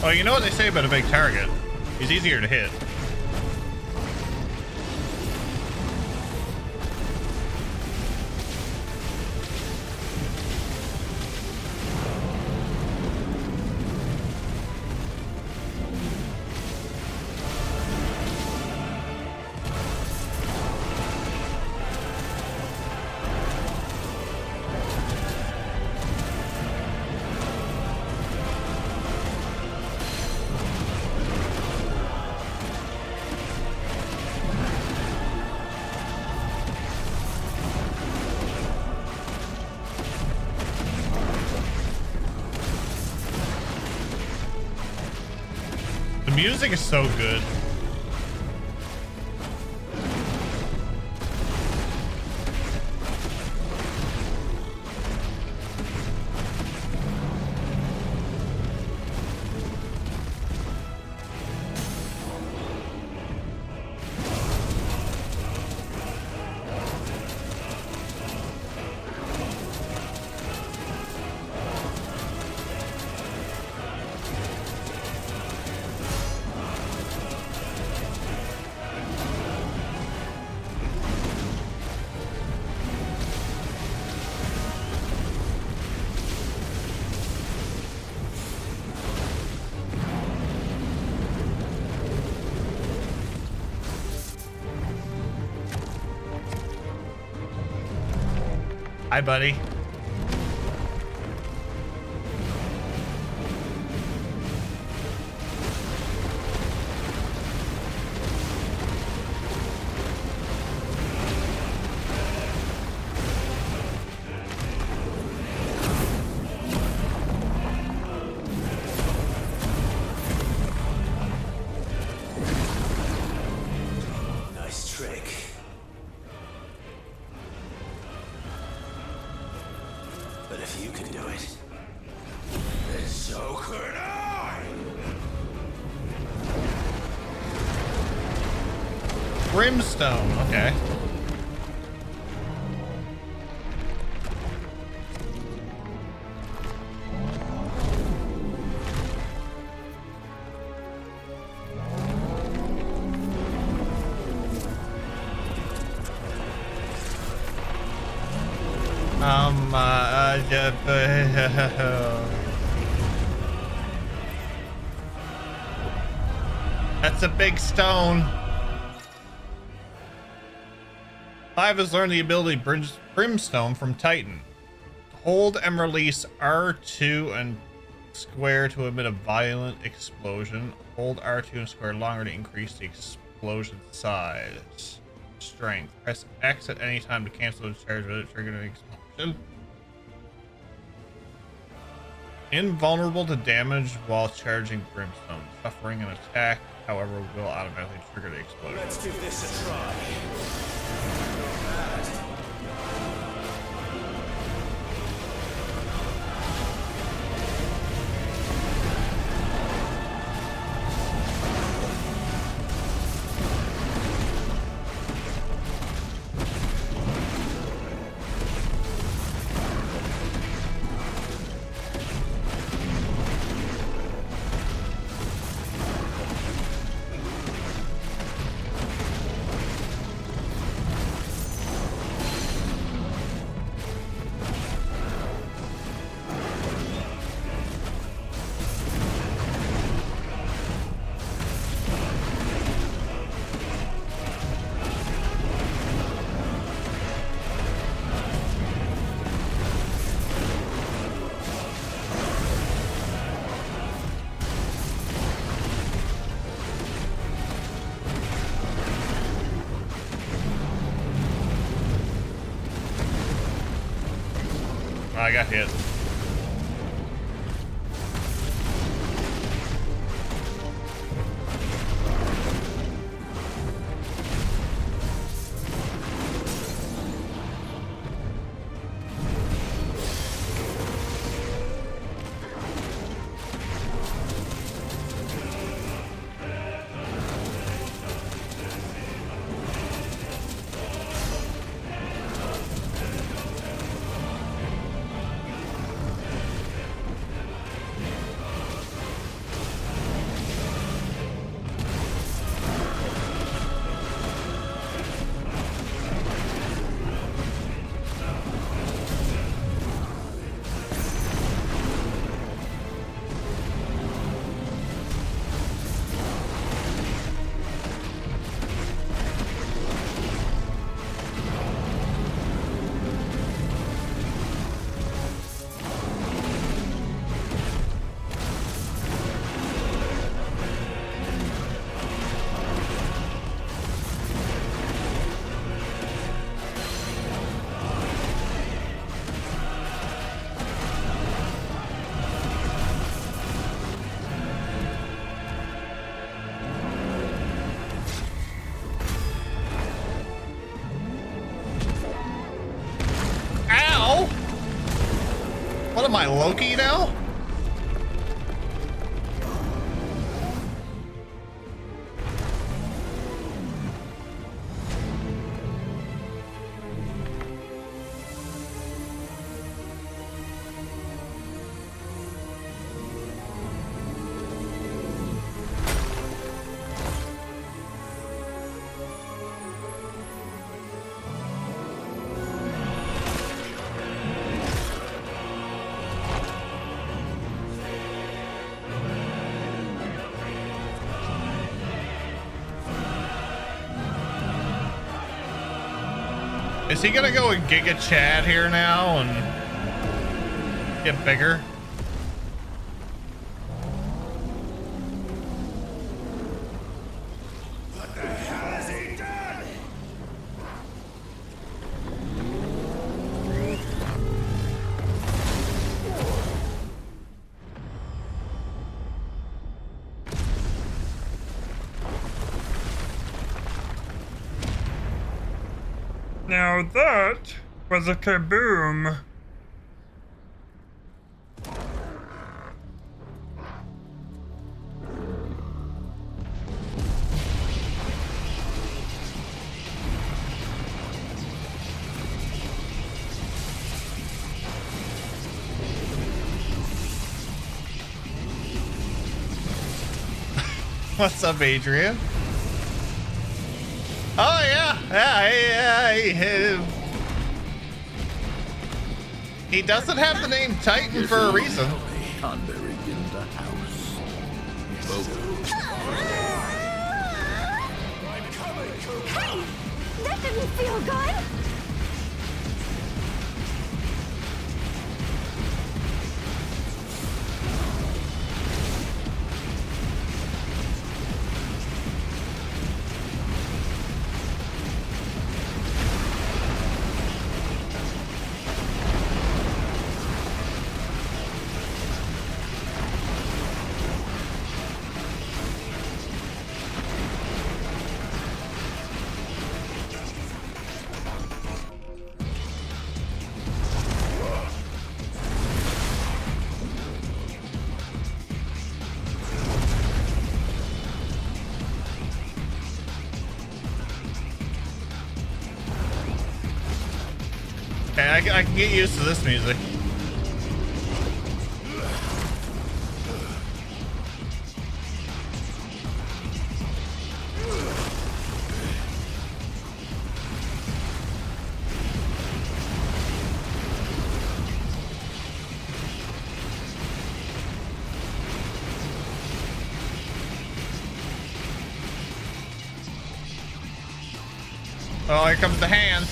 Oh, you know what they say about a big target? He's easier to hit. The music is so good. Hi, buddy. Nice trick. But if you can do it, then so could I! Brimstone, okay. That's a big stone. 5 has learned the ability Brimstone from Titan. Hold and release R2 and square to emit a violent explosion. Hold R2 and square longer to increase the explosion size. Strength. Press X at any time to cancel the charge without triggering an explosion. Invulnerable to damage while charging Brimstone. Suffering an attack, however, will automatically trigger the explosion. Let's give this a try. I got hit. What am I, Loki now? Is he gonna go with Giga Chad here now and get bigger? What the hell has he done? Now that was a kaboom. What's up, Adrian? Oh yeah, he doesn't have the name Titan for a reason. Can't be in the house. Hey! That didn't feel good! Okay, I can get used to this music. Oh, here comes the hand.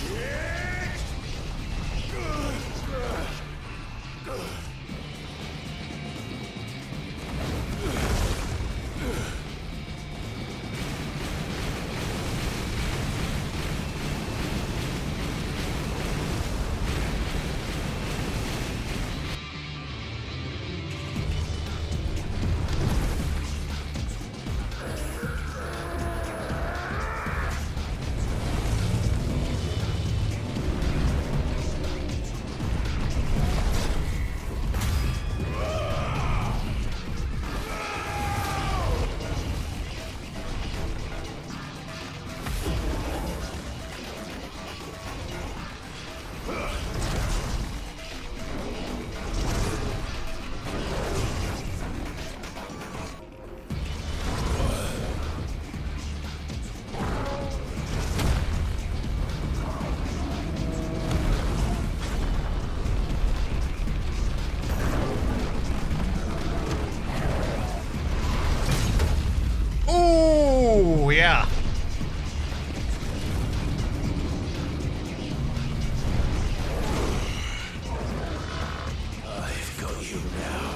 Ooh, yeah. I've got you now.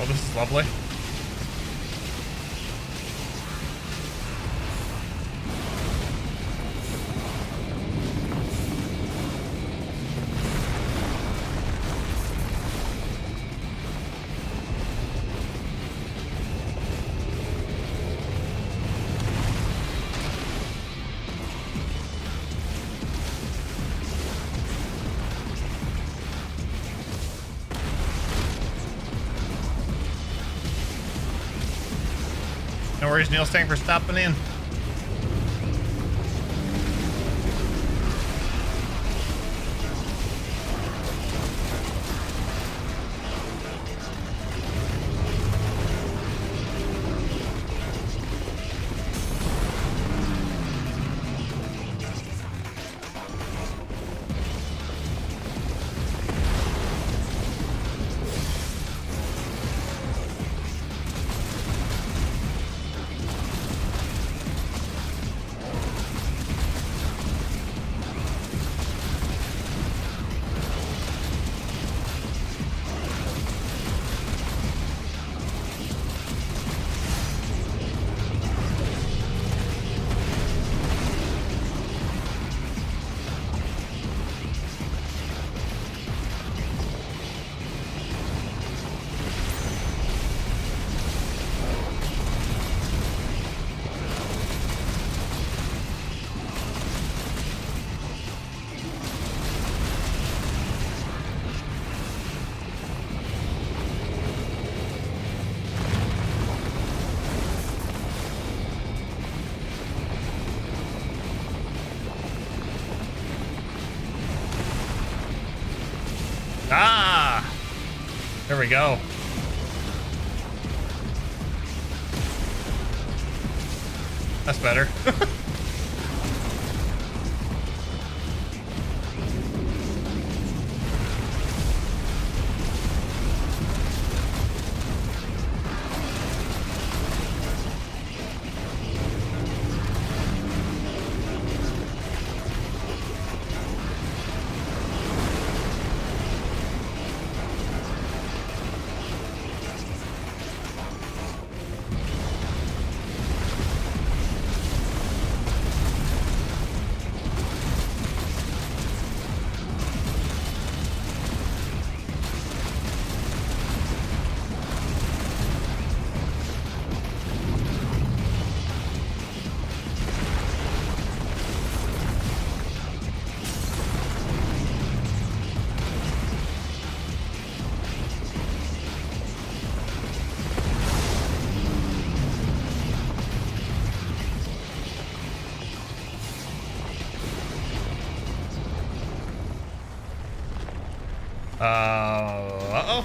Oh, this is lovely. No worries, Neil. Thanks for stopping in. Ah! There we go. That's better. Uh-oh.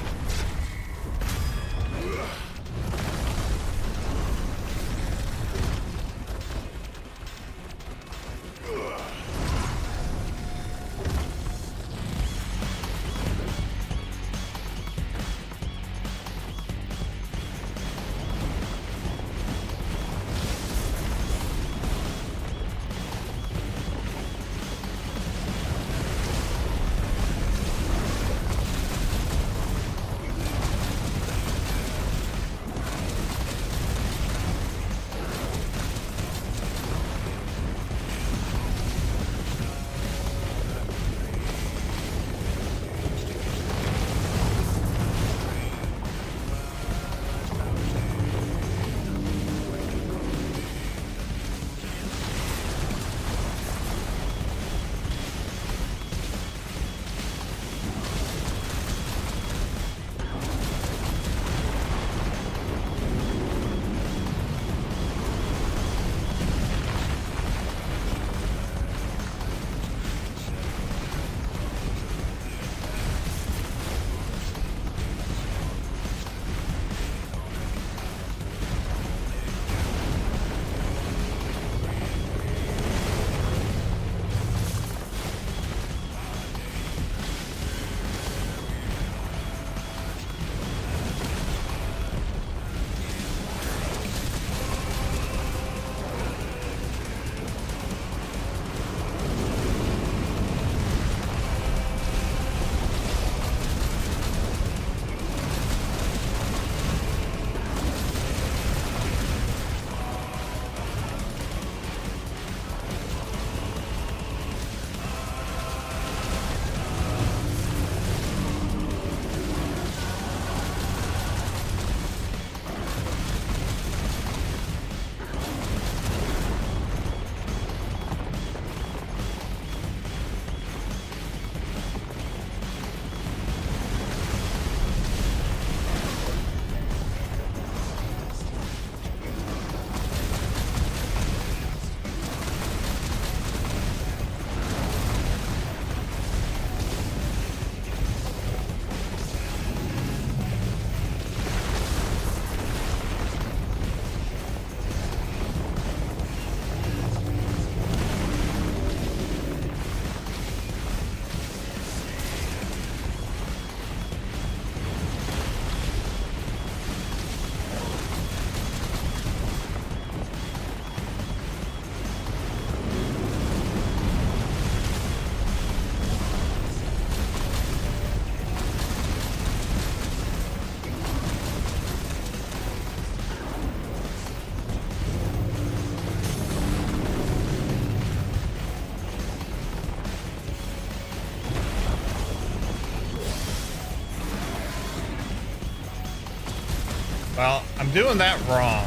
Well, I'm doing that wrong.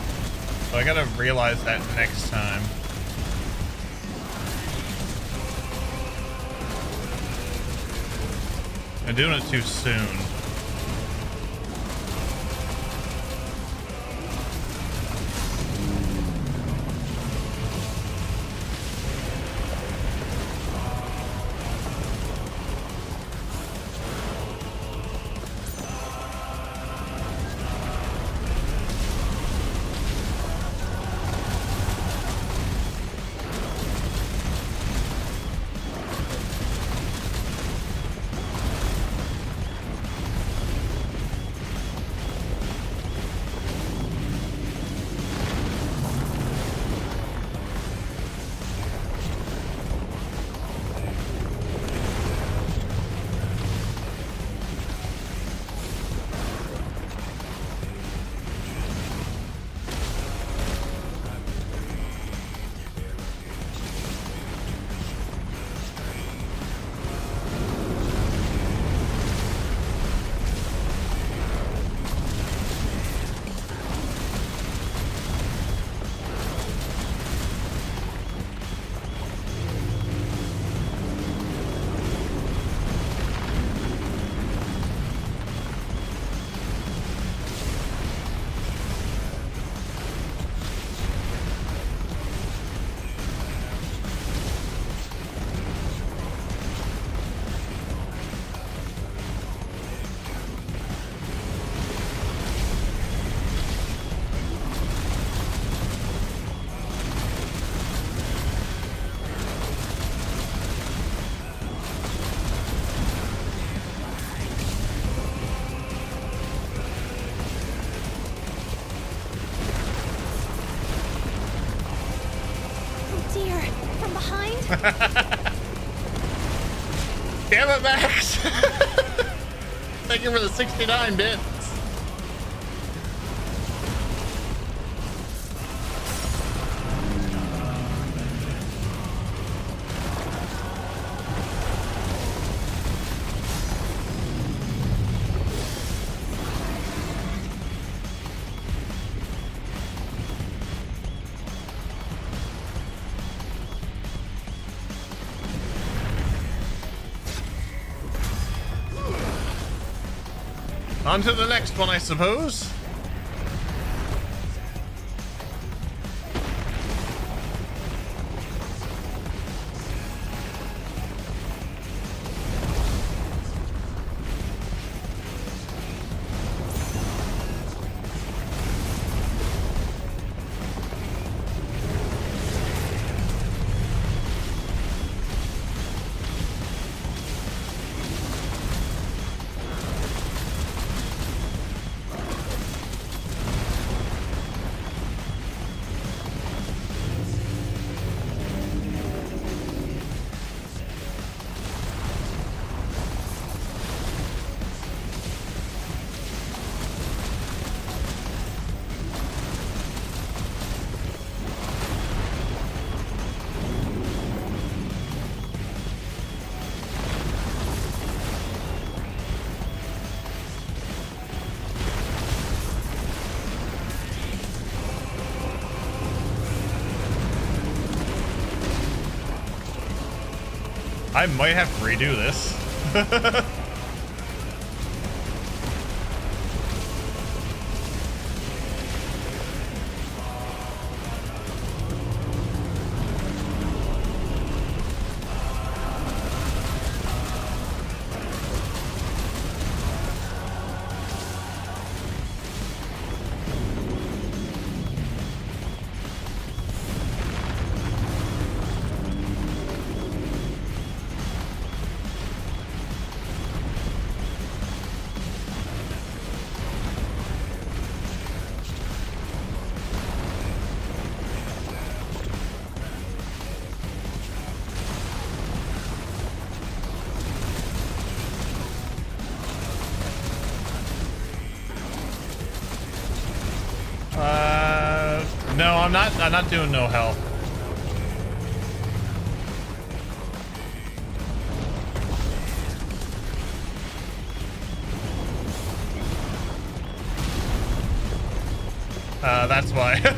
So I gotta realize that next time. I'm doing it too soon. Damn it, Max! Thank you for the 69 bits. On to the next one, I suppose. I might have to redo this. No, I'm not doing no health. that's why.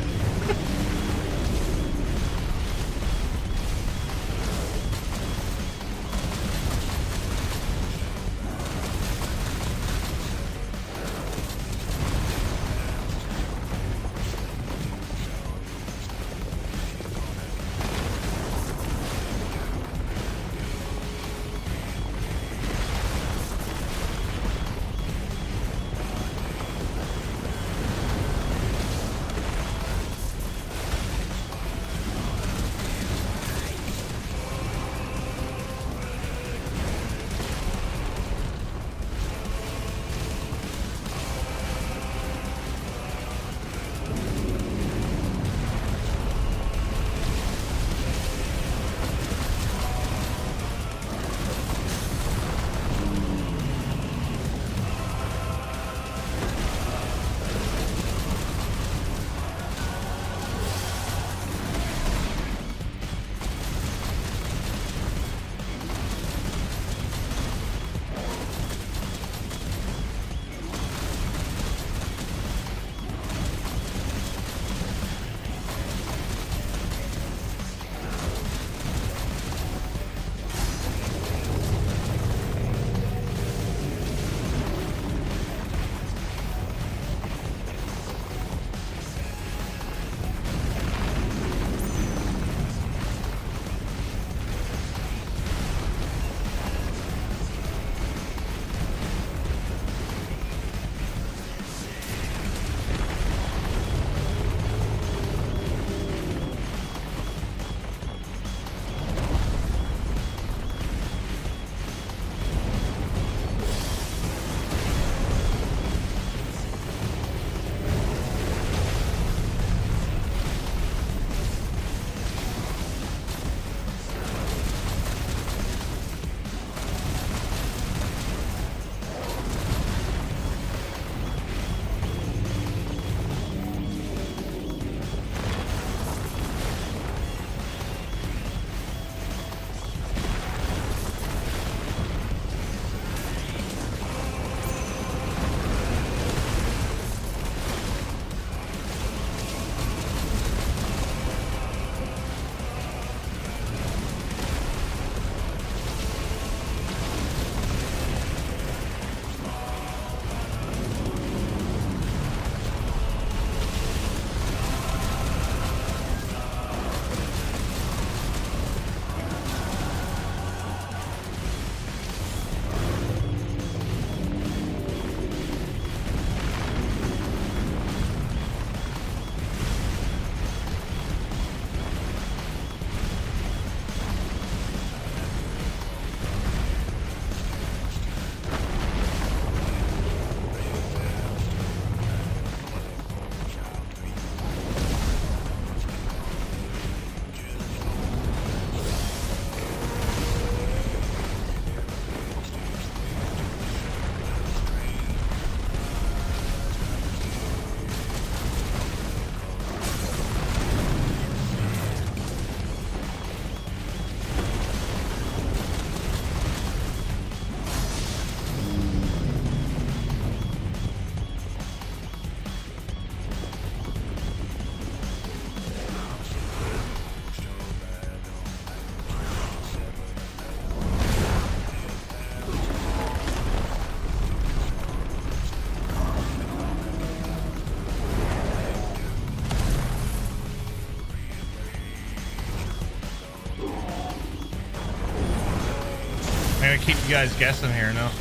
I'm gonna keep you guys guessing here now.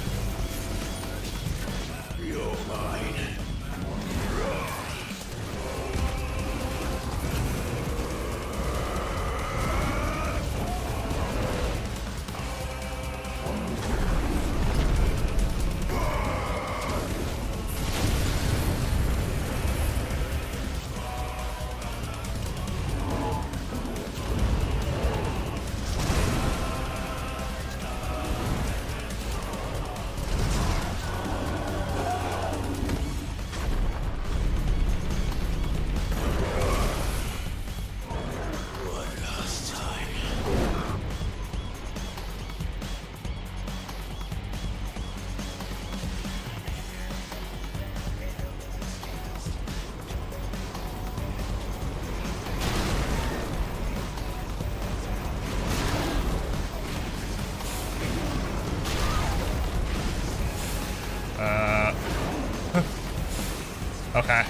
Okay.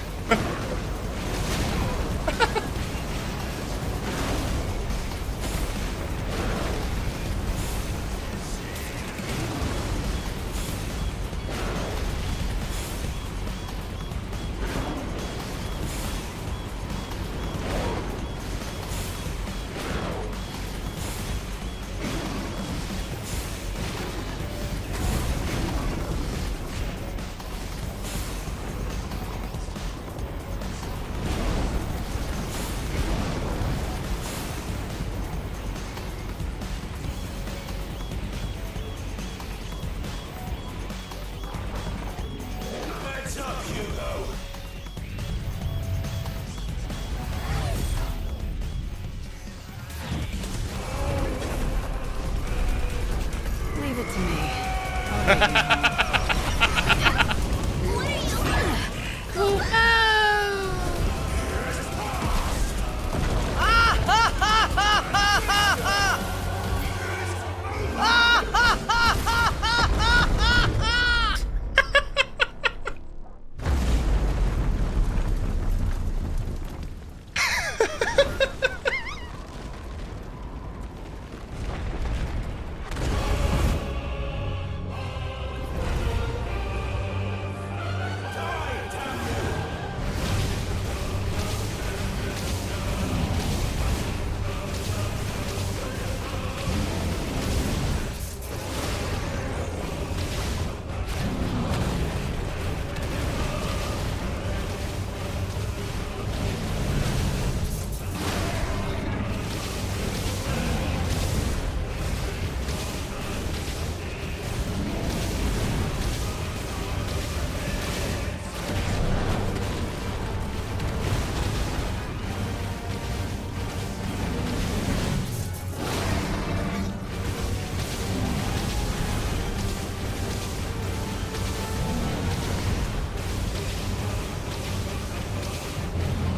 Heads up, Hugo! Leave it to me.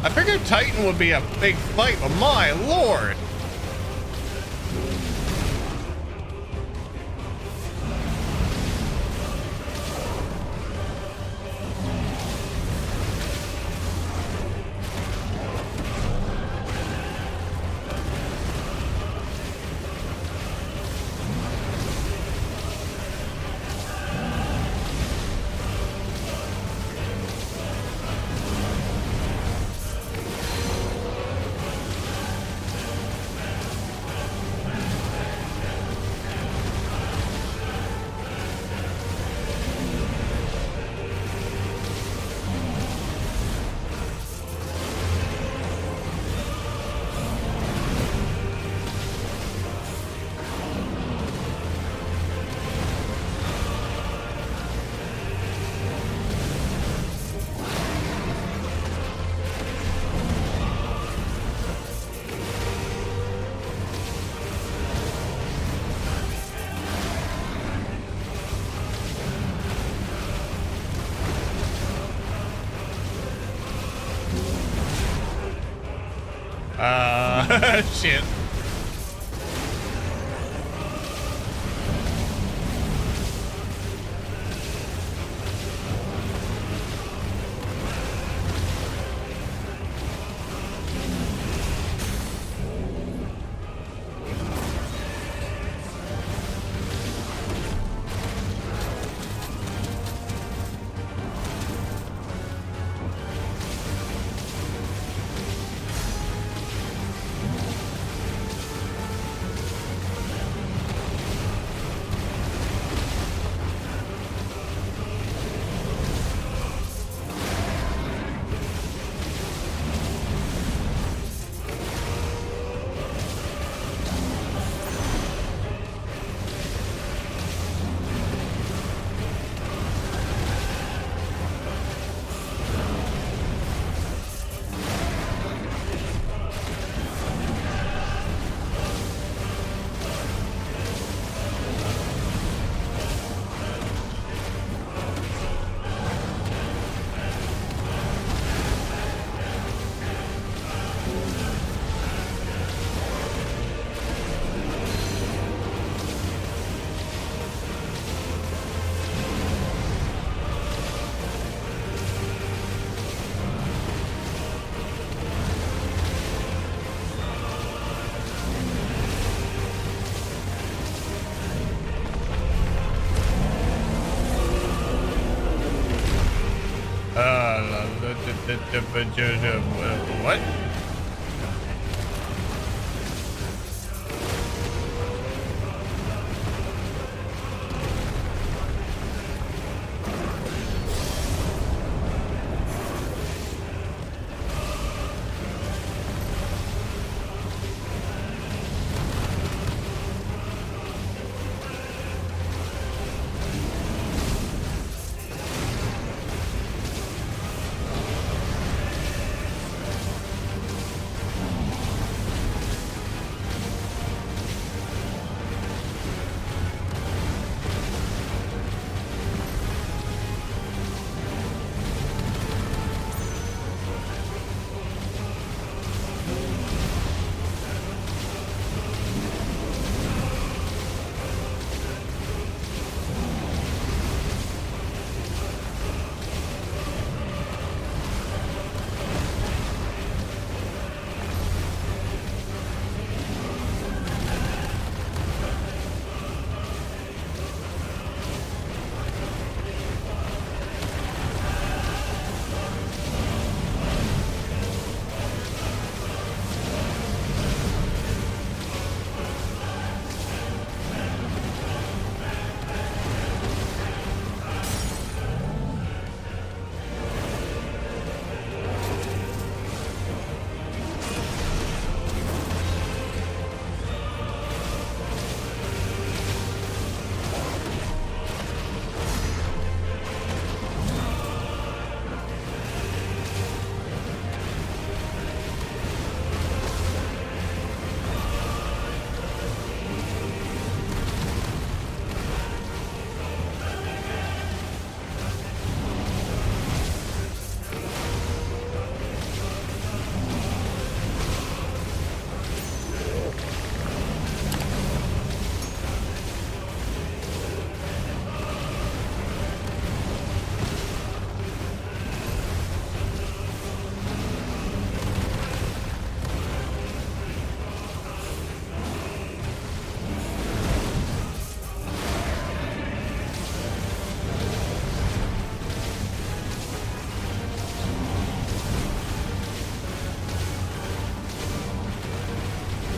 I figured Titan would be a big fight, but my lord! Shit. What?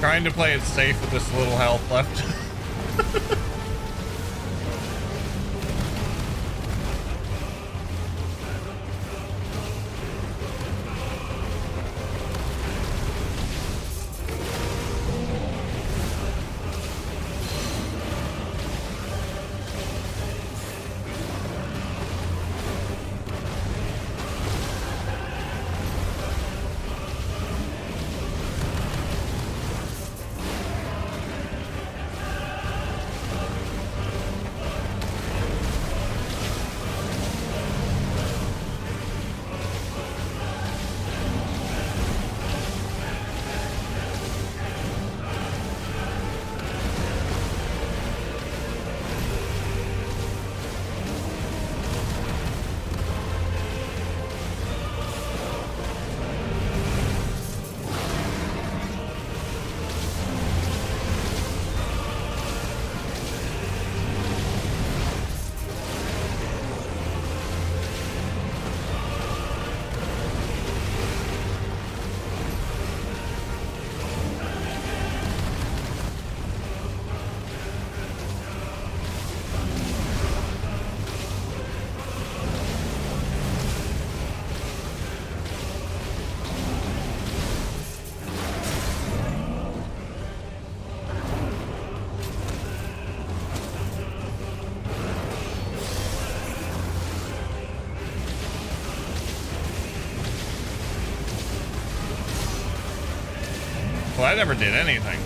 Trying to play it safe with this little health left. Well, I never did anything.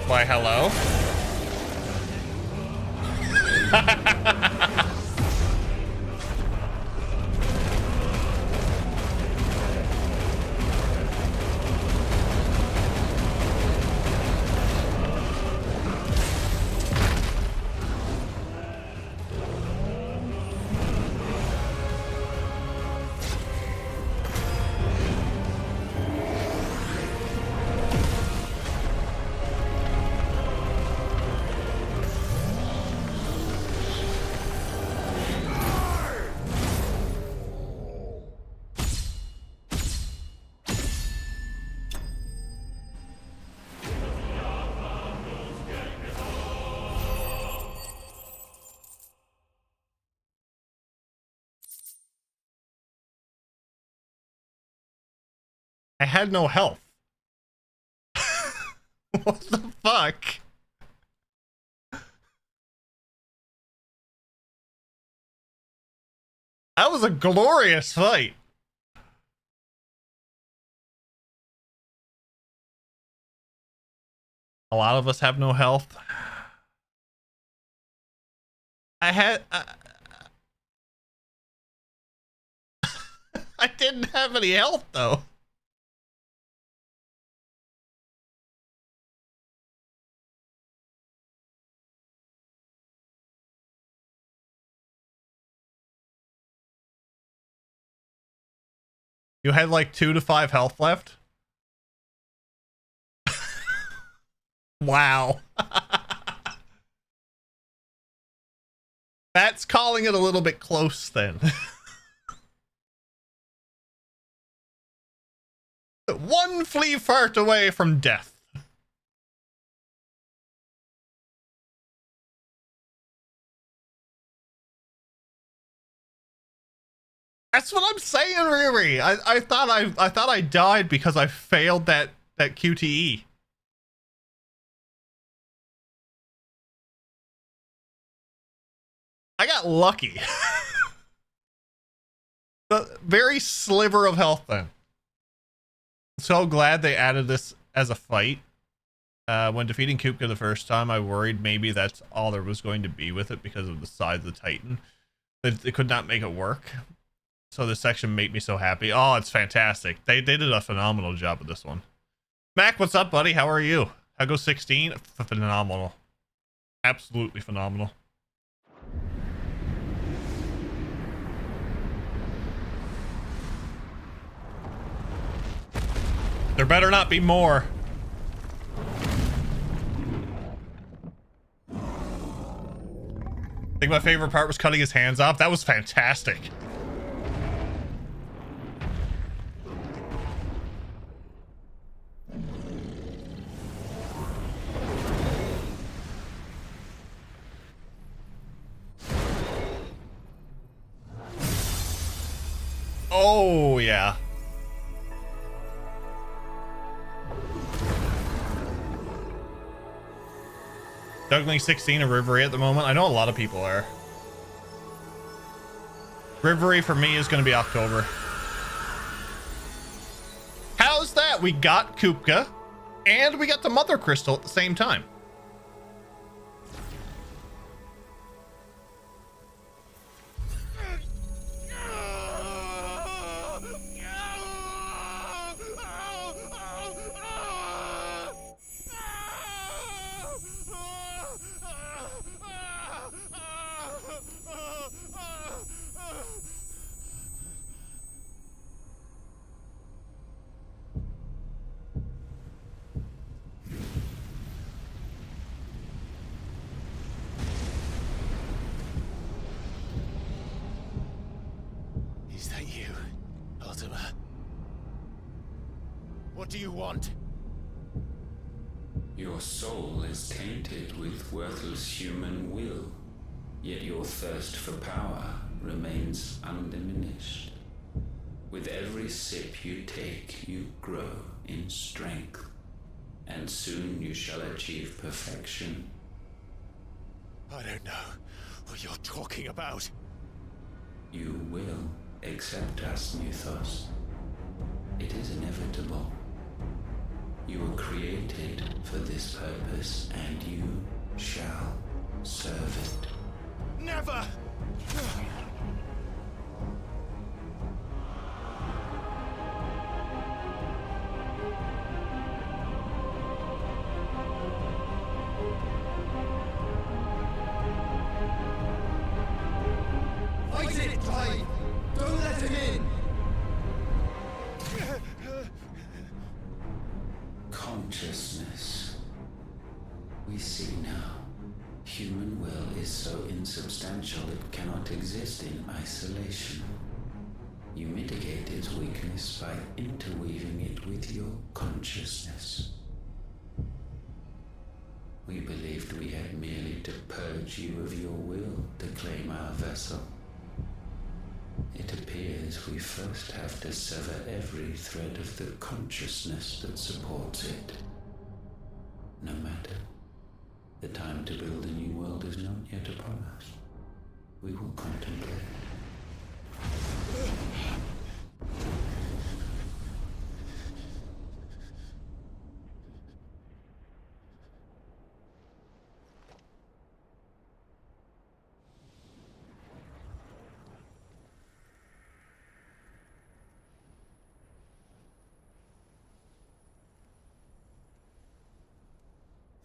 Why, hello? I had no health. What the fuck? That was a glorious fight. A lot of us have no health. I had... I didn't have any health, though. You had like 2 to 5 health left? Wow. That's calling it a little bit close then. One flea fart away from death. That's what I'm saying, Riri. I thought I died because I failed that QTE. I got lucky. The very sliver of health then. So glad they added this as a fight. When defeating Kupka the first time, I worried maybe that's all there was going to be with it because of the size of the Titan. They could not make it work. So this section made me so happy. Oh, it's fantastic. They did a phenomenal job with this one. Mac, what's up, buddy? How are you? How goes 16? Phenomenal. Absolutely phenomenal. There better not be more. I think my favorite part was cutting his hands off. That was fantastic. Oh, yeah. Juggling 16 of Rivery at the moment. I know a lot of people are. Rivery for me is going to be October. How's that? We got Kupka and we got the Mother Crystal at the same time. Is that you, Ultima? What do you want? Your soul is tainted with worthless human will, yet your thirst for power remains undiminished. With every sip you take, you grow in strength, and soon you shall achieve perfection. I don't know what you're talking about. You will accept us, Mythos. It is inevitable. You were created for this. this purpose, and you shall serve it. Never! Fight it, Clive! Don't let him in! Consciousness. We see now. Human will is so insubstantial it cannot exist in isolation. You mitigate its weakness by interweaving it with your consciousness. We believed we had merely to purge you of your will to claim our vessel. It appears we first have to sever every thread of the consciousness that supports it. No matter. The time to build a new world is not yet upon us. We will contemplate.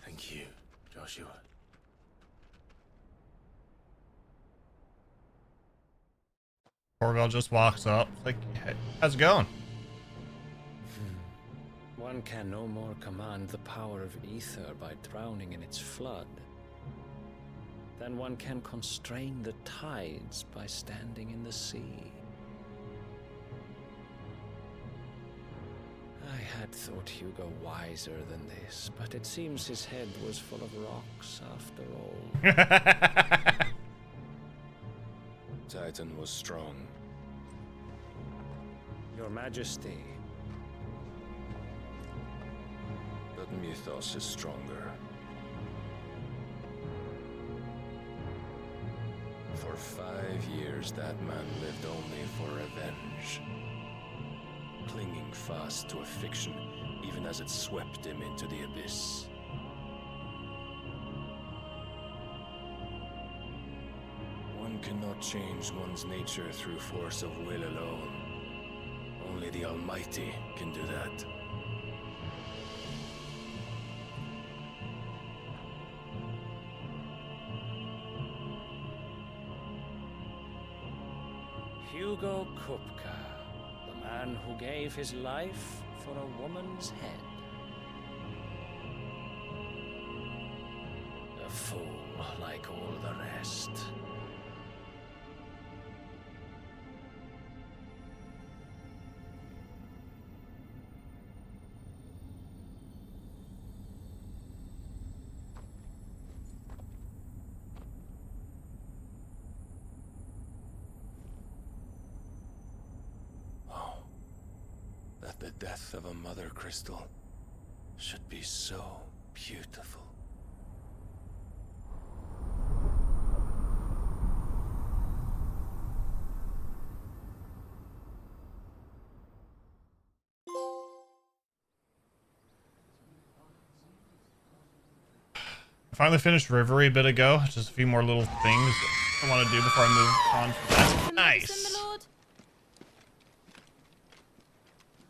Thank you, Joshua. Orville just walks up, like, hey, how's it going? One can no more command the power of ether by drowning in its flood than one can constrain the tides by standing in the sea. I had thought Hugo wiser than this, but it seems his head was full of rocks after all. Titan was strong. Your Majesty. But Mythos is stronger. For 5 years, that man lived only for revenge. Clinging fast to a fiction, even as it swept him into the abyss. One cannot change one's nature through force of will alone. Only the Almighty can do that. Hugo Kupka, the man who gave his life for a woman's head. A fool like all the rest. That the death of a mother crystal should be so beautiful. I finally finished Rivery a bit ago. Just a few more little things I want to do before I move on from that. Nice.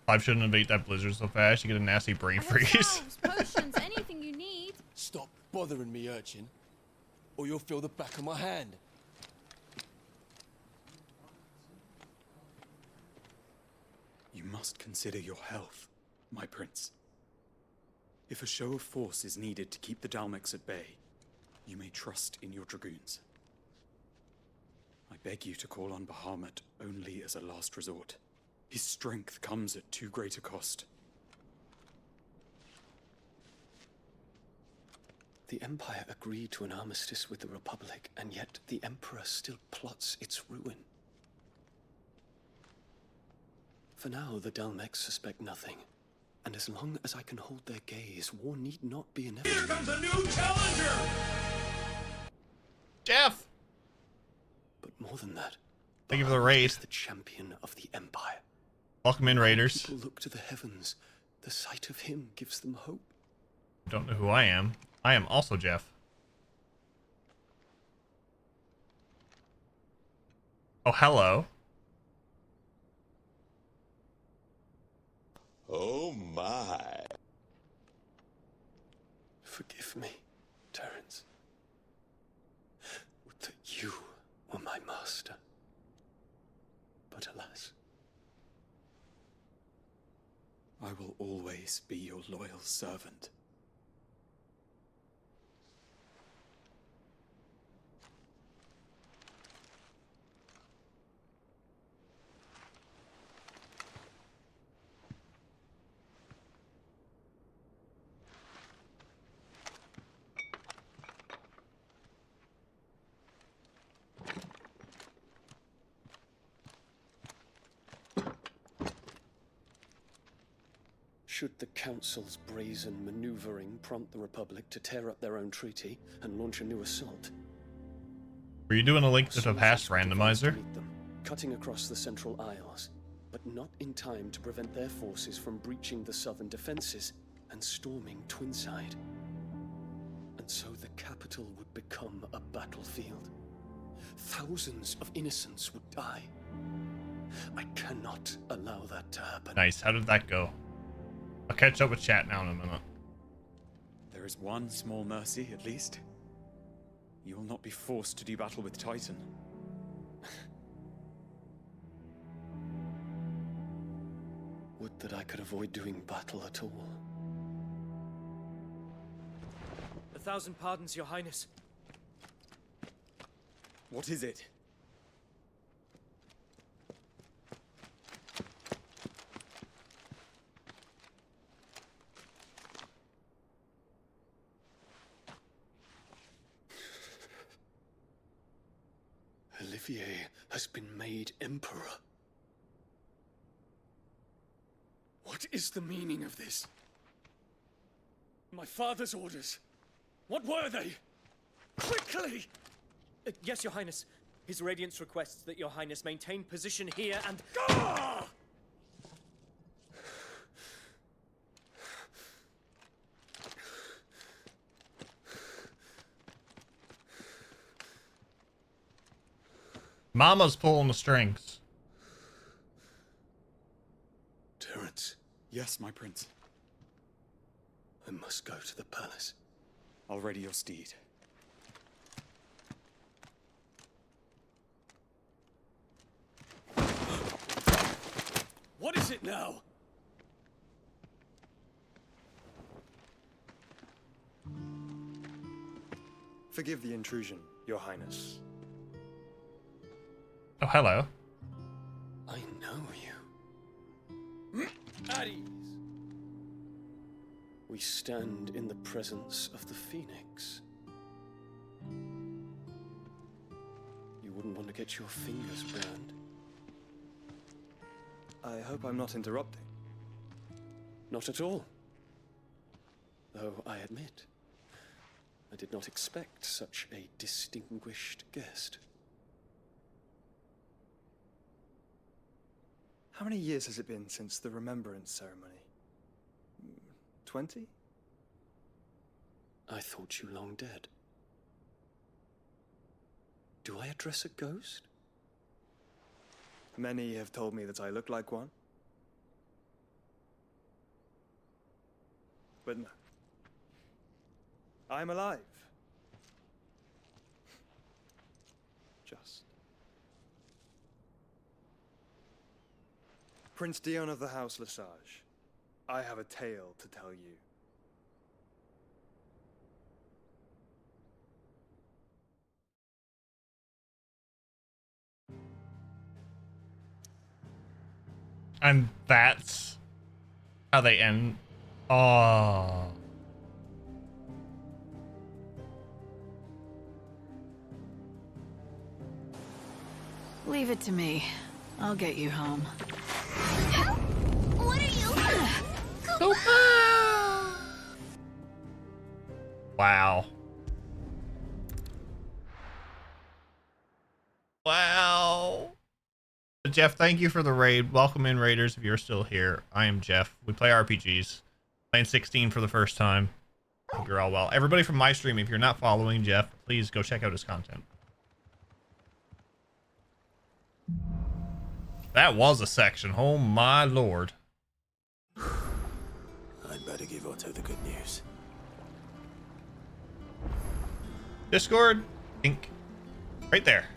I shouldn't have ate that blizzard so fast. You get a nasty brain freeze. Potions, anything you need. Stop bothering me, urchin, or you'll feel the back of my hand. You must consider your health, my prince. If a show of force is needed to keep the Dalmex at bay, you may trust in your dragoons. I beg you to call on Bahamut only as a last resort. His strength comes at too great a cost. The Empire agreed to an armistice with the Republic, and yet the Emperor still plots its ruin. For now, the Dalmex suspect nothing, and as long as I can hold their gaze, war need not be inevitable. Here comes a new challenger! Jeff! But more than that, thank you for the raid. the champion of the Empire. Welcome in, Raiders. People look to the heavens. The sight of him gives them hope. don't know who I am. I am also Jeff. Oh, hello. Oh my. Forgive me, Terence. Would that you were my master. But alas. I will always be your loyal servant. Should the Council's brazen maneuvering prompt the Republic to tear up their own treaty and launch a new assault? Were you doing a link to the past randomizer? Cutting across the Central Isles, but not in time to prevent their forces from breaching the southern defenses and storming Twinside. And so the capital would become a battlefield. Thousands of innocents would die. I cannot allow that to happen. Nice. How did that go? I'll catch up with chat now in a minute. There is one small mercy, at least. You will not be forced to do battle with Titan. Would that I could avoid doing battle at all. 1,000 pardons, Your Highness. What is it? Olivier has been made Emperor. What is the meaning of this? My father's orders. What were they? Quickly! Yes, Your Highness. His Radiance requests that Your Highness maintain position here and... Ah! Mama's pulling the strings. Terence. Yes, my prince. I must go to the palace. I'll ready your steed. What is it now? Forgive the intrusion, Your Highness. Oh, hello. I know you. At ease. We stand in the presence of the Phoenix. You wouldn't want to get your fingers burned. I hope I'm not interrupting. Not at all. Though I admit, I did not expect such a distinguished guest. How many years has it been since the Remembrance ceremony? 20? I thought you long dead. Do I address a ghost? Many have told me that I look like one. But no. I'm alive. Just. Prince Dion of the House Lesage, I have a tale to tell you. And that's how they end. Oh. Leave it to me. I'll get you home. What are you? Wow. Wow. Jeff, thank you for the raid. Welcome in, raiders, if you're still here. I am Jeff. We play RPGs. Playing 16 for the first time. Hope you're all well. Everybody from my stream, if you're not following Jeff, please go check out his content. That was a section. Oh my lord. I'd better give Otto the good news. Discord, link, right there.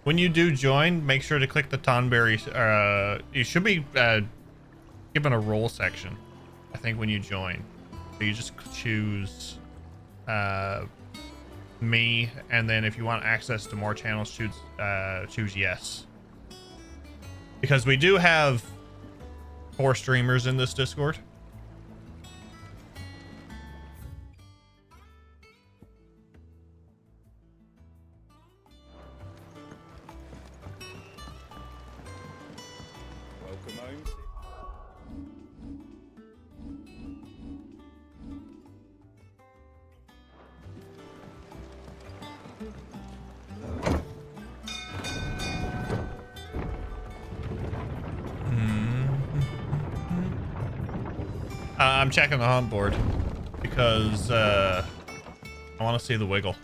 When you do join, make sure to click the Tonberry. You should be given a role section, I think, when you join. So you just choose me, and then if you want access to more channels, choose yes. Because we do have 4 streamers in this Discord. Welcome home. I'm checking the hunt board because I want to see the wiggle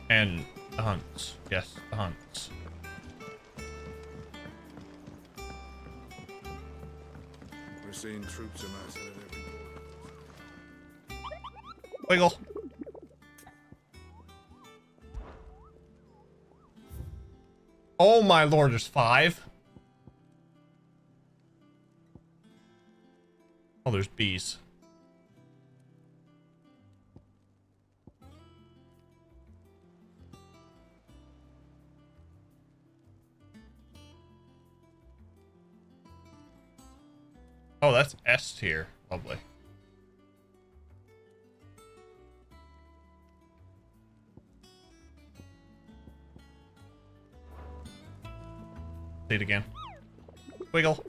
and the hunts. Yes, the hunts. We're seeing troops amassed at every Wiggle. Oh my lord, there's 5. Oh, there's bees. Oh, that's S tier. Lovely. See it again. Wiggle.